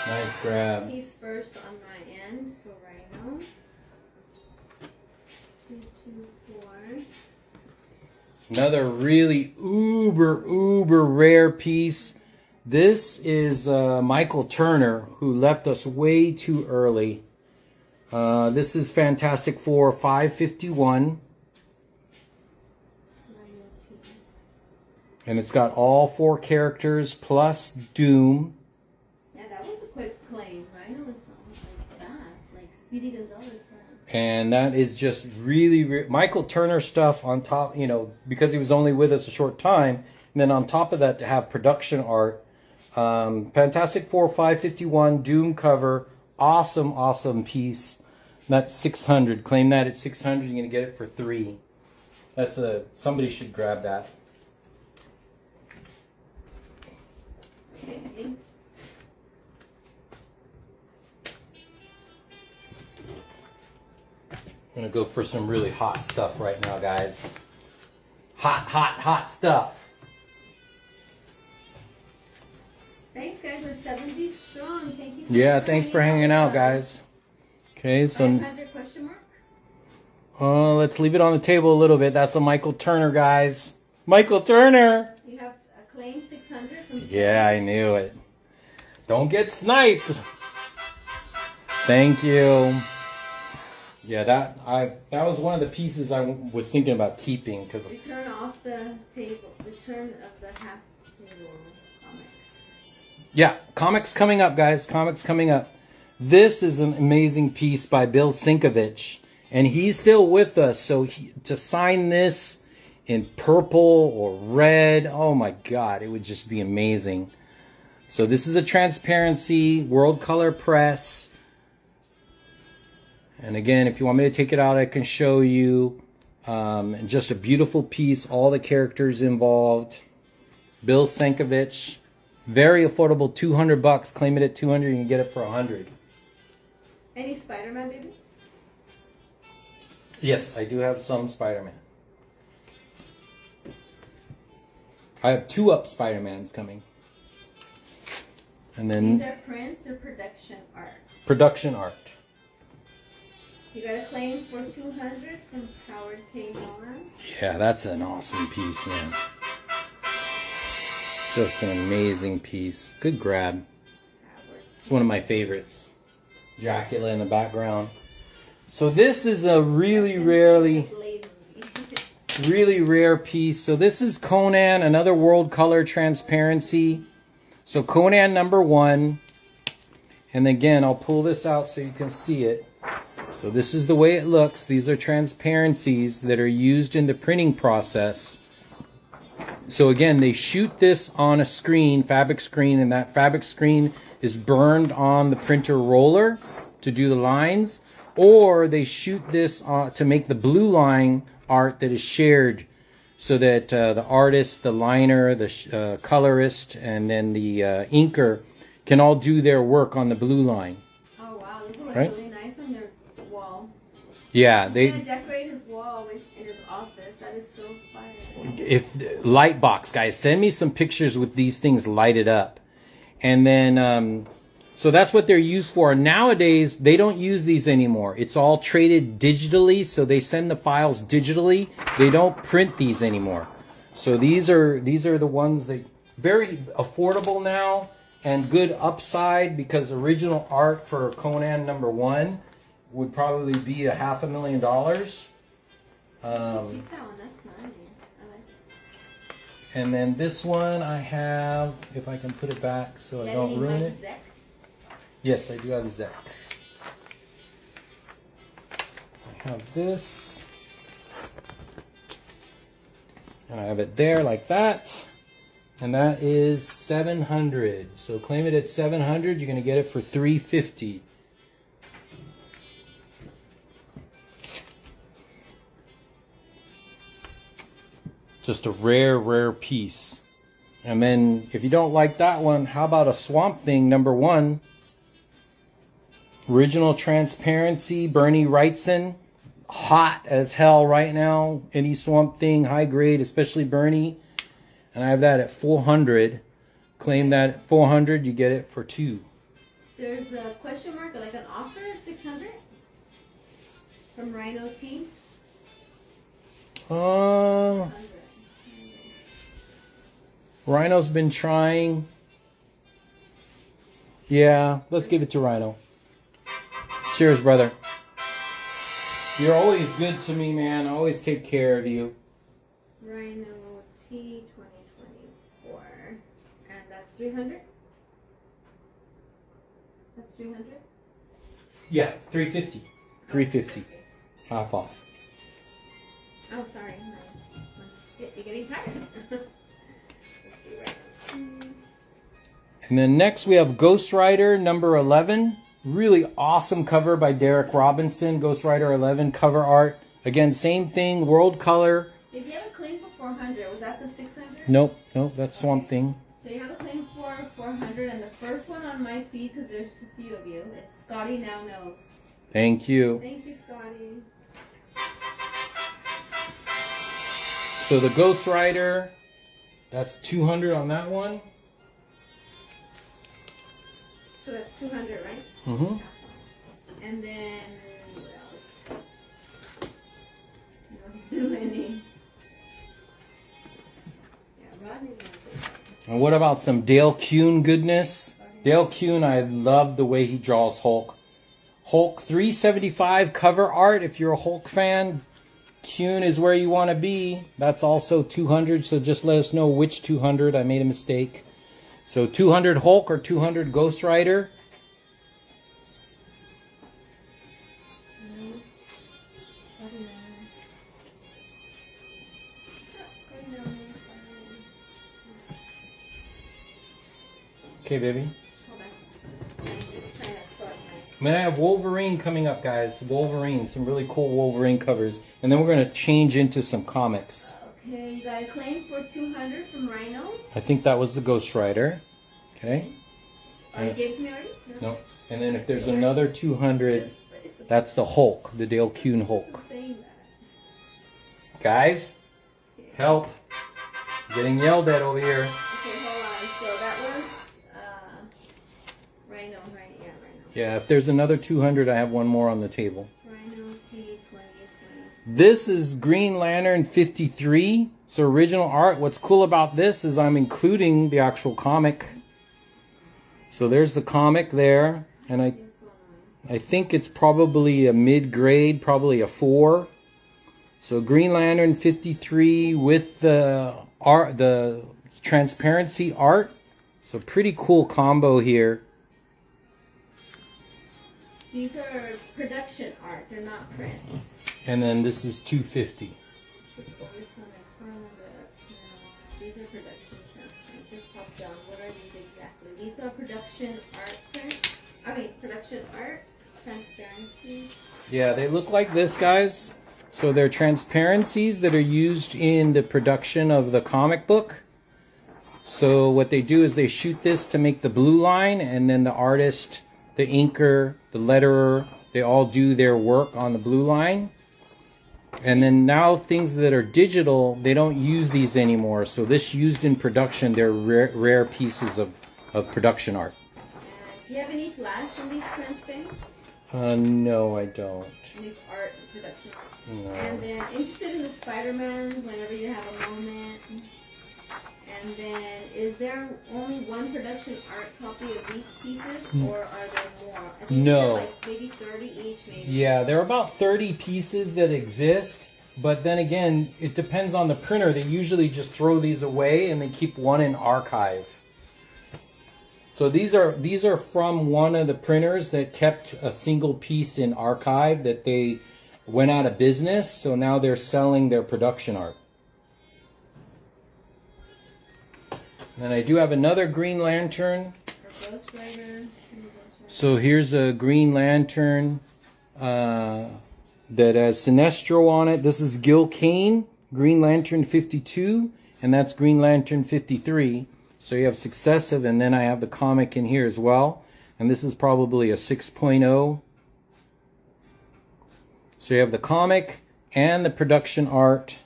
Nice grab. He's first on my end, so Rhino. 224. Another really uber rare piece. This is Michael Turner, who left us way too early. This is Fantastic Four 551. And it's got all 4 characters plus Doom. Yeah, that was a quick claim. Rhino was almost like that. Like Speedy Gonzalez. And that is just really Michael Turner stuff on top, you know, because he was only with us a short time. And then on top of that, to have production art. Fantastic Four 551 Doom cover. Awesome piece. That's 600. Claim that at 600. You're going to get it for 3. That's somebody should grab that. Okay. I'm going to go for some really hot stuff right now, guys. Hot stuff. Thanks, guys. We're 70 strong. Thank you so much. Yeah, thanks for hanging out, guys. Okay, so 500 question mark? let's leave it on the table a little bit. That's a Michael Turner, guys. Michael Turner. You have a claim 600 from Yeah, I knew it. Don't get sniped. Thank you. Yeah, that was one of the pieces I was thinking about keeping because Return off the table. Return of the half table comics. yeah, comics coming up, guys. Comics coming up. This is an amazing piece by Bill Sienkiewicz, and he's still with us. So to sign this in purple or red, oh my God, it would just be amazing. So this is a transparency, World Color Press. And again, if you want me to take it out, I can show you. And just a beautiful piece, all the characters involved. Bill Sienkiewicz, very affordable, $200. Claim it at 200, you can get it for 100. Any Spider-Man, baby? Yes, I do have some Spider-Man. I have 2 up Spider-Mans coming. And then These are prints, they're production art. production art. You got a claim for 200 from Howard K. Nolan. Yeah, that's an awesome piece, man. Just an amazing piece. Good grab. Howard. It's one of my favorites. Dracula in the background. So this is a really Blade movie. really rare piece. So this is Conan, another World Color Transparency. So Conan #1. And again, I'll pull this out so you can see it. So this is the way it looks. These are transparencies that are used in the printing process. So again, they shoot this on a screen, fabric screen, and that fabric screen is burned on the printer roller to do the lines, or they shoot this to make the blue line art that is shared so that the artist, the liner, the colorist, and then the inker can all do their work on the blue line. Oh wow, this will look Right? really nice on your wall. Yeah, He's gonna decorate his wall in his office. That is so fire. if light box guys, send me some pictures with these things lighted up. And then so that's what they're used for. Nowadays they don't use these anymore. It's all traded digitally, so they send the files digitally. They don't print these anymore. So these are the ones that very affordable now and good upside, because original art for Conan #1 would probably be $500,000. You should take that one. That's nice. I like it. And then this one I have, if I can put it back so I don't ruin it. Zek? Yes, I do have Zek. I have this. And I have it there like that. And that is 700. So claim it at 700, you're going to get it for 350. Just a rare piece. And then if you don't like that one, how about a Swamp Thing #1? Original transparency, Bernie Wrightson. Hot as hell right now. Any Swamp Thing, high grade, especially Bernie. And I have that at 400. Claim that at 400, you get it for 2. There's a question mark, like an offer, 600 from Rhino T. 100. Rhino's been trying. Yeah, let's give it to Rhino. Cheers, brother. You're always good to me, man. I always take care of you. Rhino T 2024. And that's 300? That's 300? Yeah, 350. 350. half off. Oh, sorry. You're getting tired. Let's see right now. And then next we have Ghost Rider number 11. Really awesome cover by Derek Robinson. Ghost Rider 11 cover art. Again, same thing, world color. If you have a claim for 400, was that the 600? Nope, that's Swamp Thing. So you have a claim for 400, and the first one on my feed, because there's a few of you, it's Scotty Now Knows. Thank you. Thank you, Scotty. So the Ghost Rider, that's 200 on that one. So that's 200, right? Mm-hmm. And then, what else? No, he's been winning. Yeah, Rodney's gonna take that. And what about some Dale Kuhn goodness? Dale Kuhn, I love the way he draws Hulk. Hulk 375 cover art. If you're a Hulk fan, Kuhn is where you want to be. That's also 200, so just let us know which 200. I made a mistake. So 200 Hulk or 200 Ghost Rider. Okay, baby. Hold on. I'm just trying to sort my... Then I have Wolverine coming up, guys. Wolverine, some really cool Wolverine covers. And then we're going to change into some comics. Okay, you got a claim for 200 from Rhino. I think that was the Ghost Rider. Okay. Oh, you gave it to me already? No. And then if there's another 200, that's the Hulk, the Dale Kuhn Hulk. Saying that. Guys, help. I'm getting yelled at over here. Okay, hold on. So that was Rhino, right? Yeah, Rhino. Yeah, if there's another 200, I have one more on the table. Rhino T20. This is Green Lantern 53. So original art. What's cool about this is I'm including the actual comic. So there's the comic there. And I think it's probably a mid-grade, probably a 4. So Green Lantern 53 with the art, the transparency art. So pretty cool combo here. These are production art. They're not prints. And then this is 250. These are production transparency. Just pop down. What are these exactly? These are production art prints. Production art transparency. Yeah, they look like this, guys. So they're transparencies that are used in the production of the comic book. So what they do is they shoot this to make the blue line, and then the artist, the inker, the letterer, they all do their work on the blue line. And then now things that are digital, they don't use these anymore. So this used in production, they're rare pieces of production art. Do you have any flash in these prints, Ben? No, I don't. These art production. No. And then interested in the Spider-Man whenever you have a moment. And then is there only one production art copy of these pieces, or are there more? I think No. you said like maybe 30 each, maybe. Yeah, there are about 30 pieces that exist, but then again, it depends on the printer. They usually just throw these away and they keep one in archive. So these are from one of the printers that kept a single piece in archive that they went out of business, so now they're selling their production art. And then I do have another Green Lantern. Or Ghost Rider. So here's a Green Lantern that has Sinestro on it. This is Gil Kane, Green Lantern 52, and that's Green Lantern 53. So you have successive, and then I have the comic in here as well. And this is probably a 6.0. So you have the comic and the production art.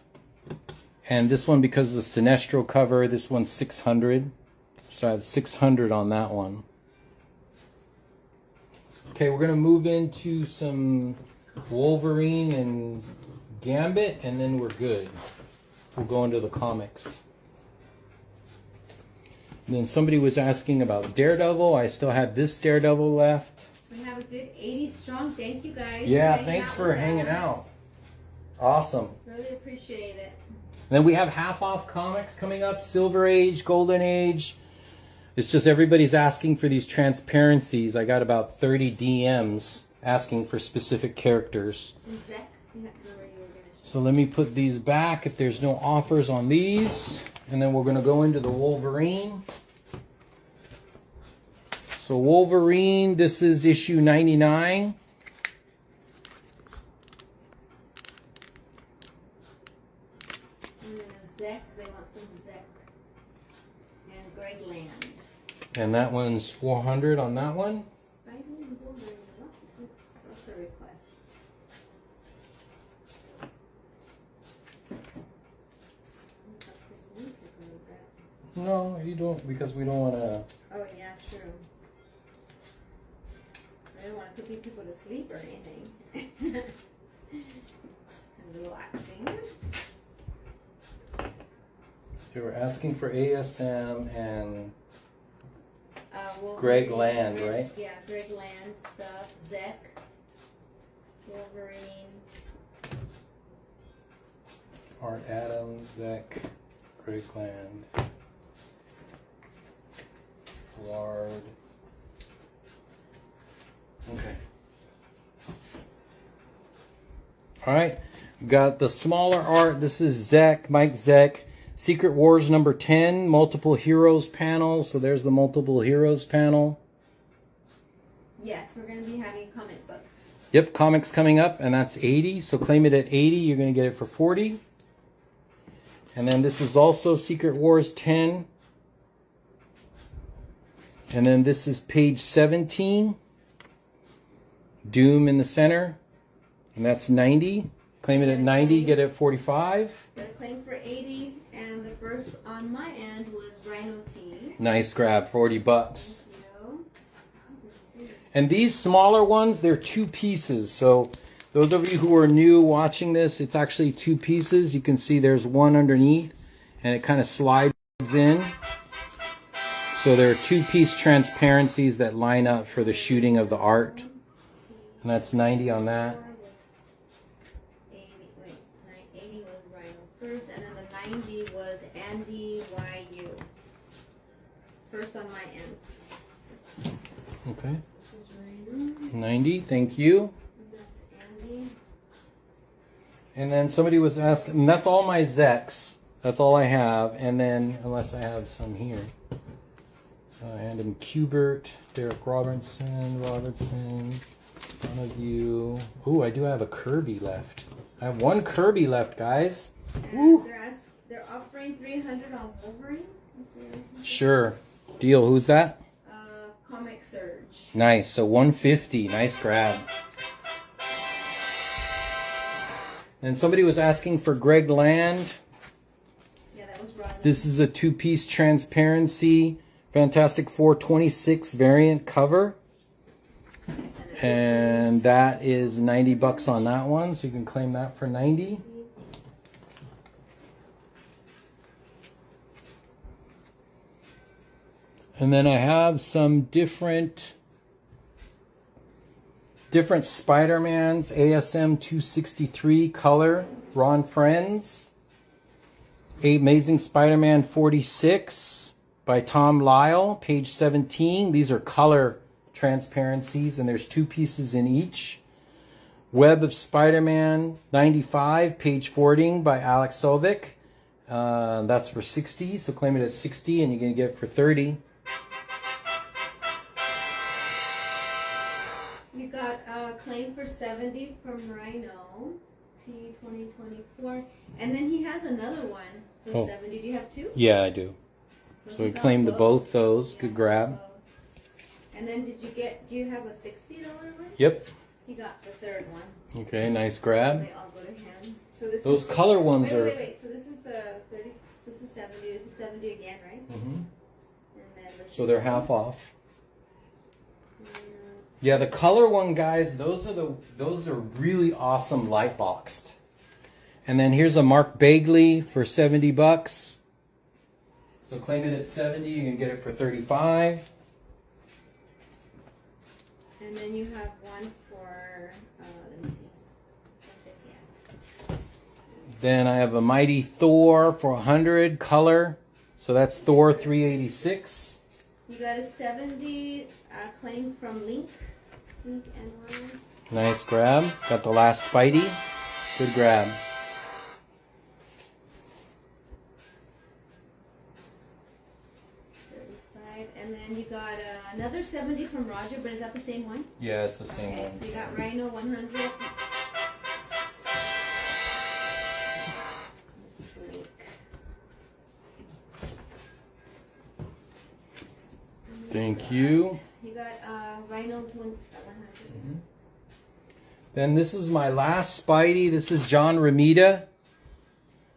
And this one, because of the Sinestro cover, this one's 600. So I have 600 on that one. Okay, we're going to move into some Wolverine and Gambit, and then we're good. We'll go into the comics. And then somebody was asking about Daredevil. I still have this Daredevil left. We have a good 80 strong. Thank you guys. Yeah, hanging thanks out for with hanging us. out. Awesome. Really appreciate it. And then we have half off comics coming up. Silver Age, Golden Age. It's just everybody's asking for these transparencies. I got about 30 DMs asking for specific characters. And Zek. You have where you were gonna show. So let me put these back if there's no offers on these. And then we're going to go into the Wolverine. So Wolverine, this is issue 99. And then a Zek, they want some Zek. And Greg Land. And that one's 400 on that one. Spidey and Wolverine, what's the request? I thought this music a little bit. No, you don't, because we don't want to. Oh, yeah, true. I don't want to put people to sleep or anything. And relaxing. They were asking for ASM and Wolverine, Greg Land, right? Yeah, Greg Land stuff. Zek. Wolverine. Art Adams, Zach, Greg Land, Lard. Okay. All right. Got the smaller art. This is Zek, Mike Zek. Secret Wars number 10, multiple heroes panel. So there's the multiple heroes panel. Yes, we're going to be having comic books. Yep, comics coming up, and that's 80. So claim it at 80. You're going to get it for 40. And then this is also Secret Wars 10. And then this is page 17. Doom in the center. And that's 90. Claim it at 90, get it at 45. Got a claim for 80, and the first on my end was Rhino T. Nice grab, 40 bucks. You know. And these smaller ones, they're 2 pieces. So those of you who are new watching this, it's actually 2 pieces. You can see there's one underneath, and it kind of slides in. So there are 2-piece transparencies that line up for the shooting of the art. And that's 90 on that. 80 was Rhino first, and then the 90 was Andy YU. First on my end. Okay. This is Rhino. 90, thank you. And that's Andy. And then somebody was asking, and that's all my Zeks. That's all I have. And then, unless I have some here. Adam Kubert, Derek Robertson, one of you. Oh, I do have a Kirby left. I have 1 Kirby left, guys. And they're offering 300 on Wolverine. Sure. Deal. Who's that? Comic Surge. Nice. So 150. Nice grab. And somebody was asking for Greg Land. Yeah, that was Rosin. This is a 2-piece transparency Fantastic Four 26 variant cover. And that is 90 bucks on that one, so you can claim that for 90. And then I have some different Spider-Mans, ASM 263 color, Ron Friends. Amazing Spider-Man 46 by Tom Lyle, page 17. These are color transparencies, and there's 2 pieces in each. Web of Spider-Man 95, page 40 by Alex Sovic. That's for 60, so claim it at 60, and you're going to get it for 30. You got a claim for 70 from Rhino, T2024. And then he has another one for 70. Do you have 2? Yeah, I do. So we you got claimed both those. Good grab. And then do you have a $60 one? Yep. He got the third one. Okay, nice grab. They all go to him. So this Those is color ones are... wait. So this is the 30, this is 70, this is 70 again, right? Mhm. And then the So they're half off. Yeah, the color one, guys, those are really awesome light boxed. And then here's a Mark Bagley for 70 bucks. So claim it at 70, you can get it for 35. And then you have one for, let me see. That's it, yeah. Then I have a Mighty Thor for 100 color. So that's Thor 386. You got a 70 claim from Link. Link and one. Nice grab. Got the last Spidey. Good grab. And then you got another 70 from Roger, but is that the same one? Yeah, it's the same Okay, one. so you got Rhino 100. Sleek. Thank you. You got Rhino 100. Then this is my last Spidey. This is John Romita.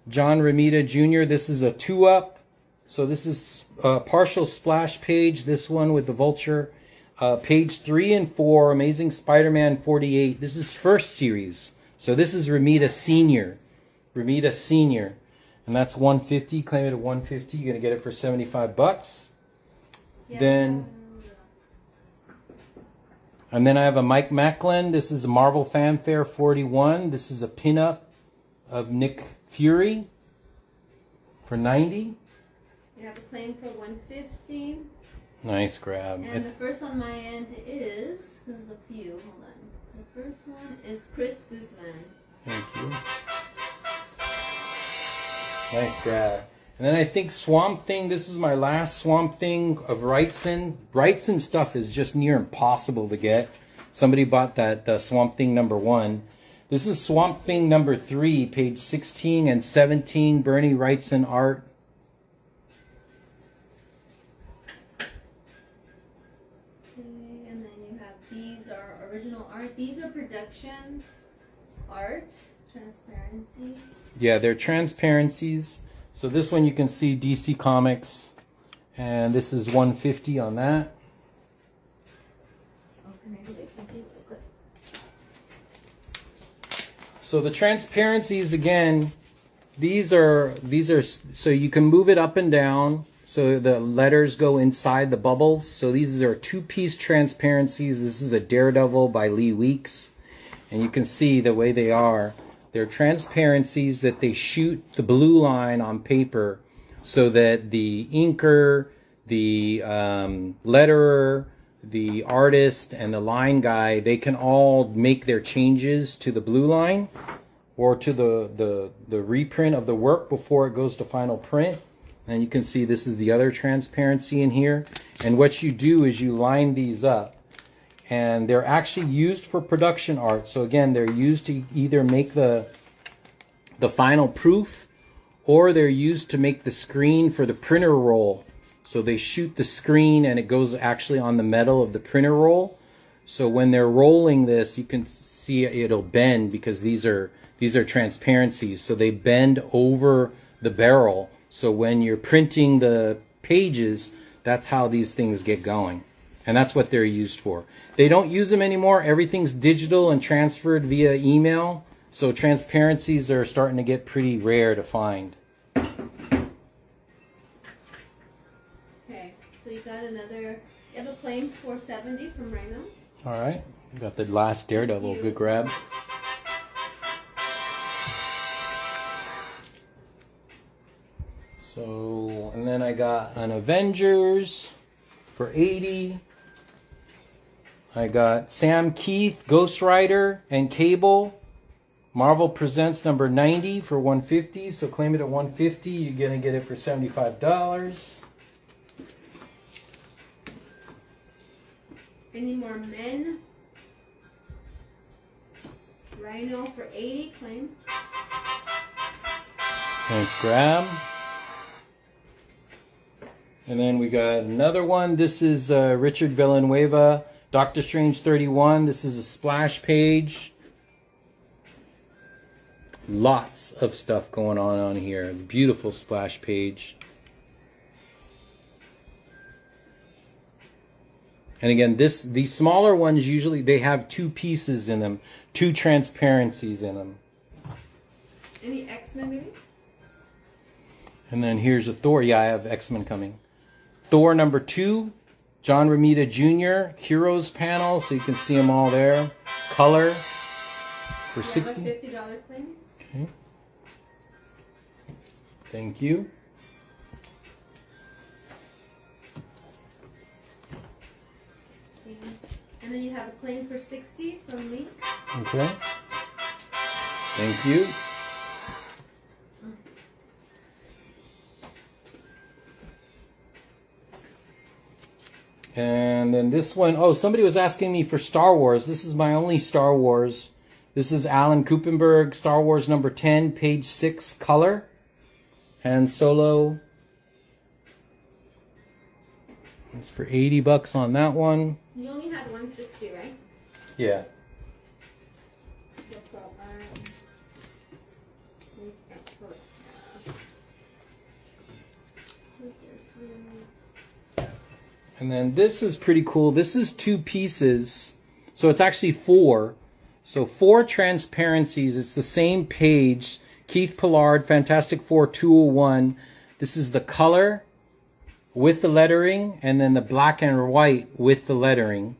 John Romita Jr. This is a 2-up. So this is a partial splash page. This one with the Vulture. Page 3 and 4, Amazing Spider-Man 48. This is first series. So this is Romita Senior. Romita Senior. And that's $150. Claim it at $150. You're going to get it for $75. Yeah. Then... And then I have a Mike Macklin. This is a Marvel Fanfare 41. This is a pinup of Nick Fury for $90. You have a claim for $150. Nice grab. And the first on my end is, there's a few, hold on. The first one is Chris Guzman. Thank you. Nice grab. And then I think Swamp Thing, this is my last Swamp Thing of Wrightson. Wrightson stuff is just near impossible to get. Somebody bought that Swamp Thing #1. This is Swamp Thing #3, page 16 and 17, Bernie Wrightson art. Okay, and then you have, these are original art. These are production art, transparencies. Yeah, they're transparencies. So this one you can see DC Comics, and this is $150 on that. So the transparencies again, these are so you can move it up and down so the letters go inside the bubbles. So these are 2-piece transparencies. This is a Daredevil by Lee Weeks, and you can see the way they are. They're transparencies that they shoot the blue line on paper so that the inker, the letterer, the artist, and the line guy, they can all make their changes to the blue line or to the reprint of the work before it goes to final print. And you can see this is the other transparency in here. And what you do is you line these up. And they're actually used for production art. So again, they're used to either make the final proof, or they're used to make the screen for the printer roll. So they shoot the screen and it goes actually on the metal of the printer roll. So when they're rolling this, you can see it'll bend because these are transparencies. So they bend over the barrel. So when you're printing the pages, that's how these things get going. And that's what they're used for. They don't use them anymore. Everything's digital and transferred via email. So transparencies are starting to get pretty rare to find. Okay, so you got another, you have a claim for $70 from Rhino. All right. We got the last Daredevil. Good grab. So, and then I got an Avengers for $80. I got Sam Keith, Ghost Rider, and Cable. Marvel Presents #90 for $150. So claim it at $150. You're gonna get it for $75. Any more men? Rhino for $80, claim. Nice grab. And then we got another one. This is Richard Villanueva, Doctor Strange 31. This is a splash page. Lots of stuff going on here. Beautiful splash page. And again, these smaller ones usually they have 2 pieces in them, 2 transparencies in them. Any X-Men maybe? And then here's a Thor. Yeah, I have X-Men coming. Thor #2, John Romita Jr. Heroes panel, so you can see them all there. Color for You have $60. a $50 claim. Okay. Thank you. And then you have a claim for $60 from me. Okay. Thank you. And then this one, oh, somebody was asking me for Star Wars. This is my only Star Wars. This is Alan Kupenberg, Star Wars number 10, page 6, color. Han Solo. It's for $80 on that one. You only had 160, right? Yeah. And then this is pretty cool. This is 2 pieces. So it's actually 4. So 4 transparencies. It's the same page. Keith Pollard, Fantastic Four 201. This is the color with the lettering, and then the black and white with the lettering.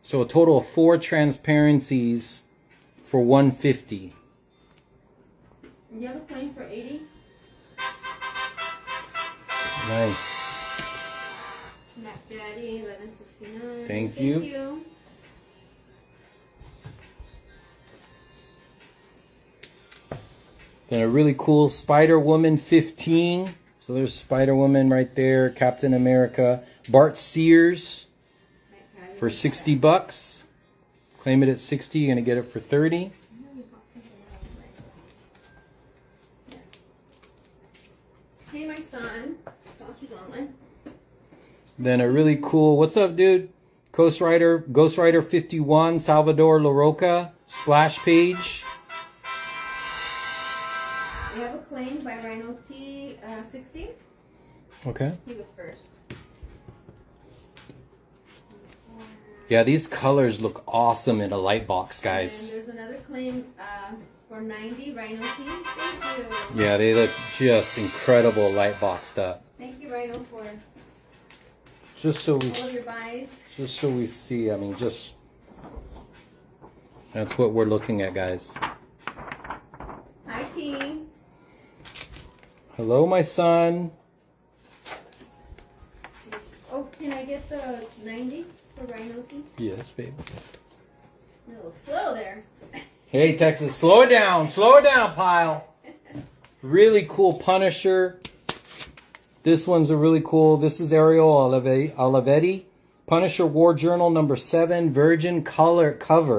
So a total of 4 transparencies for $150. You have a plane for 80? Nice. Mac Daddy, 1169. Thank you. Thank you. Then a really cool Spider-Woman 15. So there's Spider-Woman right there. Captain America. Bart Sears for $60. Claim it at 60. You're going to get it for 30. Hey, my son. He's online. Then a really cool, what's up, dude? Ghost Rider 51, Salvador LaRocca, splash page. We have a claim by Rhino T 60. Okay. He was first. Yeah, these colors look awesome in a light box, And guys. there's another claim for 90, Rhino T. Thank you. Yeah, they look just incredible light boxed up. Thank you, Rhino, for Just so all of your buys. we see, I mean, just that's what we're looking at, guys. Hi, T. Hello, my son. Oh, can I get the 90 for Rhino T? Yes, baby. A little slow there. Hey, Texas, slow it down, pile. Really cool Punisher. This one's a really cool. This is Ariel Olivetti. Punisher War Journal number 7, Virgin cover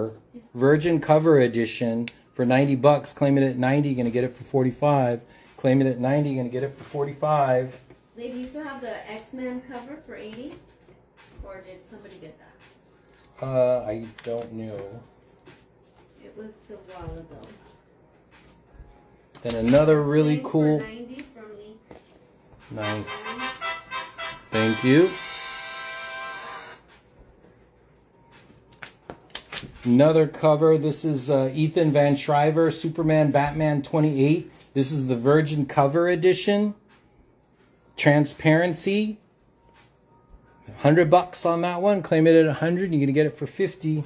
edition for $90. Claim it at 90, you're gonna get it for 45. Claim it at 90, you're gonna get it for 45. They used to have the X-Men cover for 80, or did somebody get that? I don't know. It was a while ago. Then another really Claim cool. For 90 from Lee. Nice. Thank you. Another cover. This is Ethan Van Shriver, Superman Batman 28. This is the Virgin cover edition. Transparency. $100 on that one. Claim it at 100. You're gonna get it for 50.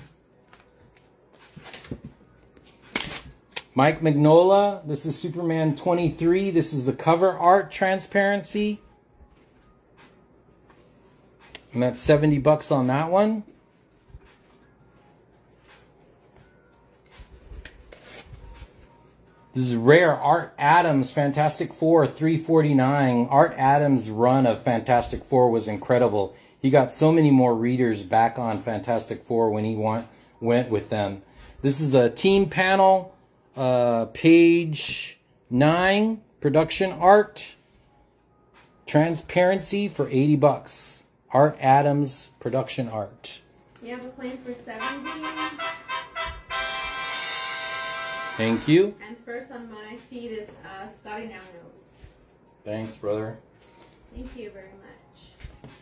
Mike Mignola. This is Superman 23. This is the cover art transparency. And that's $70 on that one. This is rare. Art Adams, Fantastic Four, $349. Art Adams' run of Fantastic Four was incredible. He got so many more readers back on Fantastic Four when he went with them. This is a team panel, page 9, production art, transparency for $80. Art Adams production art. You have a claim for 70. Thank you. And first on my feed is Scotty Now Knows. Thanks, brother. Thank you very much.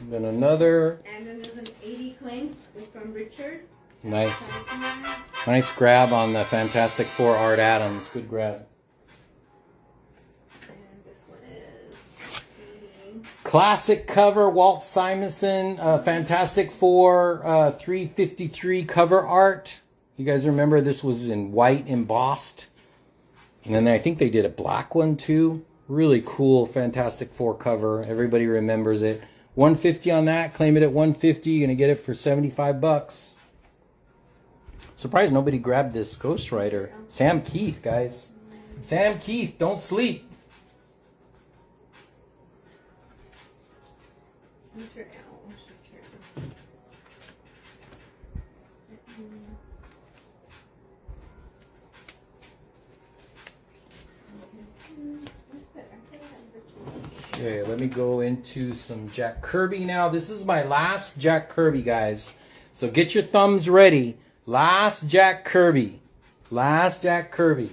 Then another And then there's an 80 claim from Richard. nice grab on the Fantastic Four Art Adams. Good grab. And this one is 80. Classic cover, Walt Simonson, Fantastic Four, 353 cover art. You guys remember this was in white embossed. And then I think they did a black one too. Really cool Fantastic Four cover. Everybody remembers it. $150 on that. Claim it at $150. You're going to get it for $75. Surprised nobody grabbed this Ghost Rider. Sam Keith, guys. Sam Keith, don't sleep. What's your owl? What's your turn? Okay, let me go into some Jack Kirby now. This is my last Jack Kirby, guys. So get your thumbs ready. Last Jack Kirby. Last Jack Kirby. Is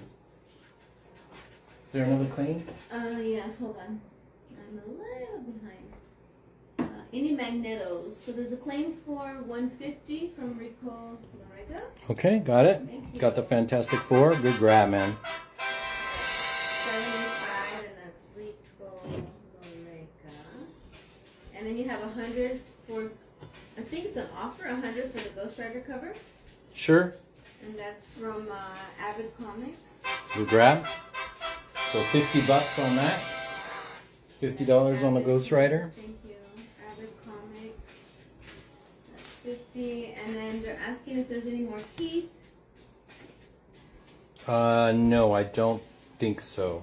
there another claim? Yes, hold on. I'm a little behind. Any magnetos? So there's a claim for 150 from Rico Larega. Okay, got it. Thank you. Got the Fantastic Four. Good grab, man. 75, and that's Rico Larega. And then you have 100 for, I think it's an offer, 100 for the Ghost Rider cover. Sure. And that's from Avid Comics. Good grab. So $50 on that. $50 on the Ghost Rider. Thank you. Avid Comics. That's 50. And then they're asking if there's any more Keith. No, I don't think so.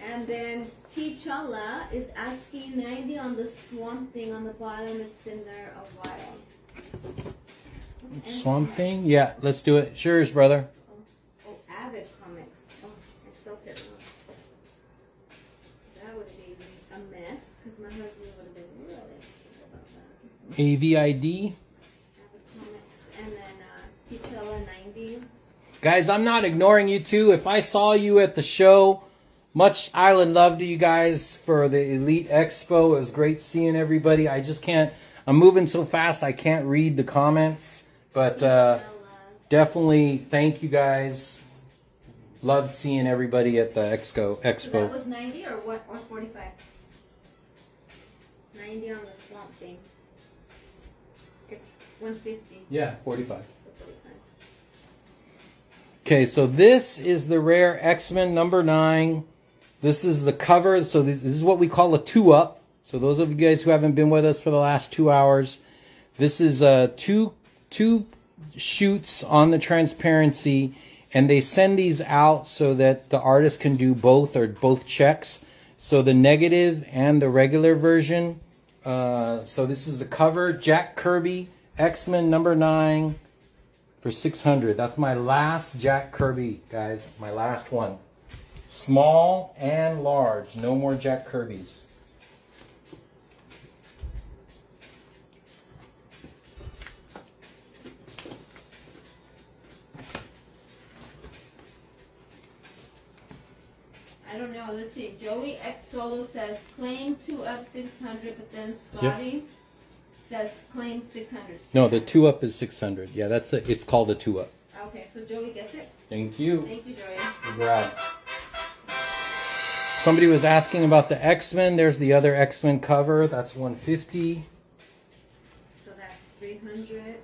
And then T'Challa is asking 90 on the Swamp Thing on the bottom. It's been there a while. Swamp Thing? Yeah, let's do it. Sure, brother. Oh, Avid Comics. Oh, I spelled it wrong. That would have been a mess because my husband would have been really upset about that. AVID. Avid Comics. And then T'Challa 90. Guys, I'm not ignoring you two. If I saw you at the show, much island love to you guys for the Elite Expo. It was great seeing everybody. I just can't, I'm moving so fast I can't read the comments. But definitely thank you guys. Loved seeing everybody at the So that expo. was 90 or what? Or 45? 90 on the Swamp Thing. It's 150. Yeah, 45. So 45. Okay, so this is the rare X-Men number 9. This is the cover. So this is what we call a 2-up. So those of you guys who haven't been with us for the last 2 hours, this is two shoots on the transparency, and they send these out so that the artist can do both or both checks. So the negative and the regular version. So this is the cover, Jack Kirby, X-Men number 9 for 600. That's my last Jack Kirby, guys. My last one. Small and large. No more Jack Kirbys. I don't know. Let's see. Joey X Solo says claim 2-up 600, but then Scotty says claim 600. No, the 2-up is 600. Yeah, that's the. It's called a 2-up. Okay, so Joey gets it. Thank you. Thank you, Joey. Good grab. Somebody was asking about the X-Men. There's the other X-Men cover. That's 150. So that's 300.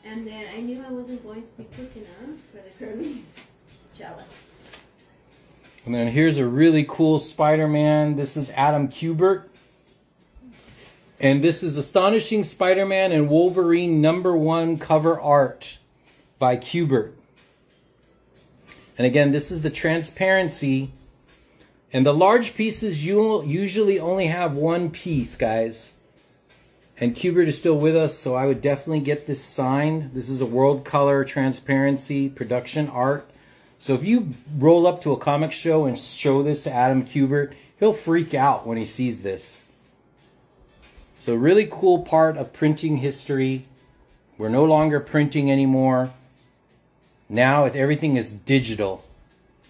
And then I knew I wasn't going to be quick enough for the Kirby Cella. And then here's a really cool Spider-Man. This is Adam Kubert. And this is Astonishing Spider-Man and Wolverine number 1 cover art by Kubert. And again, this is the transparency. And the large pieces usually only have one piece, guys. And Kubert is still with us, so I would definitely get this signed. This is a world color transparency production art. So if you roll up to a comic show and show this to Adam Kubert, he'll freak out when he sees this. So really cool part of printing history. We're no longer printing anymore. Now everything is digital.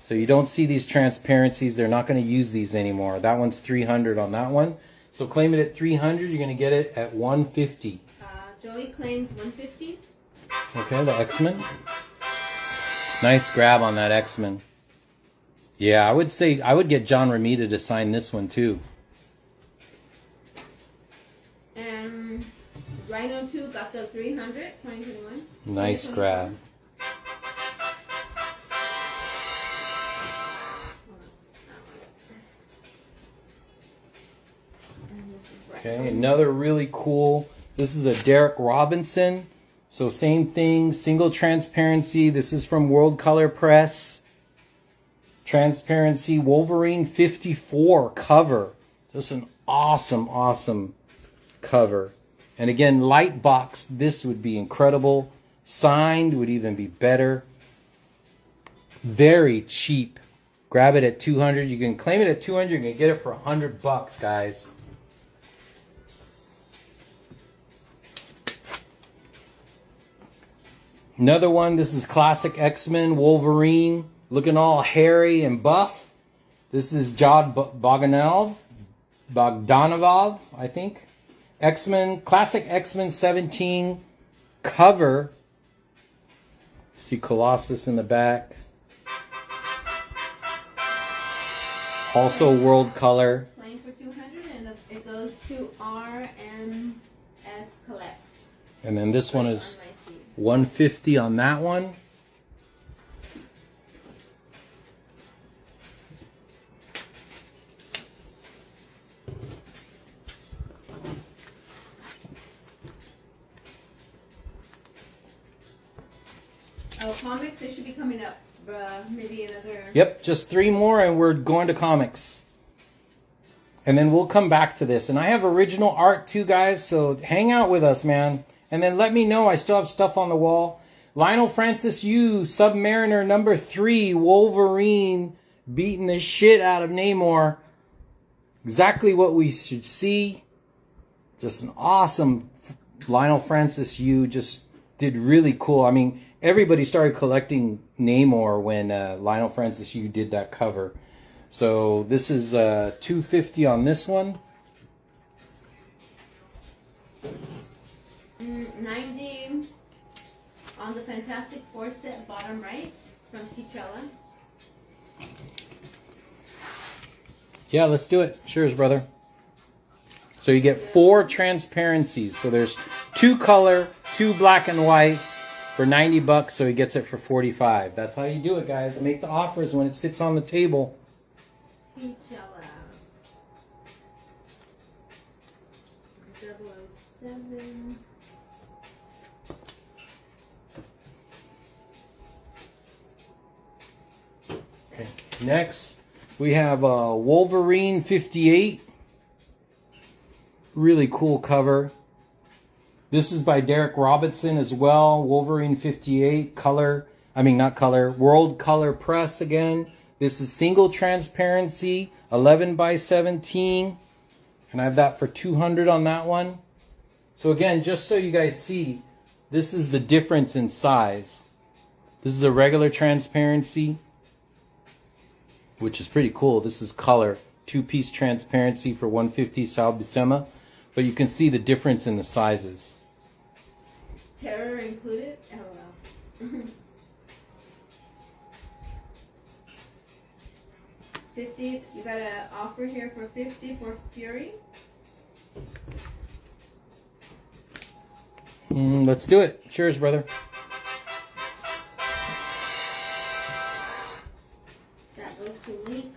So you don't see these transparencies. They're not going to use these anymore. That one's 300 on that one. So claim it at 300. You're going to get it at 150. Joey claims 150. Okay, the X-Men. Nice grab on that X-Men. Yeah, I would say I would get John Romita to sign this one too. And Rhino 2 got the 300, 2021. Nice grab. Okay, another really cool. This is a Derek Robinson. So same thing, single transparency. This is from World Color Press. Transparency Wolverine 54 cover. Just an awesome, awesome cover. And again, light box, this would be incredible. Signed would even be better. Very cheap. Grab it at 200. You can claim it at 200. You can get it for $100, guys. Another one, this is classic X-Men Wolverine, looking all hairy and buff. This is Jod Bogdanov, I think. X-Men, classic X-Men 17 cover. See Colossus in the back. Also world color. Playing for 200 and it goes to RMS Collects. And then this one is On my feed. 150 on that one. Oh, comics, they should be coming up. Maybe another. Yep, just 3 more and we're going to comics. And then we'll come back to this. And I have original art too, guys, so hang out with us, man. And then let me know. I still have stuff on the wall. Lionel Francis Yu, Submariner number 3, Wolverine, beating the shit out of Namor. Exactly what we should see. Just an awesome Lionel Francis Yu. Just did really cool. I mean, everybody started collecting Namor when Lionel Francis Yu did that cover. So this is $250 on this one. 90 on the Fantastic Four set, bottom right, from T'Challa. Yeah, let's do it. Cheers, brother. So you get 4 transparencies. So there's 2 color, 2 black and white for $90. So he gets it for $45. That's how you do it, guys. Make the offers when it sits on the table. T'Challa. 007. Okay. Next, we have Wolverine 58. Really cool cover. This is by Derek Robinson as well. Wolverine 58 color. I mean, not color. World Color Press again. This is single transparency, 11 by 17. And I have that for 200 on that one. So again, just so you guys see, this is the difference in size. This is a regular transparency, which is pretty cool. This is color, 2-piece transparency for 150 Sal Buscema. But you can see the difference in the sizes. Terror included? Oh, wow. 50, you got an offer here for 50 for Fury. Let's do it. Cheers, brother. That goes to Link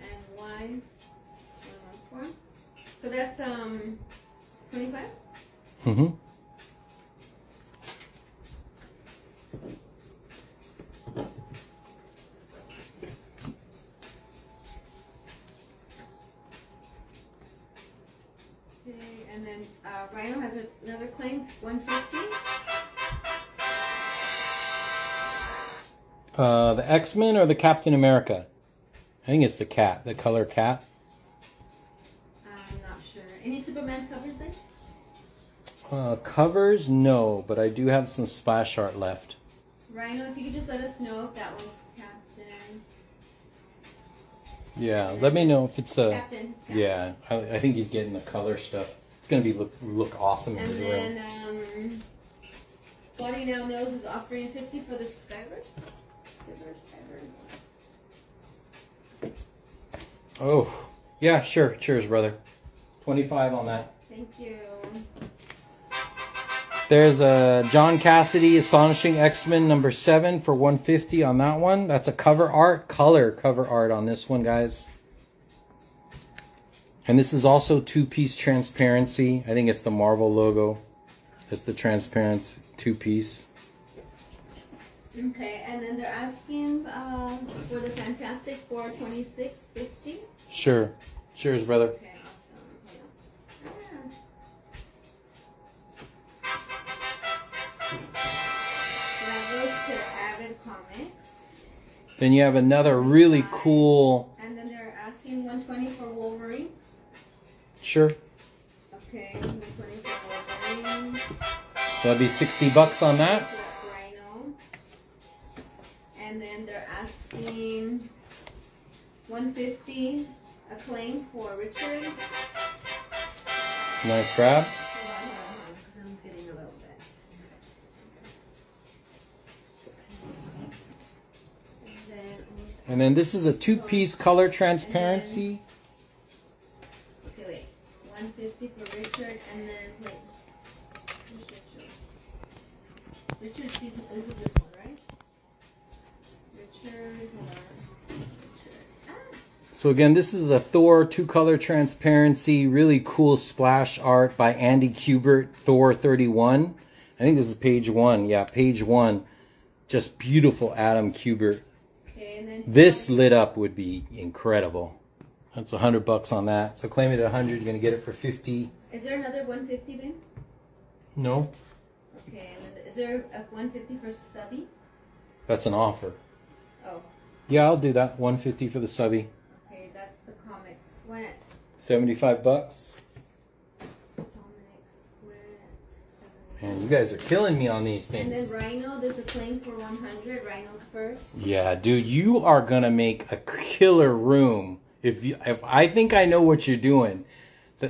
and Y. So that's 25. Mm-hmm. Okay, and then Rhino has another claim, 150. The X-Men or the Captain America? I think it's the cat, the color cat. I'm not sure. Any Superman covers then? Covers, no, but I do have some splash art left. Rhino, if you could just let us know if that was Captain. Yeah, let me know if it's the. Captain. Yeah, I think he's getting the color stuff. It's gonna be look awesome in And his room. then Scotty Now Knows is offering 50 for the Skybird. Oh, yeah, sure. Cheers, brother. 25 on that. Thank you. There's a John Cassidy Astonishing X-Men number 7 for 150 on that one. That's a cover art, color cover art on this one, guys. And this is also 2-piece transparency. I think it's the Marvel logo. It's the transparent two-piece. Okay, and then they're asking for the Fantastic Four 2650. Sure. Cheers, brother. Okay, awesome. So that goes to Avid Comics. Then you have another really cool. And then they're asking 120 for Wolverine. Sure. Okay, 120 for Wolverine. So that'd be $60 on that. So that's Rhino. And then they're asking 150 Acclaim for Richard. Nice grab. Hold on, because I'm getting a little bit. And then this is a two-piece color transparency. Okay, wait. 150 for Richard, and then wait. Where's Richard? Richard, this is this one, right? Richard, hold on. Richard. Ah! So again, this is a Thor two-color transparency, really cool splash art by Andy Kubert, Thor 31. I think this is page 1. Yeah, page 1. Just beautiful Adam Kubert. Okay, and then This lit up would be incredible. That's $100 on that. So claim it at 100, you're gonna get it for 50. is there another 150 bin? No, Okay, and then is there a 150 for subby? that's an offer. Oh, Yeah, I'll do that. 150 for the subby. okay, that's the comic sweat. $75. Comic sweat. Man, you guys are killing me on these And then things. Rhino, there's a claim for 100. Rhino's first. Yeah, dude, you are gonna make a killer room. If I think I know what you're doing,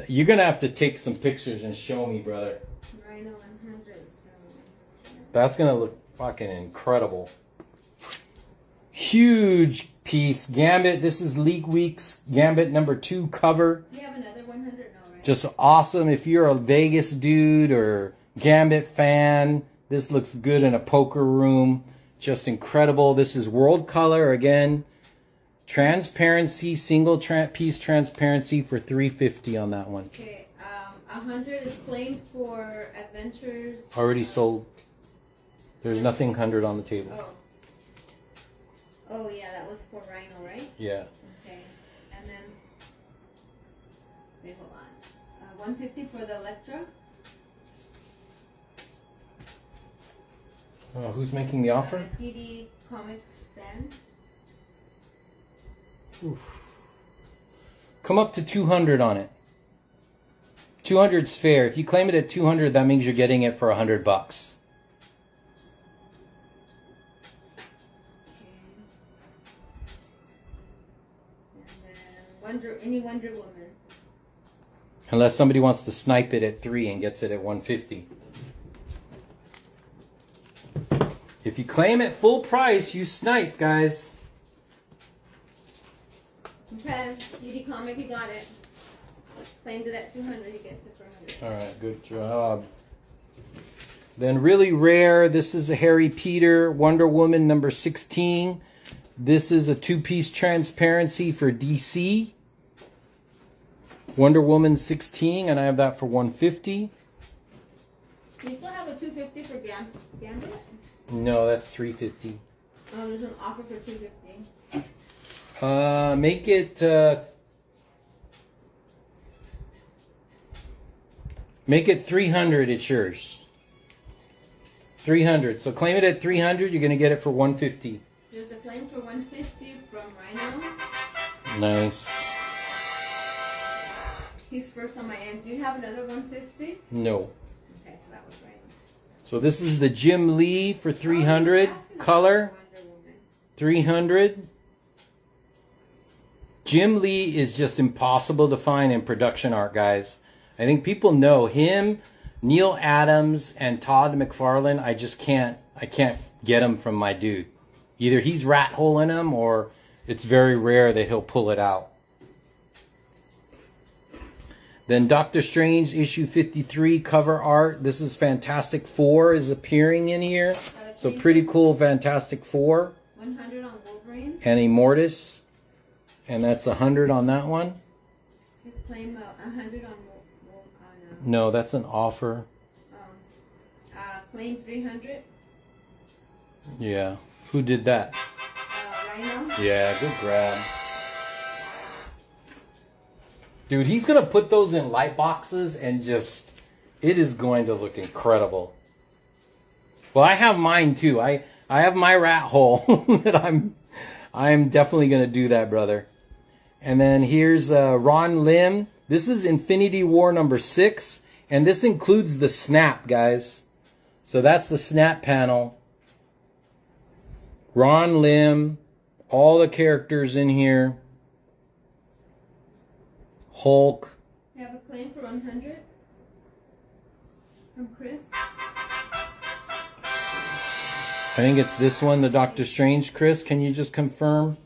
you're gonna have to take some pictures and show me, brother. Rhino 100. So. That's gonna look fucking incredible. Huge piece. Gambit. This is League Week's Gambit number 2 cover. Do you have another 100? No, right? Just awesome. If you're a Vegas dude or Gambit fan, this looks good in a poker room. Just incredible. This is World Color again. Transparency, single piece transparency for $350 on that one. Okay, 100 is claimed for Adventures. Already sold. There's nothing 100 on the table. Oh. Oh, yeah, that was for Rhino, right? Yeah. Okay. And then. Wait, hold on. 150 for the Electra. Who's making the offer? DD Comics fan. Come up to 200 on it. 200's fair. If you claim it at 200, that means you're getting it for $100. Okay. And then any Wonder Woman. Unless somebody wants to snipe it at 3 and gets it at 150. If you claim it full price, you snipe, guys. Okay, DD Comic, you got it. Claimed it at 200, he gets it for 100. All right, good job. Then really rare, this is a Harry Peter Wonder Woman number 16. This is a two-piece transparency for DC. Wonder Woman 16, and I have that for 150. Do you still have a 250 for Gambit? No, that's 350. Oh, there's an offer for 250. Make it 300. It's yours. 300. So claim it at 300. You're gonna get it for 150. There's a claim for 150 from Rhino. Nice. He's first on my end. Do you have another 150? No. Okay, so that was Rhino. So this is the Jim Lee for 300 color. 300. Jim Lee is just impossible to find in production art, guys. I think people know him, Neil Adams, and Todd McFarlane. I can't get him from my dude. Either he's rat holing him or it's very rare that he'll pull it out. Then Doctor Strange issue 53 cover art. This is Fantastic Four is appearing in here. So pretty cool Fantastic Four. 100 on Wolverine. And Immortus. And that's 100 on that one. You claim 100 on No, that's an offer. claim 300. Yeah. Who did that? Rhino. Yeah, good grab. Dude, he's gonna put those in light boxes and just, it is going to look incredible. Well, I have mine too. I have my rat hole that I'm definitely gonna do that, brother. And then here's Ron Lim. This is Infinity War number 6, and this includes the snap, guys. So that's the snap panel. Ron Lim, all the characters in here. Hulk. You have a claim for 100 from Chris. I think it's this one, the Doctor Strange. Chris, can you just confirm?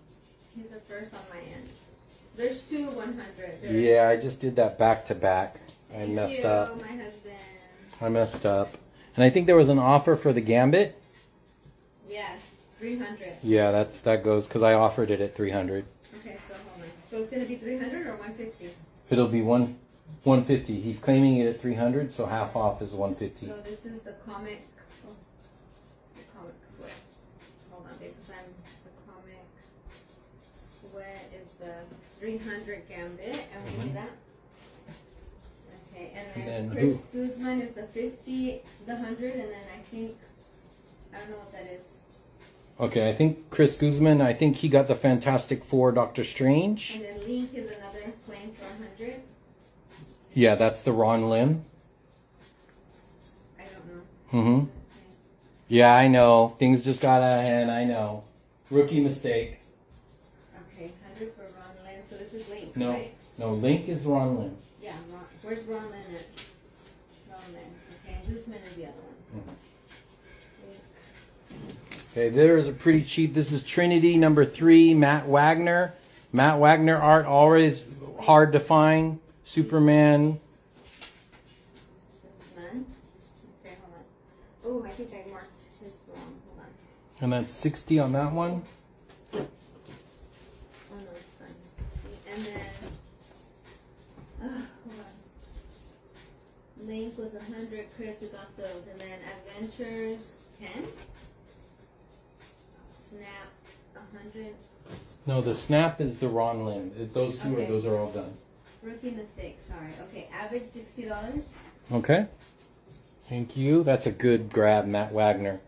He's the first on my end. There's 2 100. Yeah, I just did that back to back. I Thank messed you, up. my husband. I messed up. And I think there was an offer for the Gambit. Yes, 300. Yeah, that goes because I offered it at 300. Okay, so hold on. So it's gonna be 300 or 150? It'll be 150. He's claiming it at 300, so half off is 150. So this is the comic. Oh, the comic sweat. Hold on, because the comic sweat is the 300 Gambit, and we need that. Okay, and then And Chris Guzman is the 50, the 100, and then I think I don't know what that is. Okay, I think Chris Guzman, I think he got the Fantastic Four Doctor Strange. And then Link is another claim for 100. Yeah, that's the Ron Lim. I don't know. Mm-hmm. Yeah, I know. Things just got out of hand, I know. Rookie mistake. Okay, 100 for Ron Lin. So this is Link, No, right? no, Link is Ron Lim. Yeah, where's Ron Lin at? Ron Lin. Okay, and Guzman is the other one. Okay, there's a pretty cheap. This is Trinity number 3, Matt Wagner. Matt Wagner art, always hard to find. Superman. Guzman. Okay, hold on. Oh, I think I marked his wrong. Hold on. And that's 60 on that one. Oh no, it's fine. And then, hold on. Link was 100. Chris, we got those. And then Adventures 10. Snap 100. No, the Snap is the Ron Lim. Those two Okay. those are all done. Rookie mistake. Sorry. Okay, average $60. Okay. Thank you. That's a good grab, Matt Wagner.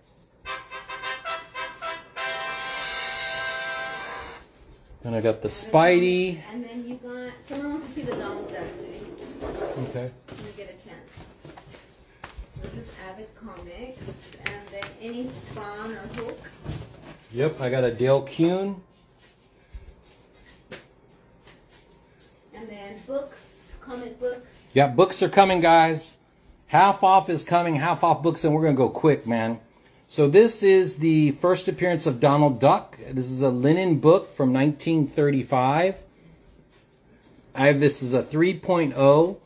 And I got the Spidey. And then you got. Someone wants to see the Donald Duck. Okay. You get a chance. This is Avid Comics, and then any Spawn or Hulk. Yep, I got a Dale Kuhn. And then books, comic books. Yeah, books are coming, guys. Half off is coming, half off books, and we're going to go quick, man. So this is the first appearance of Donald Duck. This is a linen book from 1935. I have this as a 3.0.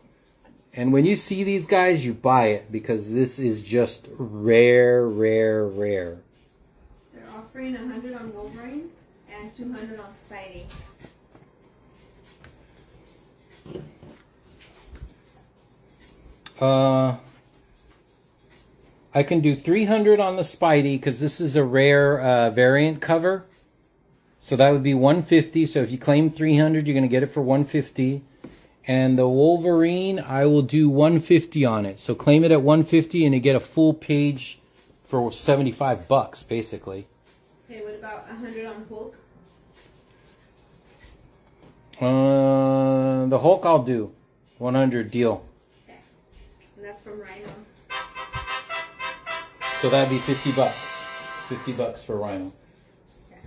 And when you see these guys, you buy it because this is just rare, rare, rare. They're offering 100 on Wolverine and 200 on Spidey. I can do 300 on the Spidey because this is a rare variant cover. So that would be 150. So if you claim 300, you're going to get it for 150. And the Wolverine, I will do 150 on it. So claim it at 150 and you get a full page for $75, basically. Okay, what about 100 on Hulk? The Hulk I'll do. 100 deal. Okay. And that's from Rhino. So that'd be $50. $50 for Rhino. Okay.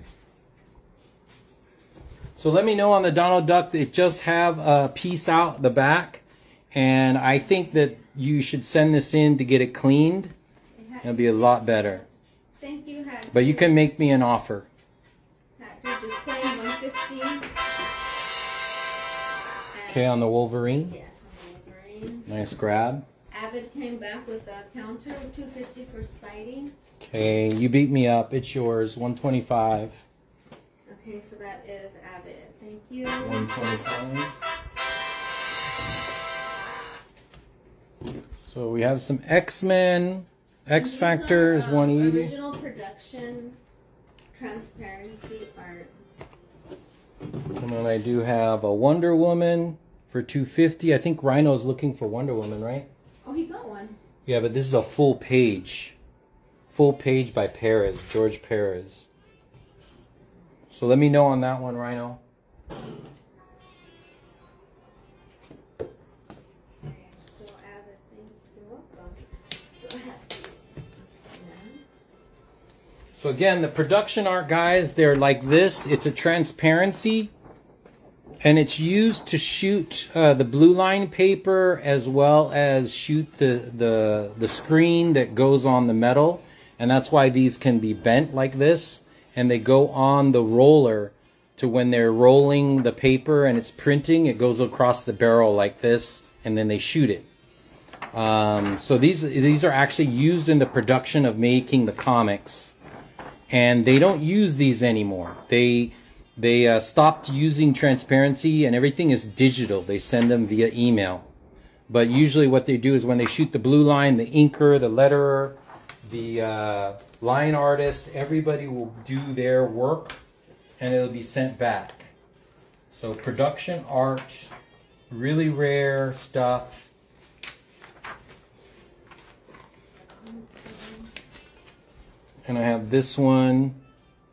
So let me know on the Donald Duck. It just have a piece out the back. And I think that you should send this in to get it cleaned. It'll be a lot better. Thank you, Hat. But you can make me an offer. Hat just claim 150. Okay, on the Wolverine. Yes, on Wolverine. Nice grab. Avid came back with a counter of 250 for Spidey. Okay, you beat me up. It's yours. 125. Okay, so that is Avid. Thank you. 125. So we have some X-Men. X These Factor are, is 180. Original production, transparency art. And then I do have a Wonder Woman for 250. I think Rhino's looking for Wonder Woman, right? Oh, he got one. Yeah, but this is a full page. Full page by Perez, George Perez. So let me know on that one, Rhino. So Avid, you're welcome. So I have to So again, the production art, guys, they're like this. It's a transparency. And it's used to shoot the blue line paper as well as shoot the screen that goes on the metal. And that's why these can be bent like this. And they go on the roller to when they're rolling the paper and it's printing, it goes across the barrel like this. And then they shoot it. So these are actually used in the production of making the comics. And they don't use these anymore. They stopped using transparency and everything is digital. They send them via email. But usually what they do is when they shoot the blue line, the inker, the letterer, the line artist, everybody will do their work and it'll be sent back. So production art, really rare stuff. And I have this one.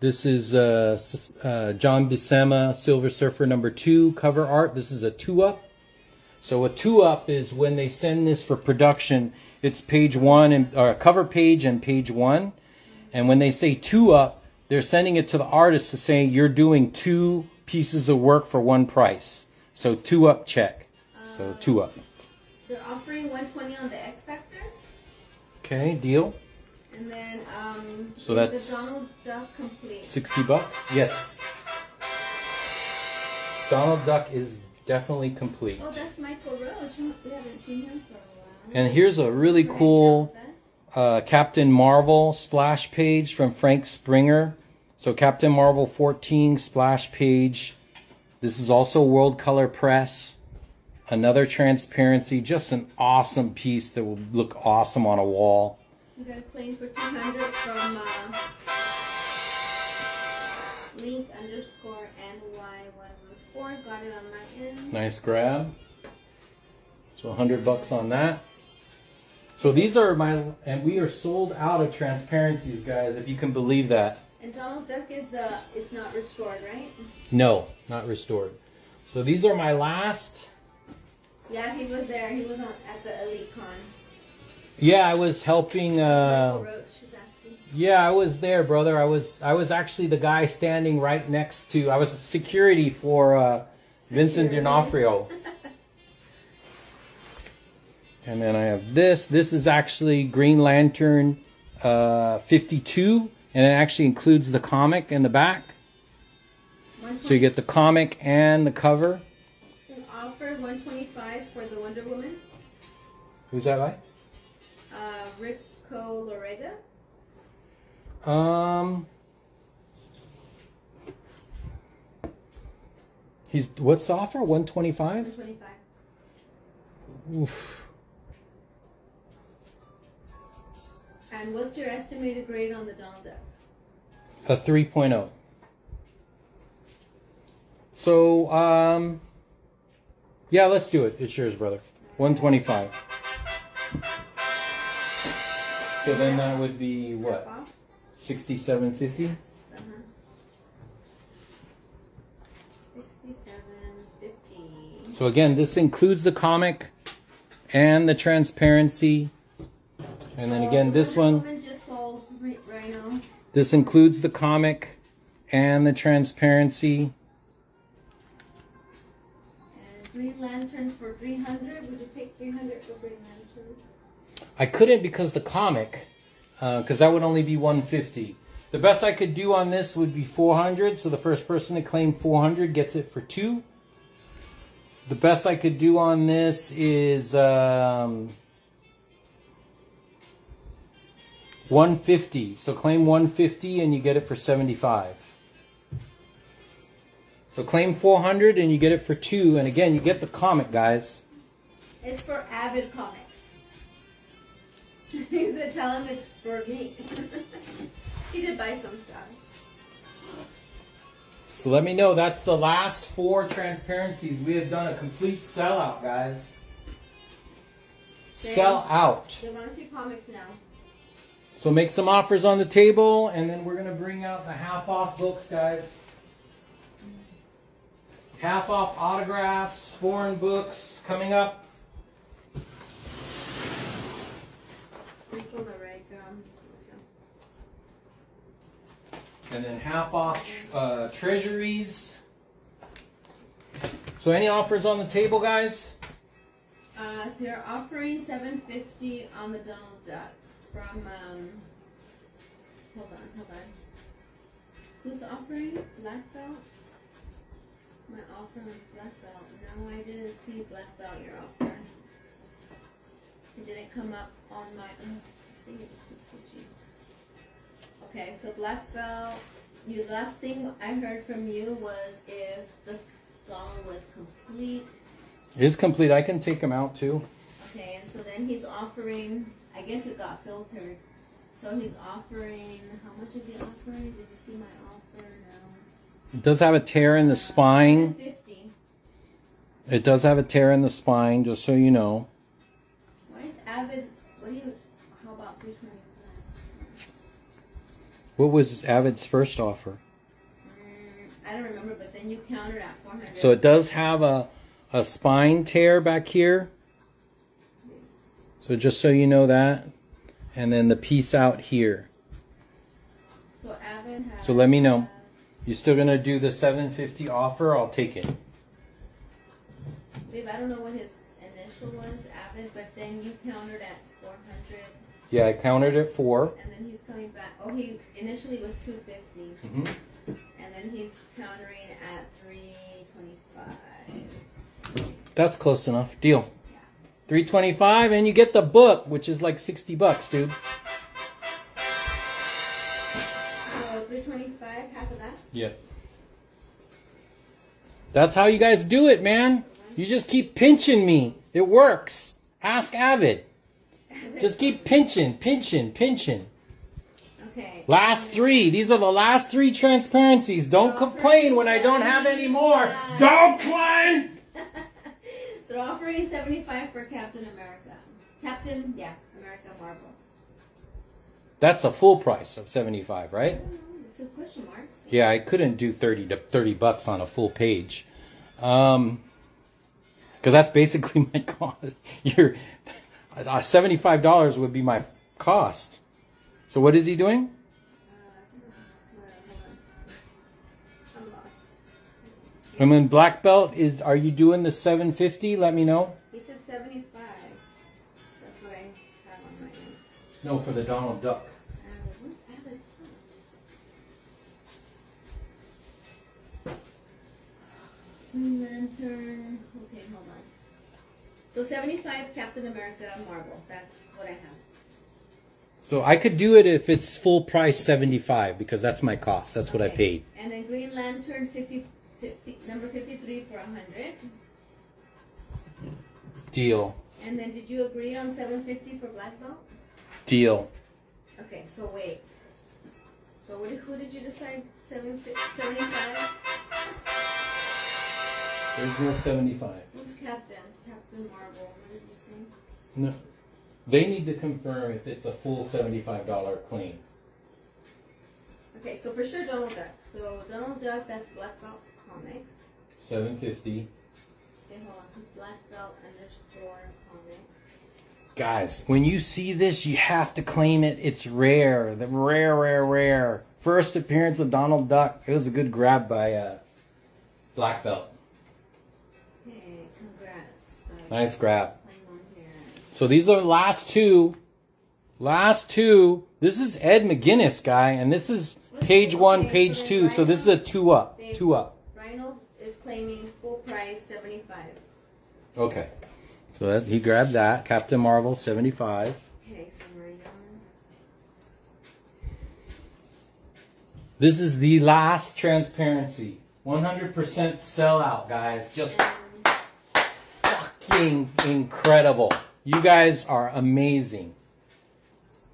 This is John Buscema, Silver Surfer #2 cover art. This is a 2-up. So a 2-up is when they send this for production, it's page 1 and or cover page and page 1. And when they say 2-up, they're sending it to the artist to say you're doing 2 pieces of work for 1 price. So 2-up check. So 2-up. They're offering 120 on the X Factor. Okay, deal. And then So is that's the Donald Duck complete. $60. Yes. Donald Duck is definitely complete. Oh, that's Michael Roach. We haven't seen him for a while. And here's a really cool Captain Marvel splash page from Frank Springer. So Captain Marvel 14 splash page. This is also World Color Press. Another transparency. Just an awesome piece that will look awesome on a wall. We got a claim for 200 from Link_NY114. Got it on my end. Nice grab. So $100 on that. So these are and we are sold out of transparencies, guys, if you can believe that. And Donald Duck is not restored, right? No, not restored. So these are my last. Yeah, he was there. He was at the Elite Con. Yeah, I was helping. Michael Roach is asking. Yeah, I was there, brother. I was actually the guy standing right next to. I was security for Vincent D'Onofrio. And then I have this. This is actually Green Lantern 52, and it actually includes the comic in the back. So you get the comic and the cover. So offer 125 for the Wonder Woman. Who's that by? Rico Lorega. What's the offer? 125? 125. Oof. And what's your estimated grade on the Donald Duck? A 3.0. So, yeah, let's do it. It's yours, brother. 125. So then that would be what? Off? 67.50. Uh-huh. 67.50. So again, this includes the comic and the transparency. And then again, this Wonder one. Woman just sold right now. This includes the comic and the transparency. And Green Lantern for 300. Would you take 300 for Green Lantern? I couldn't because the comic, because that would only be 150. The best I could do on this would be 400. So the first person to claim 400 gets it for 2. The best I could do on this is 150. So claim 150 and you get it for 75. So claim 400 and you get it for 2. And again, you get the comic, guys. It's for Avid Comics. He said, tell him it's for me. He did buy some stuff. So let me know. That's the last 4 transparencies. We have done a complete sellout, guys. Sell out. They want to see comics now. So make some offers on the table, and then we're gonna bring out the half off books, guys. Half off autographs, foreign books coming up. Sprinkle the red gum. And then half off treasuries. So any offers on the table, guys? They're offering $7.50 on the Donald Duck from hold on. Who's offering? Black Belt? My offer on Black Belt. No, I didn't see Black Belt your offer. It didn't come up on my I think it's switchy. Okay, so Black Belt, the last thing I heard from you was if the song was complete. It is complete. I can take them out too. Okay, and so then he's offering, I guess it got filtered. So he's offering, how much is he offering? Did you see my offer? No. It does have a tear in the spine. 50. It does have a tear in the spine, just so you know. Why is Avid, how about 325? What was Avid's first offer? I don't remember, but then you countered at 400. So it does have a spine tear back here. So just so you know that. And then the piece out here. So Avid has. So let me know. You still gonna do the $7.50 offer? I'll take it. Babe, I don't know what his initial was, Avid, but then you countered at 400. Yeah, I counted at 4. And then he's coming back. Oh, he initially was 250. Mm-hmm. And then he's countering at 325. That's close enough. Deal. $325, and you get the book, which is like $60, dude. So 325, half of that. Yep. That's how you guys do it, man. You just keep pinching me. It works. Ask Avid. Just keep pinching. Okay. Last 3. These are the last 3 transparencies. Don't complain when I don't have any more. Don't complain! They're offering 75 for Captain America. America Marvel. That's a full price of 75, right? It's a question mark. Yeah, I couldn't do $30 on a full page. Because that's basically my cost. $75 would be my cost. So what is he doing? I'm lost. And then black belt are you doing the $7.50? Let me know. He said 75. That's what I have on my end. No, for the Donald Duck. Where's Avid's stuff? Green Lantern. Okay, hold on. So 75 Captain America Marvel. That's what I have. So I could do it if it's full price 75 because that's my cost. That's what I paid. And then Green Lantern 50, number 53 for 100. Deal. And then did you agree on 750 for Black Belt? Deal. Okay, so wait. So who did you decide? 75? There's no 75. Who's Captain? Captain Marvel. What did you think? No. They need to confirm if it's a full $75 claim. Okay, so for sure Donald Duck. So Donald Duck, that's Black Belt Comics. $7.50. Okay, hold on. Black Belt _ Comics. Guys, when you see this, you have to claim it. It's rare. The rare. First appearance of Donald Duck. It was a good grab by Black Belt. Okay, congrats. Nice grab. Claim on here. So these are the last two. This is Ed McGuinness, guy, and this is page 1, page 2. So this is a 2 up. 2 up. Rhino is claiming full price 75. Okay. So he grabbed that. Captain Marvel, 75. Okay, so Rhino. This is the last transparency. 100% sellout, guys. Just fucking incredible. You guys are amazing.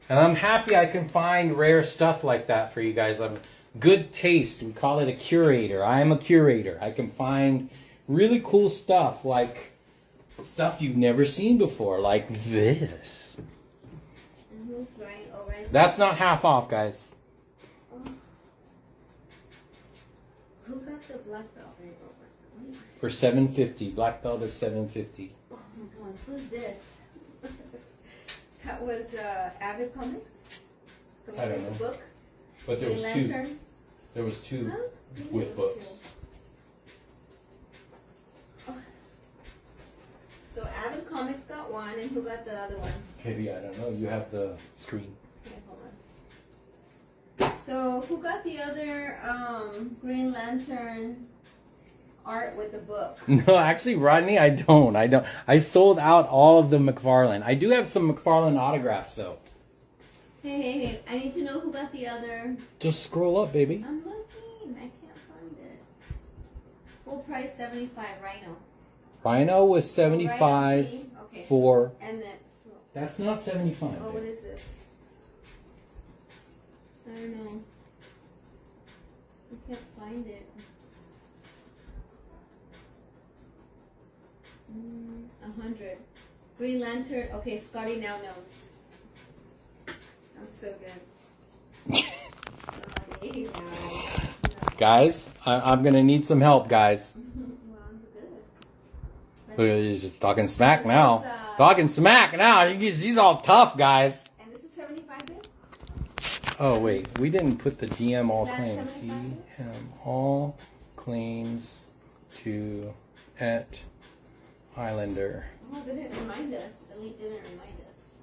And I'm happy I can find rare stuff like that for you guys. I'm good taste. We call it a curator. I am a curator. I can find really cool stuff, like stuff you've never seen before, like this. And who's right? Oh, right. That's not half off, guys. Who got the black belt? Wait. For $7.50. Black belt is $7.50. Oh my god, who's this? That was Avid Comics? The one I don't with know. the book? But there Green was two. Lantern? There was two Huh? Maybe with it was books. two. Oh. So Avid Comics got one, and who got the other one? Maybe, I don't know. You have the screen. Okay, hold on. So who got the other Green Lantern art with the book? No, actually, Rodney, I don't. I sold out all of the McFarlane. I do have some McFarlane autographs, though. Hey, I need to know who got the other. Just scroll up, baby. I'm looking. I can't find it. Full price 75 Rhino. Rhino was Rhino 75 T. Okay. for... And then, so, That's not 75. oh, what babe. is this? I don't know. I can't find it. 100. Green Lantern. Okay, Scotty now knows. I'm so good. Scotty now. No. Guys, I'm going to need some help, guys. Well, I'm good. Look at He's just talking smack This now. is, Talking smack now. She's all tough, guys. And this is 75 bit? Oh, wait. We didn't put the DM all Is that claims. 75? DM all claims to et Islander. Oh, they didn't remind us. Elite didn't remind us.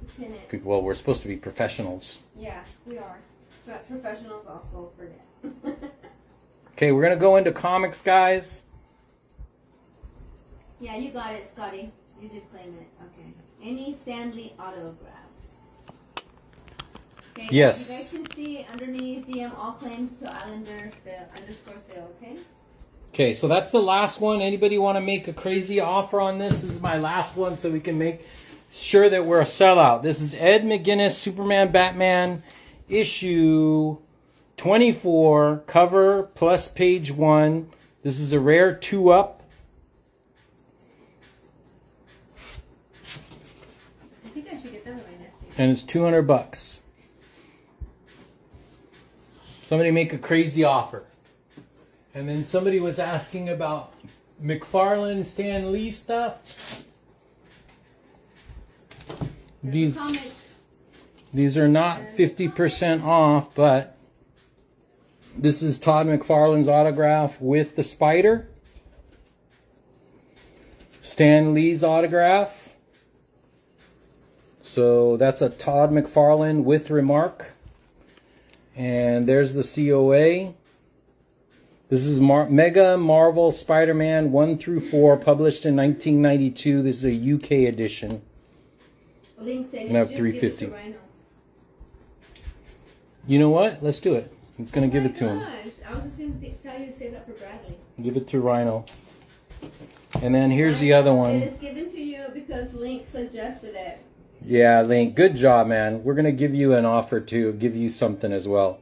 To pin it. Well, we're supposed to be professionals. Yeah, we are. But professionals also forget. Okay, we're going to go into comics, guys. Yeah, you got it, Scotty. You did claim it. Okay. Any Stanley autographs? Okay, Yes. You guys can see underneath DM all claims to Islander _Phil, okay? Okay, so that's the last one. Anybody want to make a crazy offer on this? This is my last one so we can make sure that we're a sellout. This is Ed McGuinness, Superman Batman, issue 24, cover plus page 1. This is a rare 2-up. I think I should get that right next week. And it's $200. Somebody make a crazy offer. And then somebody was asking about McFarlane Stan Lee stuff. These Comics. these are not 50% off, but this is Todd McFarlane's autograph with the spider. Stan Lee's autograph. So that's a Todd McFarlane with remark. And there's the COA. This is Mega Marvel Spider-Man 1 through 4, published in 1992. This is a UK edition. Link said And I have you just give it to $3.50. Rhino. You know what? Let's do it. It's going to give it to him. Gosh, I was just going to tell you to save that for Bradley. Give it to Rhino. And then here's the other It one. is given to you because Link suggested it. Yeah, Link. Good job, man. We're going to give you an offer to give you something as well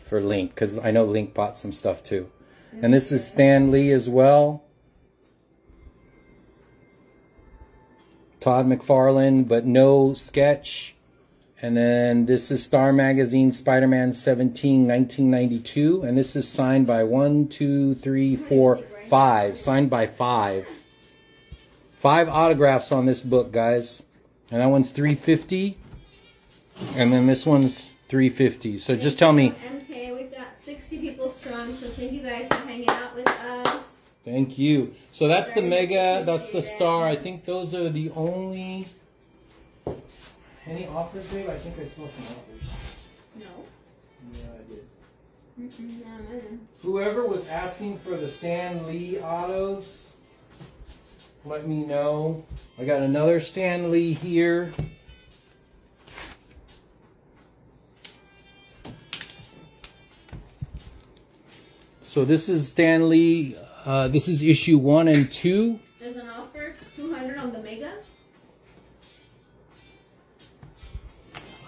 for Link, because I know Link bought some stuff too. And this is Stan Lee as well. Todd McFarlane, but no sketch. And then this is Star Magazine Spider-Man 17, 1992. And this is signed by 1, 2, 3, 4, 5. Signed by 5. 5 autographs on this book, guys. And that one's $3.50. And then this one's $3.50. So just tell me. MK, we've got 60 people strong, so thank you guys for hanging out with us. Thank you. So that's the Very much Mega, that's the appreciate it. Star. I think those are the only... Any offers, babe? I think I saw some offers. No. Yeah, I did. No. Whoever was asking for the Stan Lee autos, let me know. I got another Stan Lee here. So this is Stan Lee. This is issue 1 and 2. There's an offer, 200 on the Mega.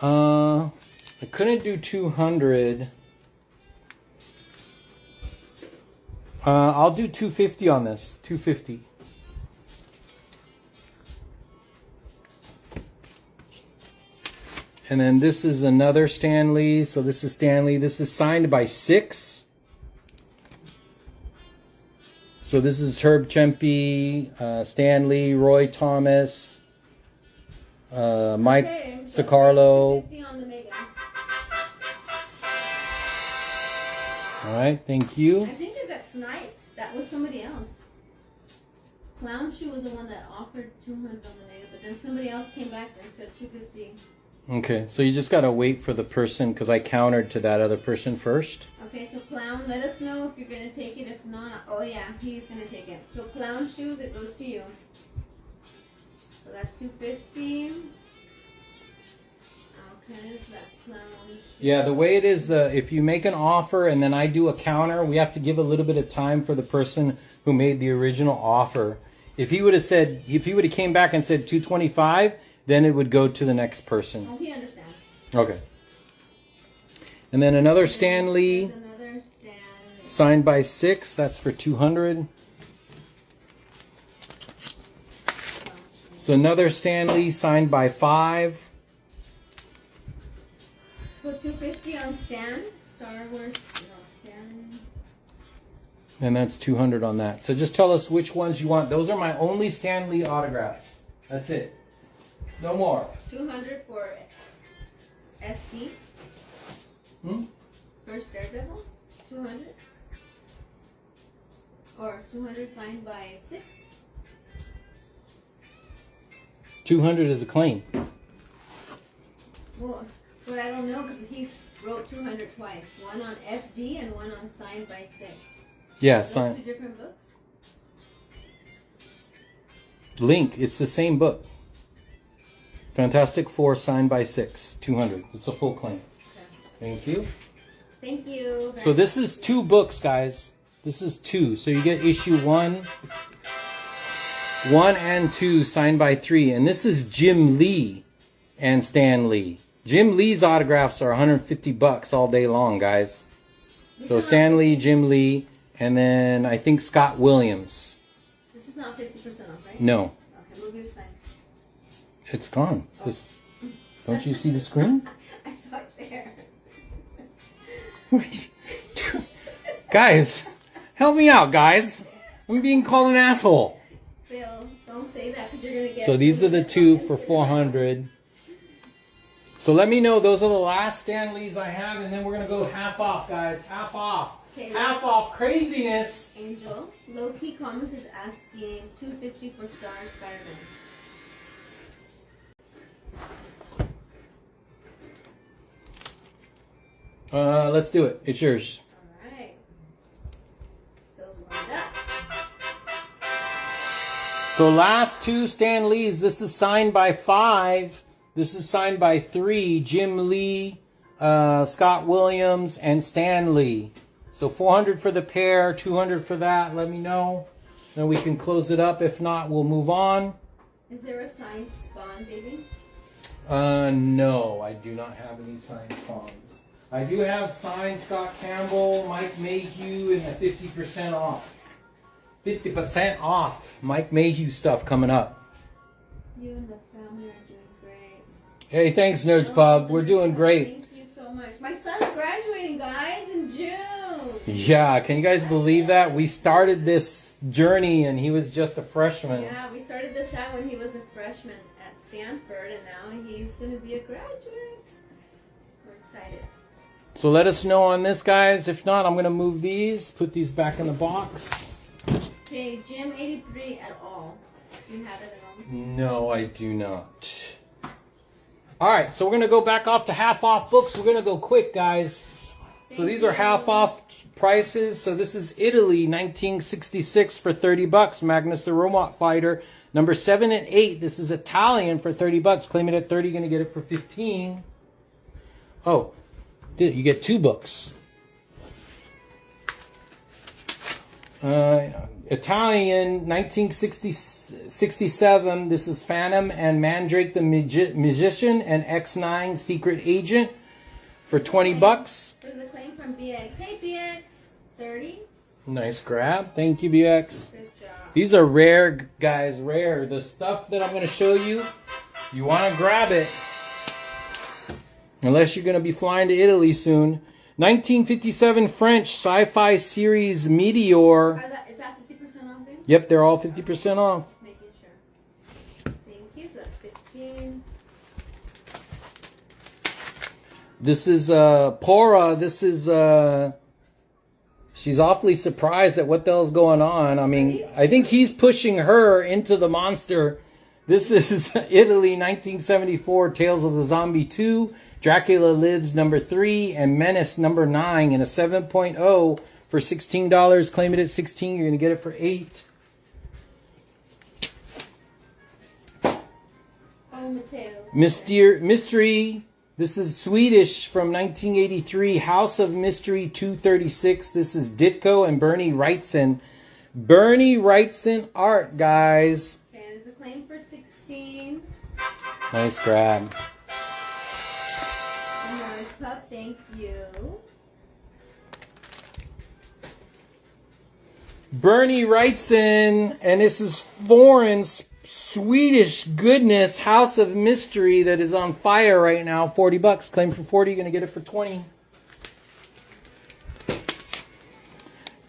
I couldn't do 200. I'll do 250 on this. 250. And then this is another Stan Lee. So this is Stan Lee. This is signed by 6. So this is Herb Trimpe, Stan Lee, Roy Thomas, Mike Okay, Sicarlo. 50 on the Mega. All right, thank you. I think I got sniped. That was somebody else. Clown Shoe was the one that offered 200 on the Mega, but then somebody else came back and said 250. Okay, so you just gotta wait for the person because I countered to that other person first. Okay, so Clown, let us know if you're gonna take it. If not, oh yeah, he's gonna take it. So Clown Shoes, it goes to you. So that's 250. Okay, so that's Clown Shoes. Yeah, the way it is, if you make an offer and then I do a counter, we have to give a little bit of time for the person who made the original offer. If he would have came back and said 225, then it would go to the next person. Oh, he understands. Okay. And then another Stan Lee, There's another Stan Lee. signed by 6. That's for 200. So another Stan Lee, signed by 5. So 250 on Stan. Star Wars. No, Stan. And that's 200 on that. So just tell us which ones you want. Those are my only Stan Lee autographs. That's it. No more. 200 for FT. First Daredevil. 200. Or 200 signed by 6. 200 is a claim. Well, but I don't know because he wrote 200 twice. One on FD and one on signed by 6. Yeah, Are those sign. 2 different books? Link. It's the same book. Fantastic Four, signed by 6. 200. It's a full claim. Okay. Thank you. Thank you. So this is 2 books, guys. This is 2. So you get issue 1 and 2, signed by 3. And this is Jim Lee and Stan Lee. Jim Lee's autographs are $150 all day long, guys. So Stan Lee, Jim Lee, and then I think Scott Williams. This is not 50% off, right? No, Okay, move your sign. it's gone. Don't you see the screen? I saw it there. Guys, help me out, guys. I'm being called an asshole. Phil, don't say that because you're going to get... So these are the 2 for 400. So let me know. Those are the last Stan Lees I have, and then we're going to go half off, guys. Half off. Okay, Half off. Craziness. Angel, Low-Key Comics is asking $250 for Star Spider-Man. Let's do it. It's yours. Alright. Those warmed up. So last 2 Stan Lees. This is signed by 5. This is signed by 3. Jim Lee, Scott Williams, and Stan Lee. So 400 for the pair, 200 for that. Let me know. Then we can close it up. If not, we'll move on. Is there a signed Spawn, baby? No, I do not have any signed spawns. I do have signed Scott Campbell, Mike Mayhew, and the 50% off. 50% off Mike Mayhew stuff coming up. You and the family are doing great. Hey, thanks, Nerds Pub. We're doing great. Thank you so much. My son's graduating, guys, in June. Yeah, can you guys believe that? We started this journey and he was just a freshman. Yeah, we started this out when he was a freshman at Stanford, and now he's going to be a graduate. We're excited. So let us know on this, guys. If not, I'm going to move these, put these back in the box. Okay, Jim 83 at all. Do you have it at all? No, I do not. All right, so we're going to go back off to half off books. We're going to go quick, guys. So these are half off prices. So this is Italy, 1966 for $30. Magnus the Robot Fighter, number 7 and 8. This is Italian for $30. Claim it at 30, going to get it for 15. Oh, you get 2 books. Italian, 1967. This is Phantom and Mandrake the Magician and X9 Secret Agent for 20 bucks. There's a claim from BX. Hey BX, 30. Nice grab. Thank you, BX. Good job. These are rare, guys, rare. The stuff that I'm going to show you, you want to grab it. Unless you're going to be flying to Italy soon. 1957 French sci-fi series Meteor. Is that 50% off then? Yep, they're all 50% off. Making sure. Thank you. So that's 15. This is Pora. This is she's awfully surprised at what the hell's going on. I mean, I think he's pushing her into the monster. This is Italy 1974 Tales of the Zombie 2, Dracula Lives number 3, and Menace number 9 in a 7.0 for $16. Claim it at 16. You're going to get it for 8. Oh, Mateo. Mystery. This is Swedish from 1983, House of Mystery 236. This is Ditko and Bernie Wrightson. Bernie Wrightson art, guys. Okay, there's a claim for 16. Nice grab. Nice pup, thank you. Bernie Wrightson, and this is foreign Swedish goodness, House of Mystery that is on fire right now. 40 bucks. Claim for 40. You're going to get it for 20.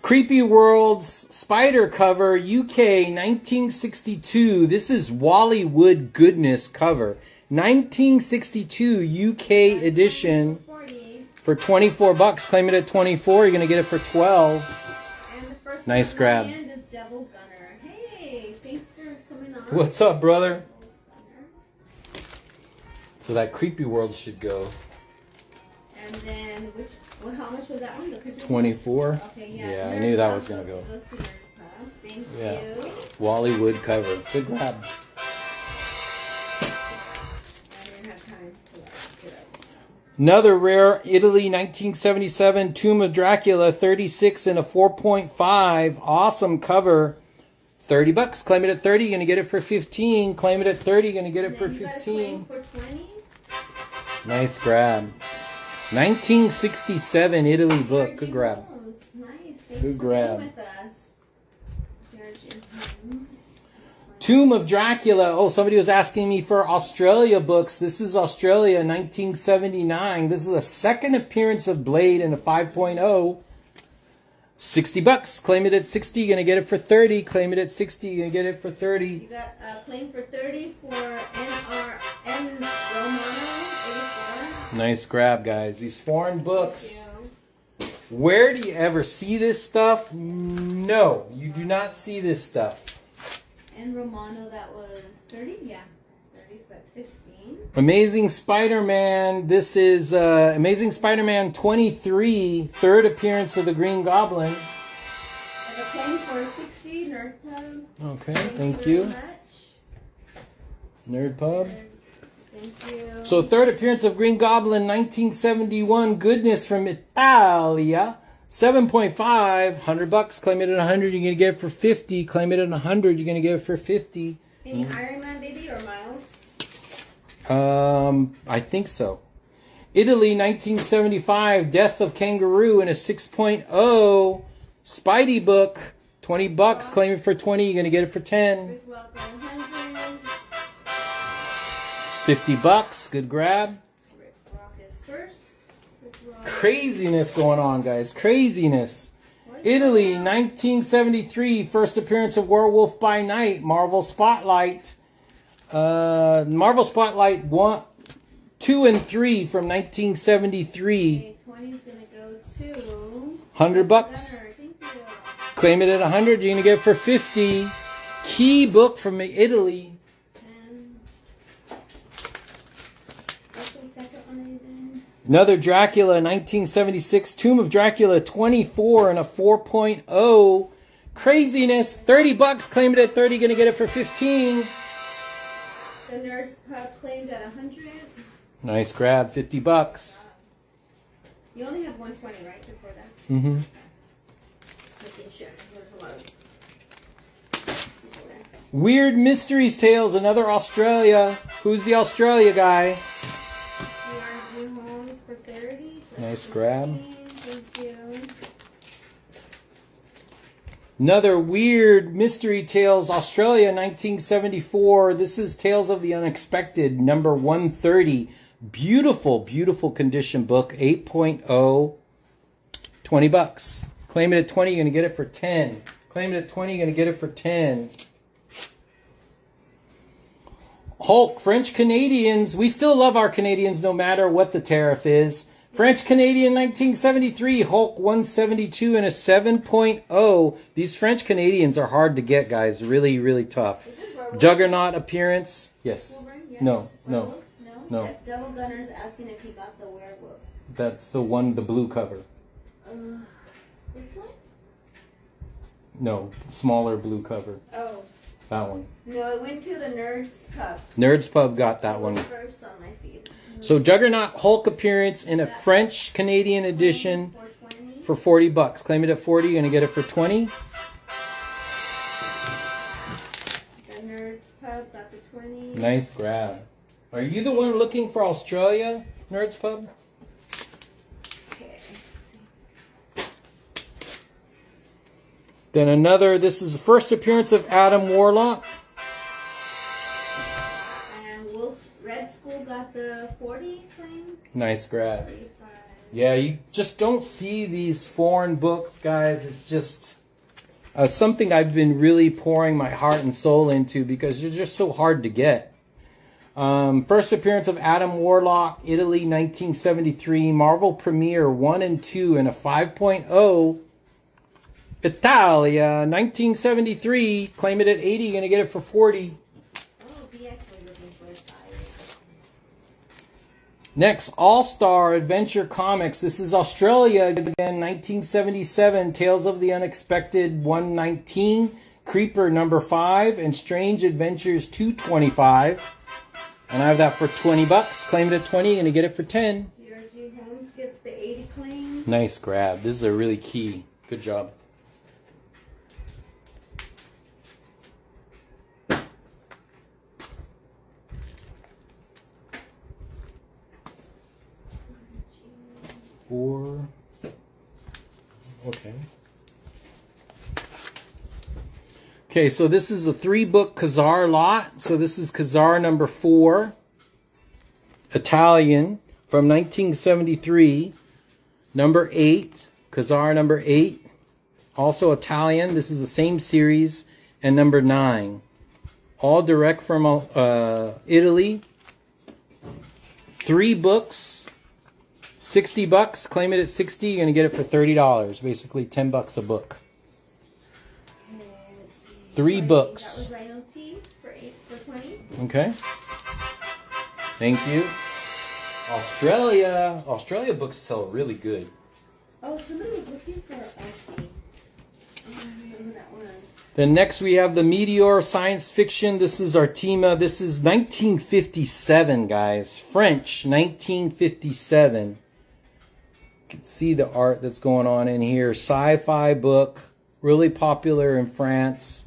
Creepy Worlds Spider cover UK 1962. This is Wallywood goodness cover. 1962 UK edition 40. for 24 bucks. Claim it at 24. You're going to get it for 12. And the first Nice one grab. on my end is Devil Gunner. Hey, thanks for coming on. What's up, brother? Devil Gunner. So that Creepy World should go. And then how much was that one? The Creepy 24. Okay, Yeah, yeah. I knew that was gonna go. Goes to Nerd Pup. Thank Yeah. you. Wallywood cover. Good grab. I didn't have time to get up. Another rare Italy 1977 Tomb of Dracula 36 in a 4.5. Awesome cover. 30 bucks. Claim it at 30. You're going to get it for 15. Claim it at 30. You're going to get it And for then you got a claim 15. for 20. Nice grab. 1967 Italy book. Georgie Good grab. Holmes. Nice. Thanks Good for grab. being with us. Georgie Holmes. Tomb of Dracula. Oh, somebody was asking me for Australia books. This is Australia 1979. This is the second appearance of Blade in a 5.0. 60 bucks. Claim it at 60. You're going to get it for 30. Claim it at 60. You're going to get it for 30. You got a claim for 30 for N Romano 84. Nice grab, guys. These foreign books. Thank Where do you ever see this stuff? No, you do not see this stuff. you. N Romano, that was 30? Yeah. 30, so that's 15. Amazing Spider-Man. This is Amazing Spider-Man 23, third appearance of the Green Goblin. And a claim for 60, Nerd Club. Okay, thank Thank you you. very much. Nerd Pub. Thank you. So third appearance of Green Goblin 1971. Goodness from Italia. 7.5. 100 bucks. Claim it at 100. You're going to get it for 50. Claim it at 100. You're going to get it for 50. Any Iron Man baby or Miles? I think so. Italy 1975. Death of Kangaroo in a 6.0. Spidey book. 20 bucks. Claim it for 20. You're going to get it for 10. Rick Rocco 100. It's 50 bucks. Good grab. Rick Rock is first. Rick Rock. Craziness going on, guys. Craziness. Italy, 1973, first appearance of Werewolf by Night, Marvel Spotlight. Marvel Spotlight 1, 2, and 3 from 1973. Okay, 20 is going to go to 100 bucks. Gunner. Thank you. Claim it at 100. You're going to get it for 50. Key book from Italy. And what's the second one again? Another Dracula, 1976, Tomb of Dracula 24 and a 4.0. Craziness. 30 bucks. Claim it at 30. Going to get it for 15. The Nerds Pub claimed at 100. Nice grab. 50 bucks. You only had 120, right, before that? Mm-hmm. Making sure. There's a lot of Weird Mysteries Tales, another Australia. Who's the Australia guy? We are new homes for 30. So Nice grab. Thank you. Another Weird Mystery Tales, Australia, 1974. This is Tales of the Unexpected, number 130. Beautiful, beautiful condition book, 8.0, 20 bucks. Claim it at 20, you're going to get it for 10. Claim it at 20, you're going to get it for 10. Hulk, French Canadians. We still love our Canadians no matter what the tariff is. French Canadian 1973, Hulk 172 and a 7.0. These French Canadians are hard to get, guys. Really, really tough. Is this werewolf? Juggernaut appearance. Yes. Wolverine? Yeah. No, no. Werewolf? No. That Devil Gunner's asking if he got the werewolf. That's the one, the blue cover. This one? No, smaller blue cover. Oh. That one. No, it went to the Nerds Cup. Nerds Pub got that It one. was first on my feed. So Juggernaut Hulk appearance in a French Canadian edition 420. for 40 bucks. Claim it at 40, you're going to get it for 20. The Nerds Pub got the 20. Nice grab. Are you the one looking for Australia, Nerds Pub? Okay. Then another, this is the first appearance of Adam Warlock. And Red Skull got the 40 claim. Nice grab. 35. Yeah, you just don't see these foreign books, guys. It's just something I've been really pouring my heart and soul into because they're just so hard to get. First appearance of Adam Warlock, Italy, 1973. Marvel Premiere 1 and 2 and a 5.0. Italia, 1973. Claim it at 80. You're going to get it for 40. Oh, he actually looking for a tire. Next, All-Star Adventure Comics. This is Australia again, 1977. Tales of the Unexpected, 119. Creeper, number 5. And Strange Adventures, 225. And I have that for 20 bucks. Claim it at 20. You're going to get it for 10. Georgie Holmes gets the 80 claim. Nice grab. This is a really key. Good job. Four. Okay. Okay, so this is a 3-book Khazar lot. So this is Khazar number 4. Italian from 1973. Number 8. Khazar number 8. Also Italian. This is the same series. And number 9. All direct from Italy. 3 books. 60 bucks. Claim it at 60. You're going to get it for $30. Basically 10 bucks a book. Okay, let's see. 3 books. That was Rhino T for 20. Okay. Thank you. Australia. Australia books sell really good. Oh, somebody was looking for Elsie. I don't know who that was. Then next we have the Meteor Science Fiction. This is Artima. This is 1957, guys. French, 1957. You can see the art that's going on in here. Sci-fi book. Really popular in France.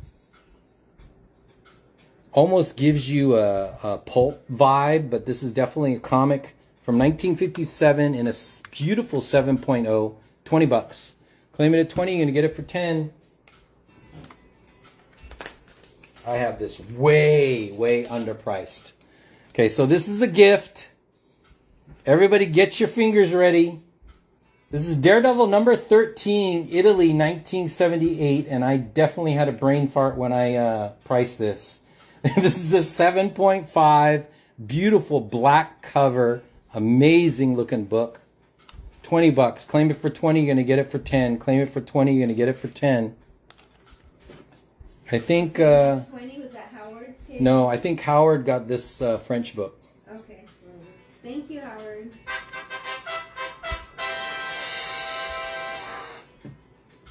Almost gives you a pulp vibe, but this is definitely a comic from 1957 in a beautiful 7.0. 20 bucks. Claim it at 20, you're going to get it for 10. I have this way, way underpriced. Okay, so this is a gift. Everybody get your fingers ready. This is Daredevil number 13, Italy, 1978, and I definitely had a brain fart when I priced this. This is a 7.5, beautiful black cover, amazing looking book. 20 bucks. Claim it for 20, you're going to get it for 10. Claim it for 20, you're going to get it for 10. I think, 20, was that Howard? Case? no, I think Howard got this French book. Okay. Thank you, Howard.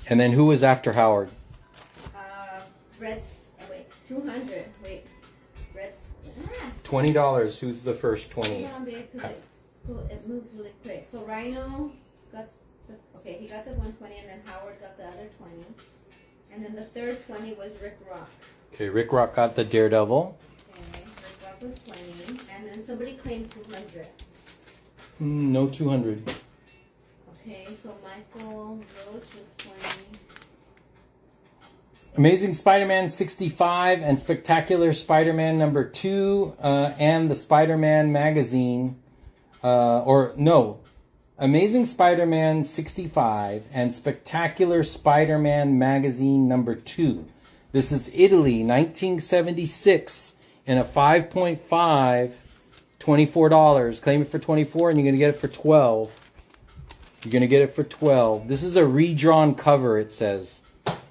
And then who was after Howard? Red, wait, 200. Wait. Red, $20. Who's the first hold 20? on, babe, because it moves really quick. So Rhino got okay, he got the 120, and then Howard got the other 20. And then the third 20 was Rick Rock. Okay, Rick Rock got the Daredevil. Okay, Rick Rock was 20, and then somebody claimed 200. No 200. Okay, so Michael Roach was 20. Amazing Spider-Man 65 and Spectacular Spider-Man number 2 and the Spider-Man magazine. Amazing Spider-Man 65 and Spectacular Spider-Man magazine number 2. This is Italy, 1976, in a 5.5, $24. Claim it for $24 and you're going to get it for $12. You're going to get it for $12. This is a redrawn cover, it says.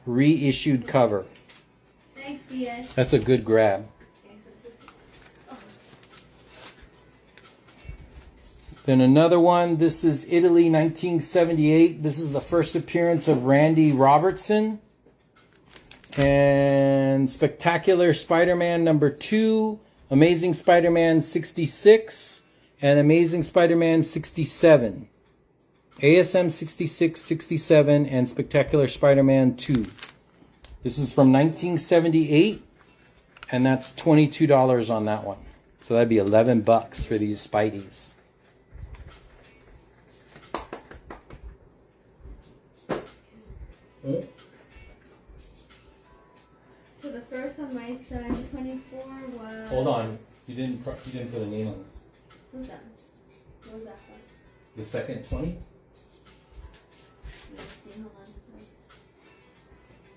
Reissued cover. Thanks, Diaz. That's a good grab. Okay, so this is, oh, Then another one. This is Italy, 1978. This is the first appearance of Randy Robertson. And Spectacular Spider-Man number 2, Amazing Spider-Man 66, and Amazing Spider-Man 67. ASM 66, 67, and Spectacular Spider-Man 2. This is from 1978, and that's $22 on that one. So that'd be $11 for these Spideys. so the first on my side, 24 was. Hold on, you didn't put a name on this. Who's that? What was that for? The second 20. Let's see, hold on.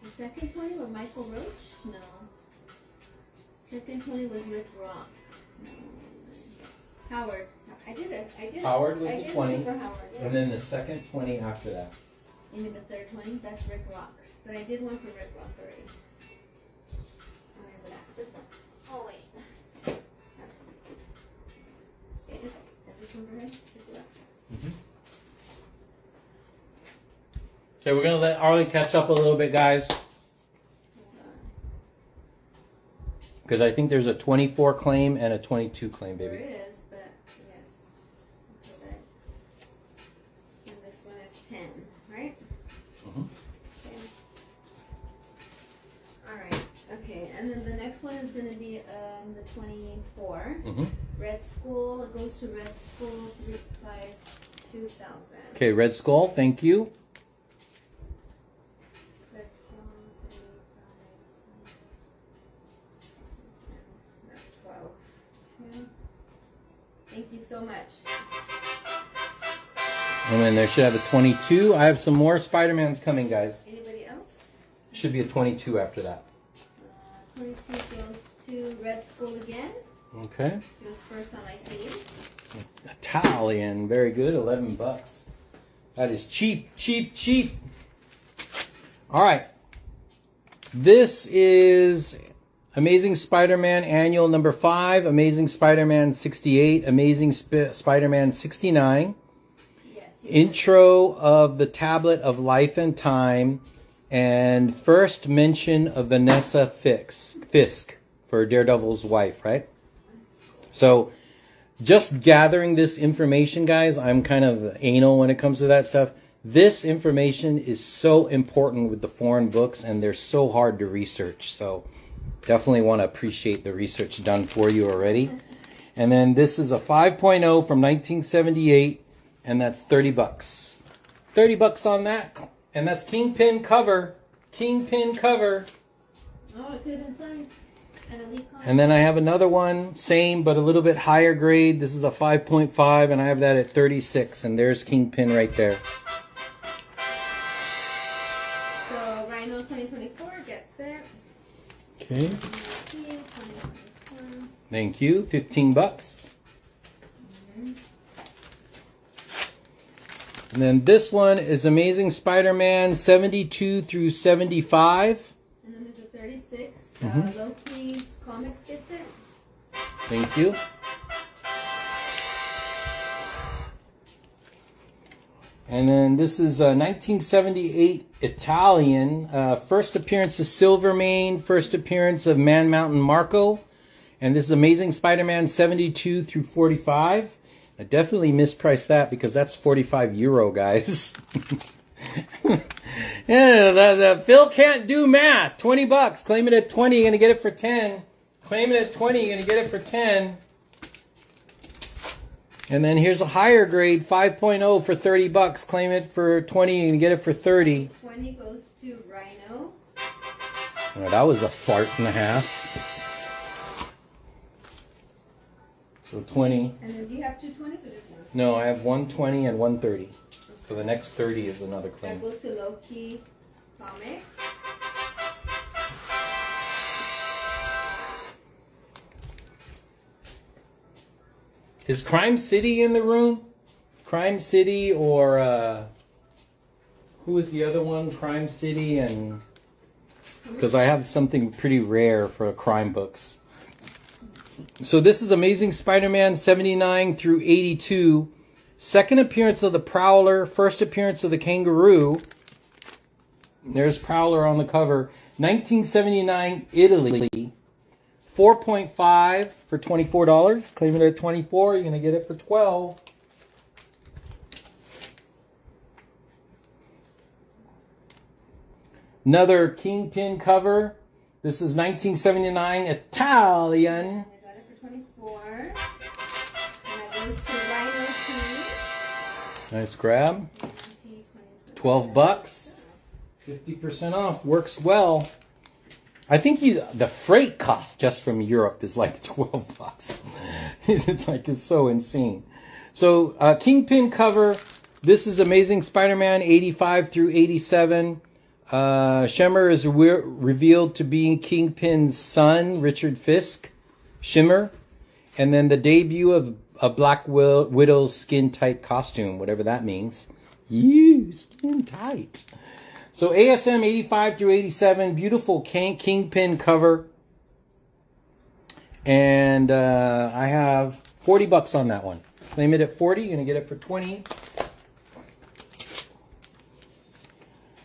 The second 20 was Michael Roach? No. Second 20 was Rick Rock. No. Howard. I did it. Howard was I the did 20, one for Howard. Yeah. And then the second 20 after that. You mean the third 20? That's Rick Rock. But I did one for Rick Rock already. Where is it at? This one. Oh, wait. Okay, just, is this one right? Just do that. Okay, we're gonna let Arlen catch up a little bit, guys, Hold on. because I think there's a 24 claim and a 22 claim, There baby. is, but yes. Okay, that. And this one is 10, right? Mhm. Okay. Alright, okay, and then the next one is gonna be the 24. Mm-hmm. Red Skull, it goes to Red Skull 352,000. Okay, Red Skull, thank you. Red Skull 352,000. That's 12. Yeah. Thank you so much. And then there should have a 22. I have some more Spider-Mans coming, guys. Anybody else? Should be a 22 after that. 22 goes to Red Skull again. Okay. It was first on my page. Italian, very good, $11. That is cheap, cheap, cheap. All right. This is Amazing Spider-Man Annual number 5, Amazing Spider-Man 68, Amazing Spider-Man 69. Yes. Intro of the Tablet of Life and Time, and first mention of Vanessa Fisk for Daredevil's wife, right? So, just gathering this information, guys, I'm kind of anal when it comes to that stuff. This information is so important with the foreign books, and they're so hard to research. So, definitely want to appreciate the research done for you already. And then this is a 5.0 from 1978, and that's $30. $30 on that, and that's Kingpin cover. Kingpin cover. Oh, it could have been signed. And a leaf comic. And then I have another one, same but a little bit higher grade. This is a 5.5, and I have that at 36, and there's Kingpin right there. So, Rhino 2024 gets set. Okay. 2024. Thank you. $15. And then this one is Amazing Spider-Man 72 through 75. And then there's a 36. Mhm. Loki Comics gets it. Thank you. And then this is 1978 Italian. First appearance of Silvermane. First appearance of Man Mountain Marco. And this is Amazing Spider-Man 72 through 45. I definitely mispriced that because that's €45, guys. Yeah, the Phil can't do math. $20. Claim it at 20, you're gonna get it for 10. Claim it at 20, you're gonna get it for 10. And then here's a higher grade 5.0 for $30. Claim it for 20, you're gonna get it for 30. 20 goes to Rhino. Oh, that was a fart and a half. So 20. And then do you have two 20s or just one? No, I have 120 and 130. So the next 30 is another That claim. goes to Loki Comics. Is Crime City in the room? Crime City or who was the other one? Crime City and because I have something pretty rare for crime books. So this is Amazing Spider-Man 79 through 82. Second appearance of the Prowler, first appearance of the Kangaroo. There's Prowler on the cover. 1979 Italy. 4.5 for $24. Claim it at 24. You're going to get it for 12. Another Kingpin cover. This is 1979 Italian. I got it for 24. And that goes to Rhino T. Nice grab. 20, 12 bucks. 50% off. Works well. I think the freight cost just from Europe is like 12 bucks. It's so insane. So Kingpin cover. This is Amazing Spider-Man 85 through 87. Shimmer is revealed to be Kingpin's son, Richard Fisk. Shimmer. And then the debut of a Black Widow's skin tight costume, whatever that means. Skin tight. So ASM 85 through 87, beautiful Kingpin cover. And I have $40 on that one. Claim it at 40, you're going to get it for 20.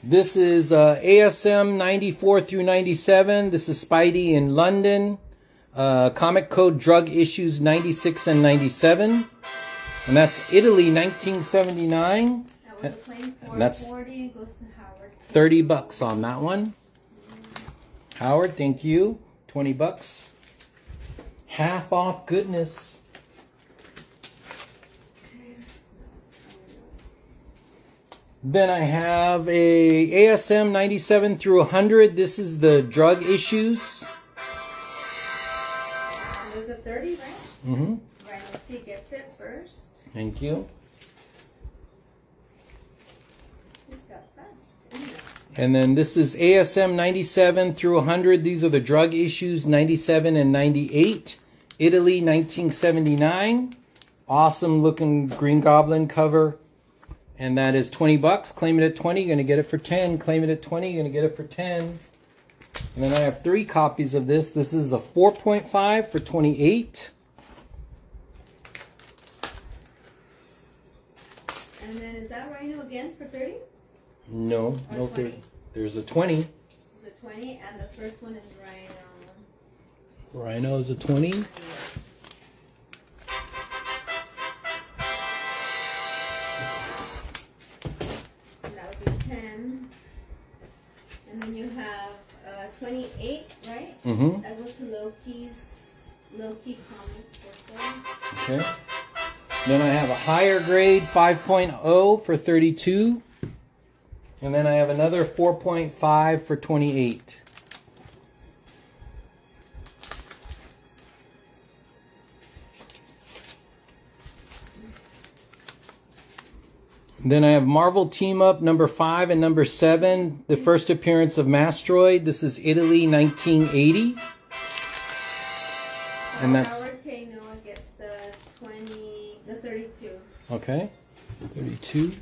This is ASM 94 through 97. This is Spidey in London. Comic Code Drug Issues 96 and 97. And that's Italy 1979. That was a claim for And that's 40 and goes to Howard. $30 on that one. Howard, thank you. $20. Half off goodness. Then I have a ASM 97 through 100. This is the drug issues. There's a 30, right? Mm-hmm. Rhino T gets it first. Thank you. This got fast. And then this is ASM 97 through 100. These are the drug issues 97 and 98. Italy 1979. Awesome looking Green Goblin cover. And that is $20. Claim it at 20, you're going to get it for 10. Claim it at 20, you're going to get it for 10. And then I have 3 copies of this. This is a 4.5 for 28. And then is that Rhino again for 30? No, Or no, 20? there's a 20. There's a 20, and the first one is Rhino. Rhino is a 20. And that would be 10. And then you have 28, right? Mm-hmm. That goes to Loki Comics for 4. Okay. Then I have a higher grade 5.0 for 32. And then I have another 4.5 for 28. Then I have Marvel Team Up number 5 and number 7. The first appearance of Mastroid. This is Italy 1980. And that's Howard K. Noah gets the 32. okay. 32.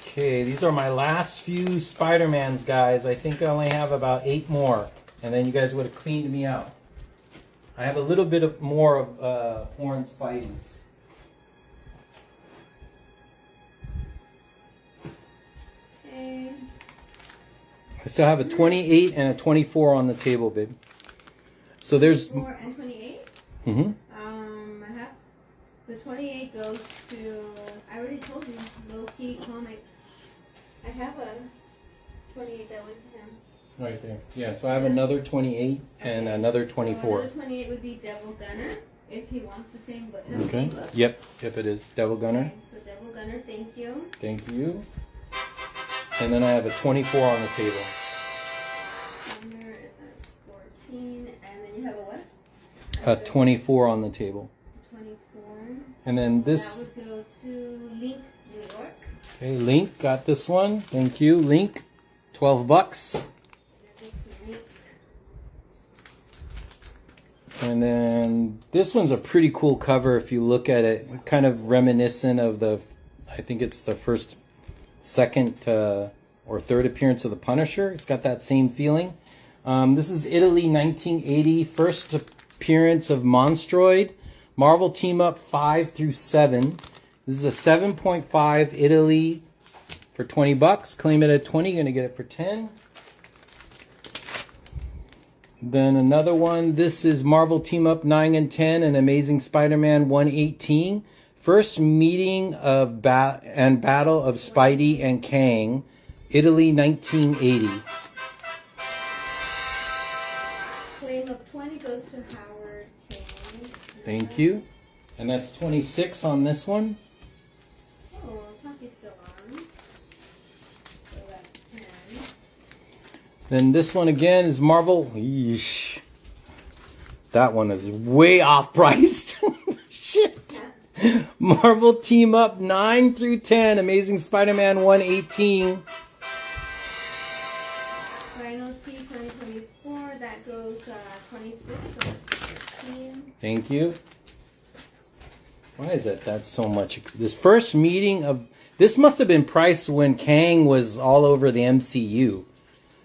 Okay, these are my last few Spider-Mans, guys. I think I only have about 8 more. And then you guys would have cleaned me out. I have a little bit of more of foreign Spideys. Okay. I still have a 28 and a 24 on the table, babe. So there's 24 and 28. mhm. I have the 28 goes to. I already told you, Low Key Comics. I have a 28 that went to him. Right there. Yeah, so I have another 28 and Okay. another So 24. another 28 would be Devil Gunner if he wants the same book. the Okay. same book. Yep, if it is Devil Gunner. Okay, so Devil Gunner, thank you. Thank you. And then I have a 24 on the table. Gunner is at 14, and then you have a what? A 24 on the table. 24. And then this, That would go to Link, New York. okay, Link got this one. Thank you, Link. $12. That goes to Link. And then this one's a pretty cool cover if you look at it. Kind of reminiscent of the, I think it's the first, second, or third appearance of the Punisher. It's got that same feeling. This is Italy 1980, first appearance of Monstroid. Marvel Team Up 5 through 7. This is a 7.5 Italy for $20. Claim it at 20, you're gonna get it for 10. Then another one. This is Marvel Team Up 9 and 10 and Amazing Spider-Man 118. First meeting of and battle of Spidey and Kang, Italy 1980. Claim of 20 goes to Howard King. Thank you. And that's 26 on this one. Oh, Chelsea's still on. So that's 10. Then this one again is Marvel. Yeesh. That one is way off priced. Shit. Marvel Team Up 9 through 10, Amazing Spider-Man 118. Rhino T 2024, that goes 26, so that's 15. Thank you. Why is that? That's so much. This first meeting of this must have been priced when Kang was all over the MCU.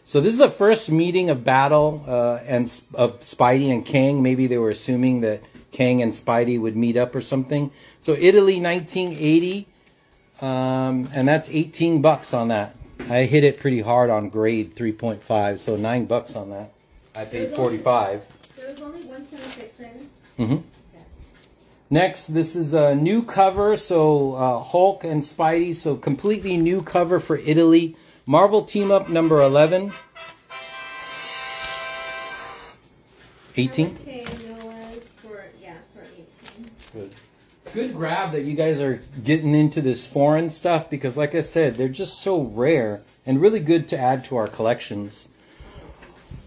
So this is the first meeting of battle and of Spidey and Kang. Maybe they were assuming that Kang and Spidey would meet up or something. So Italy 1980, and that's $18 on that. I hit it pretty hard on grade 3.5, so $9 on that. I paid 45. There was only 126, right? Mm-hmm. Next, this is a new cover, so Hulk and Spidey, so completely new cover for Italy. Marvel Team Up number 11. 18. Okay, Noah's for 18. Good. Good grab that you guys are getting into this foreign stuff because, like I said, they're just so rare and really good to add to our collections.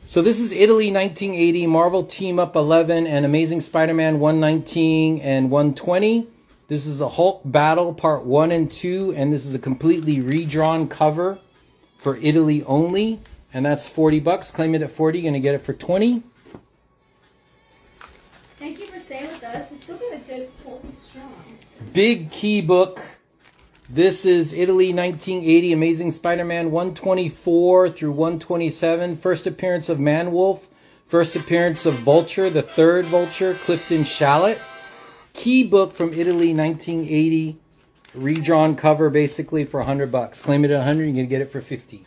So this is Italy 1980, Marvel Team Up 11, and Amazing Spider-Man 119 and 120. This is a Hulk Battle Part 1 and 2, and this is a completely redrawn cover for Italy only, and that's $40. Claim it at 40, you're gonna get it for 20. Thank you for staying with us. We still got a good 40 strong. Big key book. This is Italy 1980, Amazing Spider-Man 124 through 127. First appearance of Man-Wolf. First appearance of Vulture, the third Vulture, Clifton Shallot. Key book from Italy 1980. Redrawn cover basically for $100. Claim it at 100, you're going to get it for 50.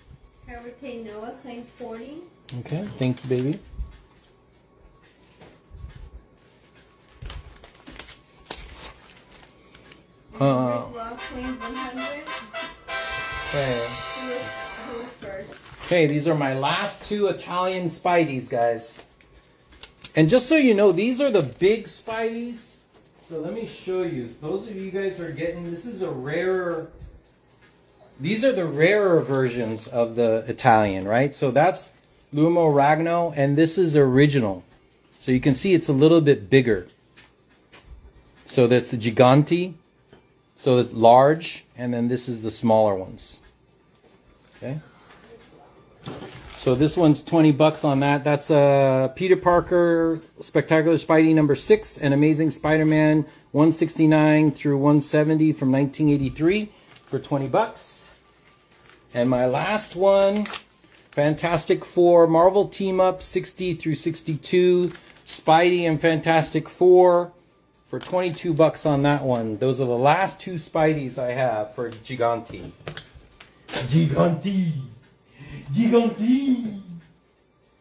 Hurricane Noah claimed 40. Okay, thank you, baby. Rick Rock claimed 100. Okay. Who was first? Okay, these are my last two Italian Spideys, guys. And just so you know, these are the big Spideys. So let me show you. Those of you guys are getting, this is a rarer, these are the rarer versions of the Italian, right? So that's Lumo Ragno, and this is original. So you can see it's a little bit bigger. So that's the Giganti. So it's large, and then this is the smaller ones. Okay. So this one's $20 on that. That's Peter Parker Spectacular Spidey number 6 and Amazing Spider-Man 169 through 170 from 1983 for $20. And my last one, Fantastic Four Marvel Team Up 60 through 62, Spidey and Fantastic Four for $22 on that one. Those are the last two Spideys I have for Giganti. Giganti! Giganti!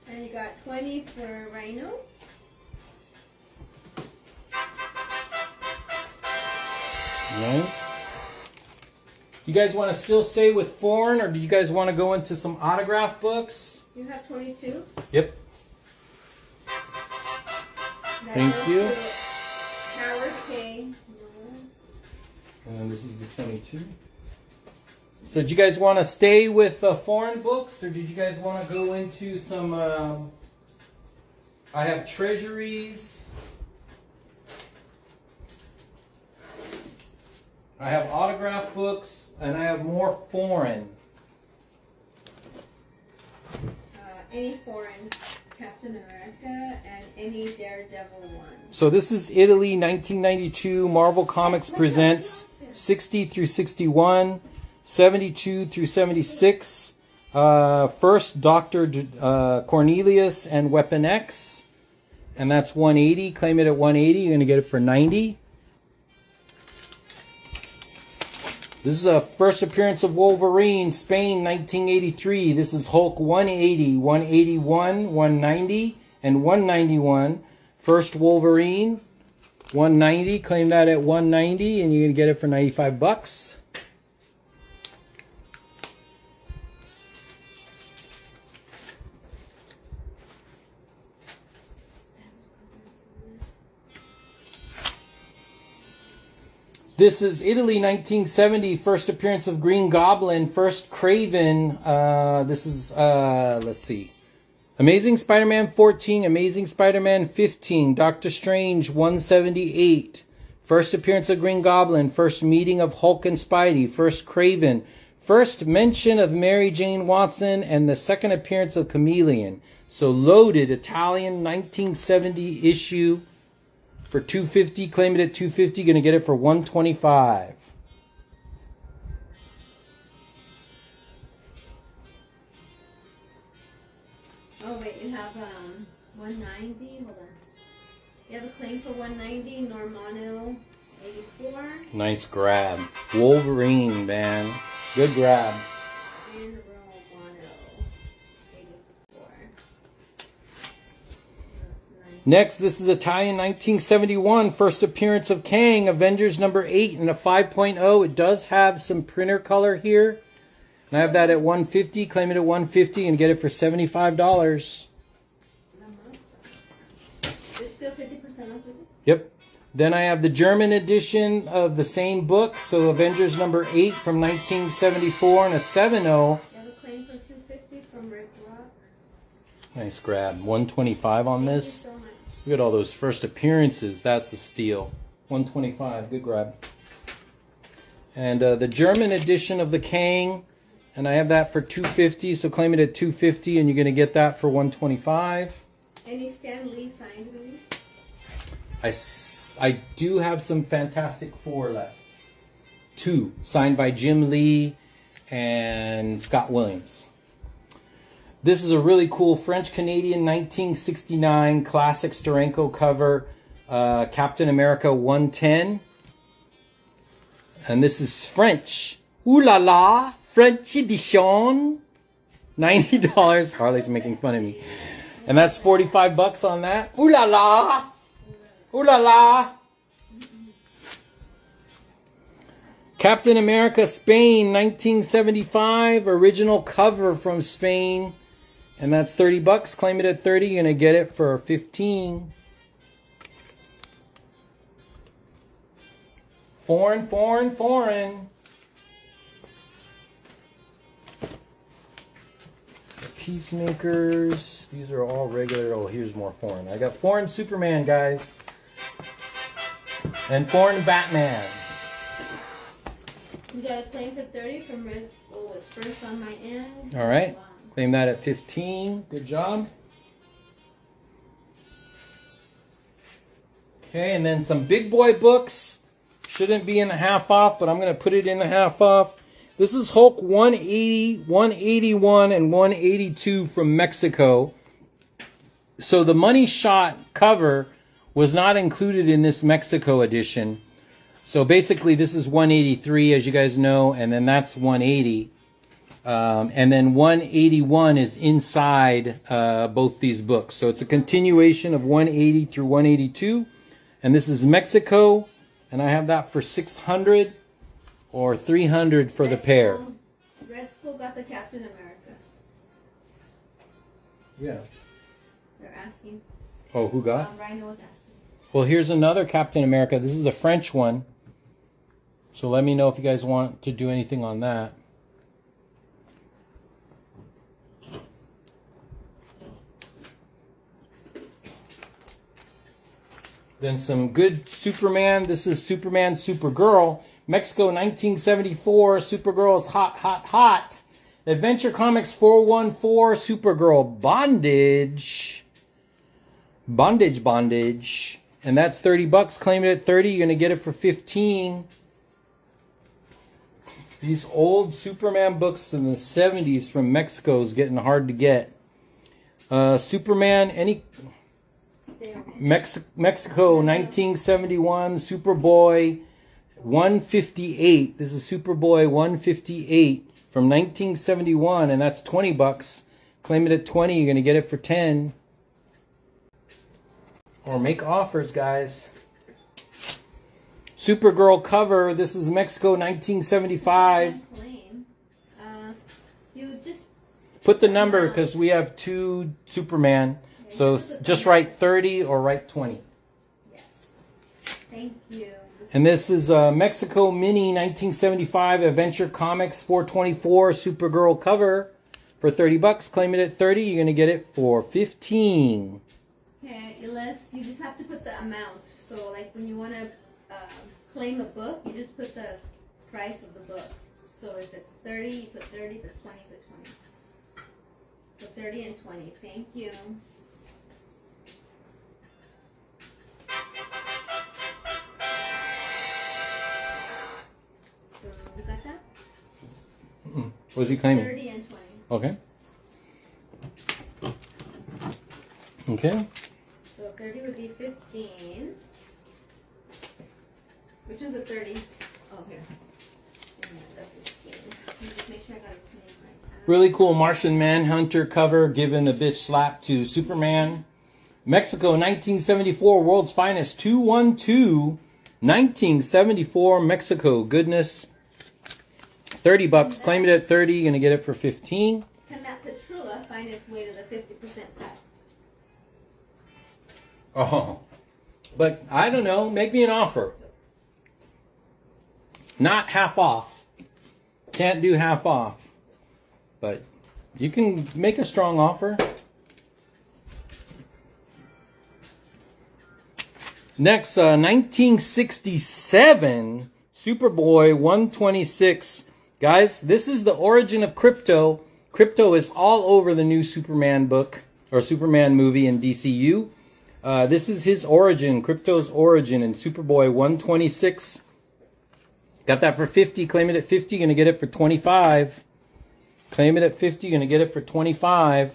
And you got 20 for Rhino. Nice. You guys want to still stay with foreign, or do you guys want to go into some autograph books? You have 22? Yep. That Thank goes you. to Howard K. And this is the 22. So did you guys want to stay with foreign books, or did you guys want to go into some... I have treasuries. I have autograph books, and I have more foreign. Any foreign Captain America and any Daredevil one. So this is Italy 1992. Marvel Comics presents 60 through 61, 72 through 76. First Dr. Cornelius and Weapon X. And that's 180. Claim it at 180. You're going to get it for 90. This is a first appearance of Wolverine, Spain, 1983. This is Hulk 180, 181, 190, and 191. First Wolverine, 190. Claim that at 190, and you're going to get it for 95 bucks. This is Italy 1970, first appearance of Green Goblin, first Craven. This is, let's see. Amazing Spider-Man 14, Amazing Spider-Man 15, Doctor Strange 178. First appearance of Green Goblin, first meeting of Hulk and Spidey, first Craven, first mention of Mary Jane Watson, and the second appearance of Chameleon. So loaded Italian 1970 issue. For $250, claim it at $250. Gonna get it for $125. Oh wait, you have 190. Hold on. You have a claim for 190. Normano 84. Nice grab. Wolverine, man. Good grab. And Romano 84. Next, this is Italian 1971, first appearance of Kang, Avengers number 8 in a 5.0. It does have some printer color here. And I have that at $150. Claim it at $150 and get it for $75. There's still 50% off of it? Yep. Then I have the German edition of the same book. So Avengers number 8 from 1974 in a 7.0. You have a claim for 250 from Rick Rock. Nice grab. 125 on Thank you this. so much. Look at all those first appearances. That's a steal. 125. Good grab. And the German edition of the Kang. And I have that for $250. So claim it at $250 and you're going to get that for $125. Any Stan Lee signed with you? I do have some Fantastic Four left. 2 signed by Jim Lee and Scott Williams. This is a really cool French-Canadian 1969 classic Steranko cover, Captain America 110. And this is French. Ooh la la, French edition. $90. Harley's making fun of me. And that's 45 bucks on that. Ooh la la. Ooh la la. Captain America Spain 1975, original cover from Spain. And that's 30 bucks. Claim it at 30. You're going to get it for 15. Foreign, foreign, foreign. Peacemakers. These are all regular. Oh, here's more foreign. I got foreign Superman, guys. And foreign Batman. You got a claim for 30 from Rick. Oh, it's first on my end. All right. Wow. Claim that at 15. Good job. Okay, and then some big boy books. Shouldn't be in the half off, but I'm going to put it in the half off. This is Hulk 180, 181, and 182 from Mexico. So the Money Shot cover was not included in this Mexico edition. So basically this is 183, as you guys know, and then that's 180. And then 181 is inside both these books. So it's a continuation of 180 through 182. And this is Mexico. And I have that for 600 or 300 for the pair. Red Skull got the Captain America. Yeah. They're asking. Oh, who got? Rhino was asking. Well, here's another Captain America. This is the French one. So let me know if you guys want to do anything on that. Then some good Superman. This is Superman, Supergirl. Mexico 1974. Supergirl is hot, hot, hot. Adventure Comics 414. Supergirl Bondage. Bondage. And that's $30. Claim it at 30. You're going to get it for 15. These old Superman books in the 70s from Mexico is getting hard to get. Superman, Mexico 1971, Superboy 158. This is Superboy 158 from 1971, and that's $20. Claim it at 20. You're going to get it for 10. Or make offers, guys. Supergirl cover. This is Mexico 1975. Claim. You just Put the number because we have 2 Superman. So just write 30 or write 20. yes. Thank you. And this is Mexico Mini 1975 Adventure Comics 424 Supergirl cover for $30. Claim it at 30. You're going to get it for 15. Okay, unless you just have to put the amount. So like when you want to claim a book, you just put the price of the book. So if it's 30, you put 30. If it's 20, you put 20. So 30 and 20. Thank you. So you got that? What is he claiming? 30 and 20. Okay. Okay. So 30 would be 15. Which one's a 30? Oh, here. And the 15. Let me just make sure I got its name right. Really cool Martian Manhunter cover giving the bitch slap to Superman. Mexico 1974 World's Finest 212. 1974 Mexico goodness. $30. Claim it at 30. You're going to get it for 15. Can that Petrula find its way to the 50% cut? Oh. But I don't know. Make me an offer. Not half off. Can't do half off. But you can make a strong offer. Next, 1967 Superboy 126. Guys, this is the origin of Crypto. Crypto is all over the new Superman book or Superman movie in DCU. This is his origin, Crypto's origin in Superboy 126. Got that for 50. Claim it at 50. You're going to get it for 25. Claim it at 50. You're going to get it for 25.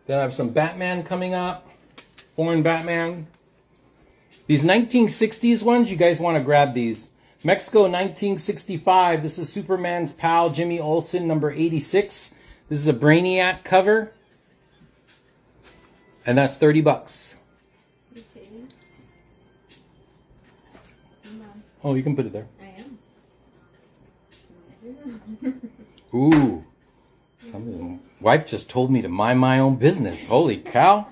Then I have some Batman coming up. Foreign Batman. These 1960s ones, you guys want to grab these. Mexico 1965. This is Superman's pal, Jimmy Olsen, number 86. This is a Brainiac cover. And that's $30. Oh, you can put it there. I am. Ooh. Something. Wife just told me to mind my own business. Holy cow.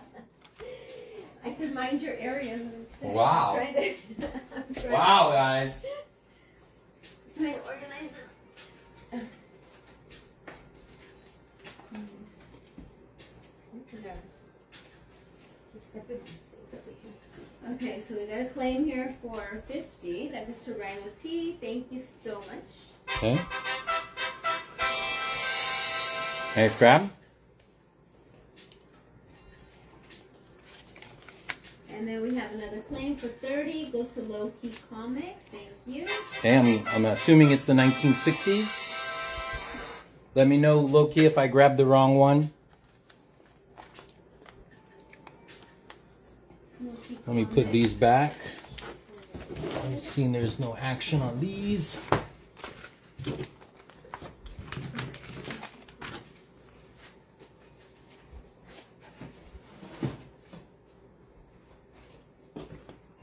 I said mind your area. Wow. I'm trying to Wow, guys. trying to organize it. Okay, so we got a claim here for 50. That goes to Rhino T. Thank you so much. Okay. Nice grab. And then we have another claim for 30. Goes to Low Key Comics. Thank you. Okay, I'm assuming it's the 1960s. Let me know, Loki, if I grabbed the wrong one. Let me put these back. I'm seeing there's no action on these.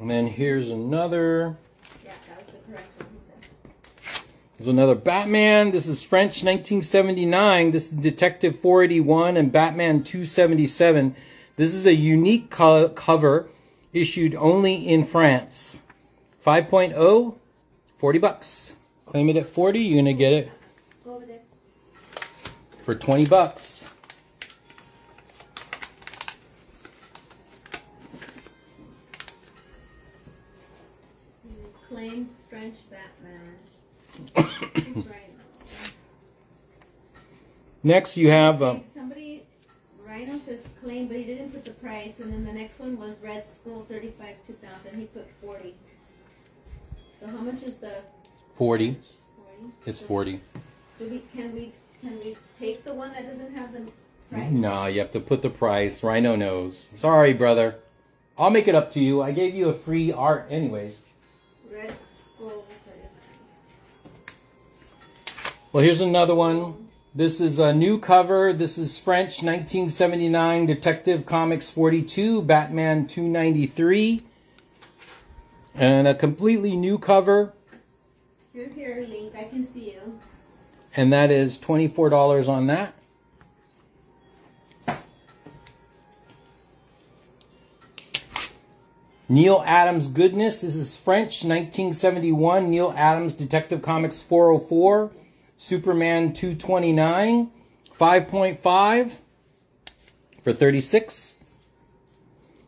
And then here's another. Yeah, that was the correct one, he said. There's another Batman. This is French 1979. This is Detective 481 and Batman 277. This is a unique cover issued only in France. 5.0, 40 bucks. Claim it at 40, you're going to get it Go over there. for 20 bucks. Claim French Batman. He's right. Next you have Somebody, Rhino says claim, but he didn't put the price. And then the next one was Red Skull 35 2000. He put 40. So how much is the 40. 40? It's 40. Can we take the one that doesn't have the price? No, you have to put the price. Rhino knows. Sorry, brother. I'll make it up to you. I gave you a free art anyways. Red Skull. Well, here's another one. This is a new cover. This is French 1979 Detective Comics 42, Batman 293. And a completely new cover. Here, Link. I can see you. And that is $24 on that. Neil Adams Goodness. This is French 1971 Neil Adams Detective Comics 404. Superman 229. 5.5 for 36.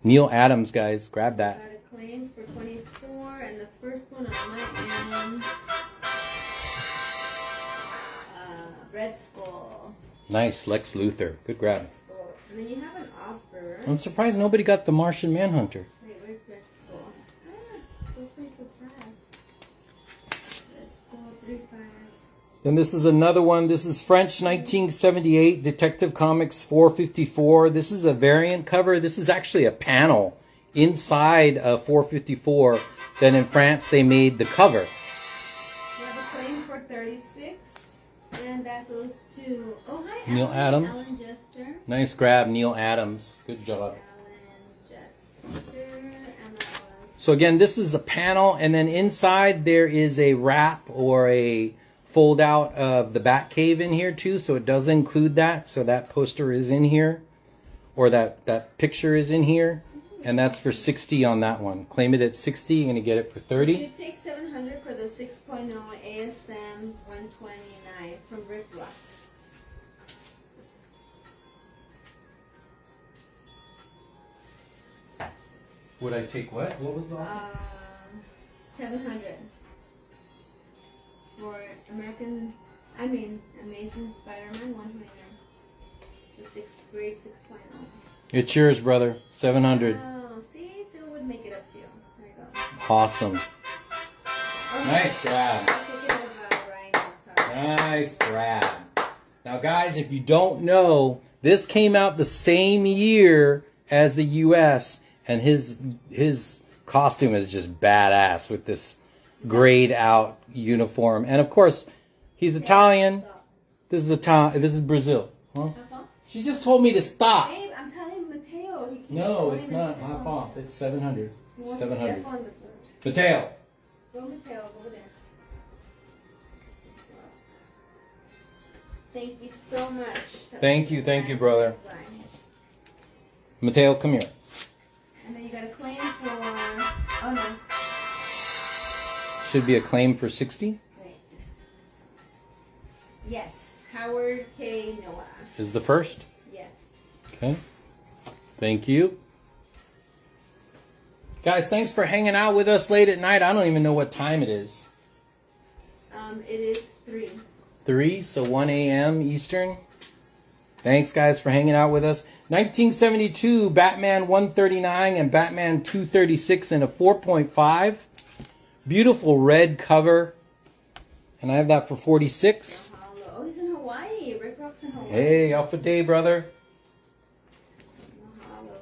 Neil Adams, guys. Grab that. Got a claim for 24, and the first one on my end. Red Skull. Nice. Lex Luthor. Good grab. And then you have an offer. I'm surprised nobody got the Martian Manhunter. Wait, where's Red Skull? Supposed to be surprised. Red Skull 35. Then this is another one. This is French 1978 Detective Comics 454. This is a variant cover. This is actually a panel inside of 454. Then in France they made the cover. You have a claim for 36. And that goes to, oh hi, Neil Adams. Alan Jester. Nice grab, Neil Adams. Good job. Alan Jester. And that was So again, this is a panel, and then inside there is a wrap or a fold out of the Batcave in here too. So it does include that. So that poster is in here, or that picture is in here, and that's for 60 on that one. Claim it at 60. You're gonna get it for 30. You take 700 for the 6.0 ASM 129 from Rick Ross. Would I take what? What was that? 700 for Amazing Spider-Man 129. The 6th grade 6.0. It's yours, brother. 700. Oh, see, Phil would make it up to you. There you go. Awesome. Okay. Nice grab. I'll take it as Rhino, sorry. Nice grab. Now, guys, if you don't know, this came out the same year as the U.S., and his costume is just badass with this grayed out uniform. And of course, he's Italian. This is Brazil. Huh? She just told me to stop. Babe, I'm telling Mateo. He keeps No, going it's and not. step Half on- off. It's 700. He wants to 700. step on the- Mateo. Go Mateo, go over there. Thank you so much. Thank you, brother. Mateo, come here. And then you got a claim for, oh no, Should be a claim for 60. wait. Yes, Howard K. Noah. Is the first. Yes. Okay. Thank you. Guys, thanks for hanging out with us late at night. I don't even know what time it is. It is 3. 3, so 1 a.m. Eastern. Thanks, guys, for hanging out with us. 1972, Batman 139 and Batman 236 in a 4.5. Beautiful red cover. And I have that for 46. Oh, he's in Hawaii. Rick Rock's in Hawaii. Hey, Alpha Day, brother. Mahalo.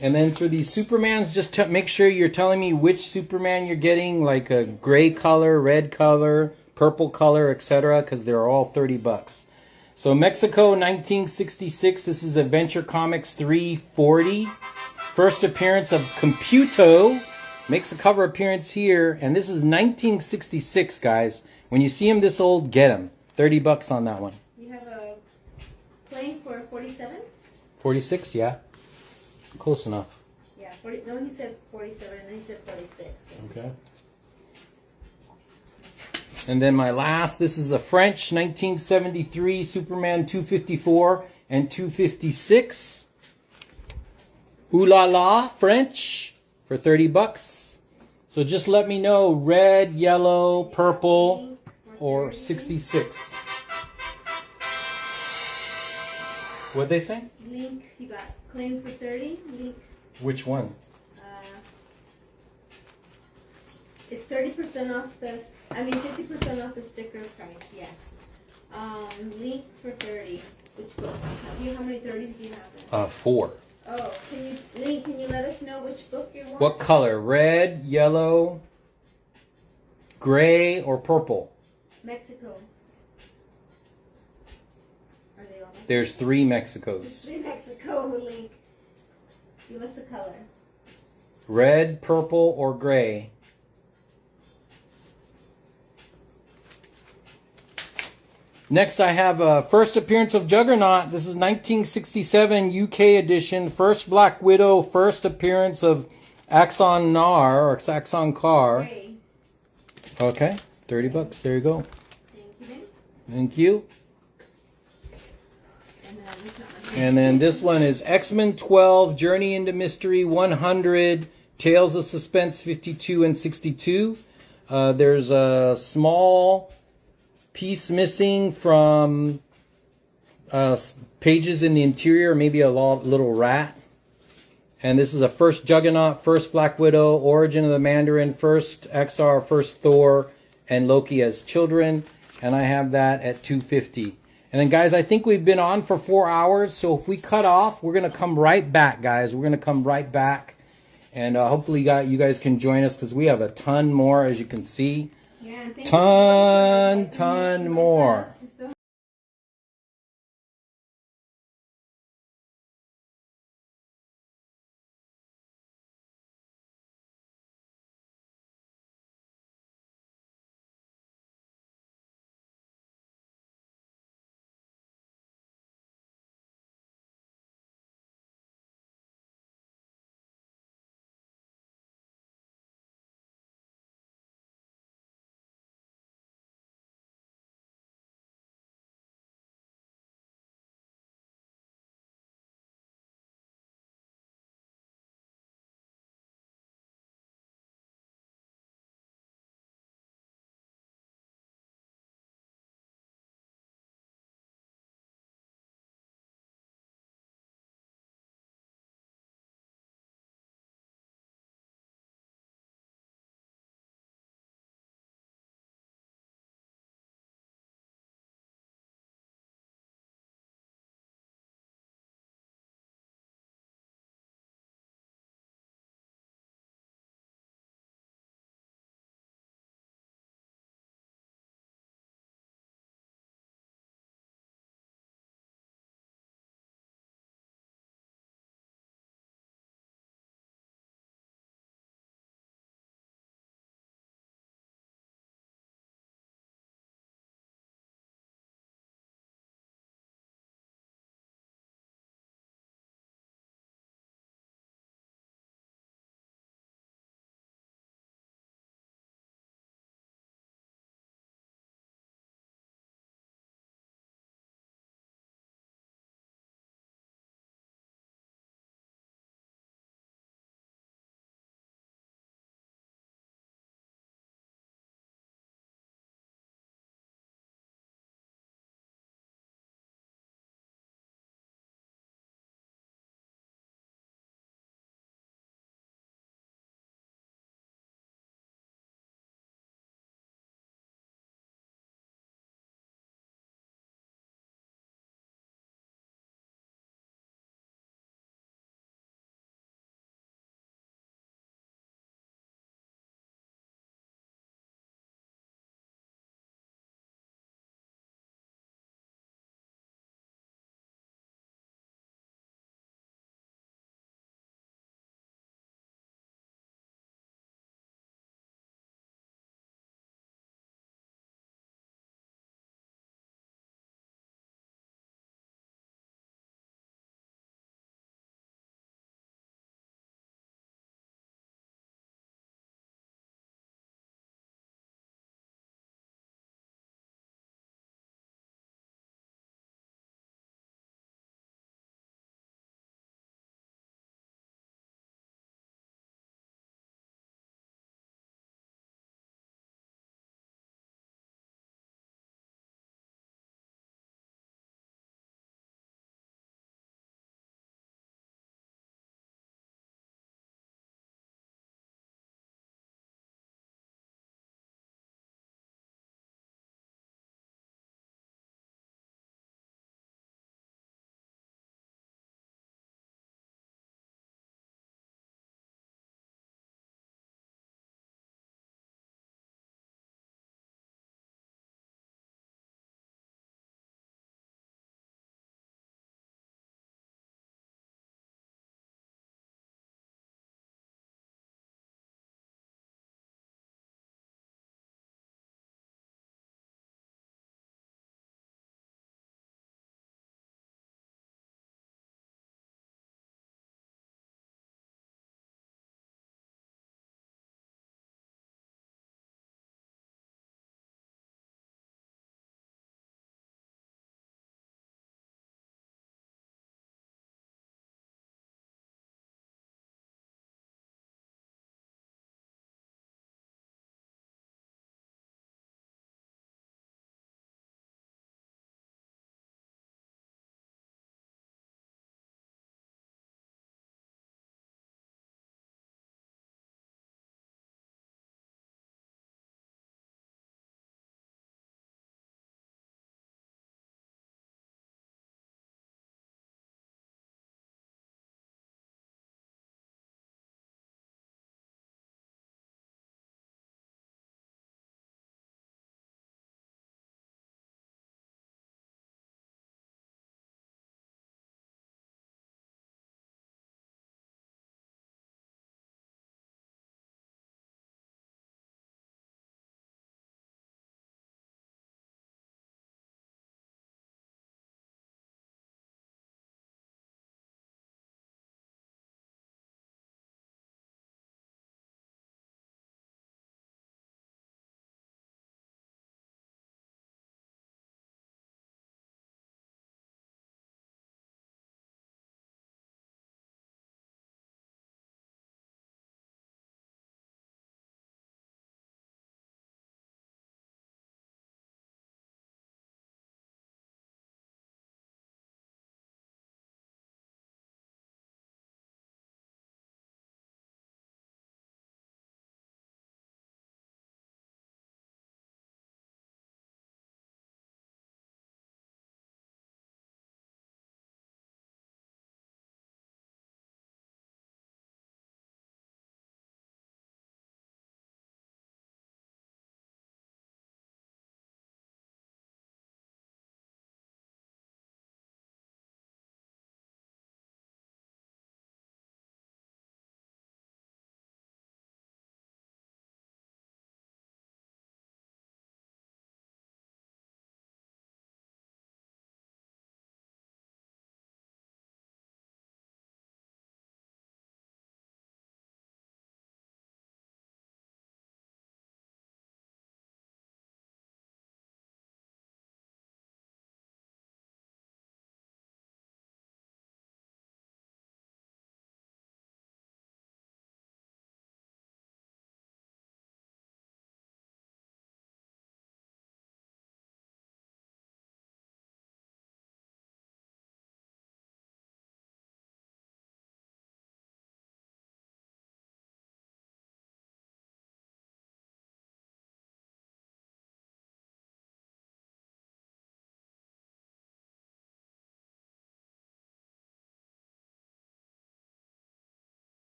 And then for these Supermans, just make sure you're telling me which Superman you're getting, like a gray color, red color, purple color, etc., because they're all 30 bucks. So Mexico, 1966. This is Adventure Comics 340. first appearance of Computo. Makes a cover appearance here. And this is 1966, guys. When you see him this old, get him. $30 on that one. You have a claim for 47? 46, yeah. Close enough. Yeah, 40. No, he said 47, and then he said 46. So. Okay. And then my last, this is a French 1973 Superman 254 and 256. Ooh la la, French for $30. So just let me know, red, yellow, purple, or 66. What'd they say? Link, you got claim for 30. Link, Which one? it's 30% off the. 50% off the sticker price. Yes. Link for 30. Which book? How many 30s do you have? 4. Oh, can you let us know which book you want? What color? Red, yellow, gray, or purple? Mexico. Are they all? There's 3 Just Mexicos. 3 Mexico link. Give us the color. Red, purple, or gray? Next, I have a first appearance of Juggernaut. This is 1967 UK edition. First Black Widow. First appearance of Axon Nar or Axon Carr. Gray. Okay, $30. There you go. Thank you, babe. Thank you. And then which one? And then this one is X-Men 12, Journey into Mystery 100, Tales of Suspense 52 and 62. There's a small piece missing from pages in the interior, maybe a little rat. And this is a first Juggernaut, first Black Widow, Origin of the Mandarin, first XR, first Thor, and Loki as children. And I have that at $250. And then, guys, I think we've been on for 4 hours. So if we cut off, we're going to come right back, guys. We're going to come right back. And hopefully you guys can join us because we have a ton more, as you can see. Yeah, and thank you Ton for more. us.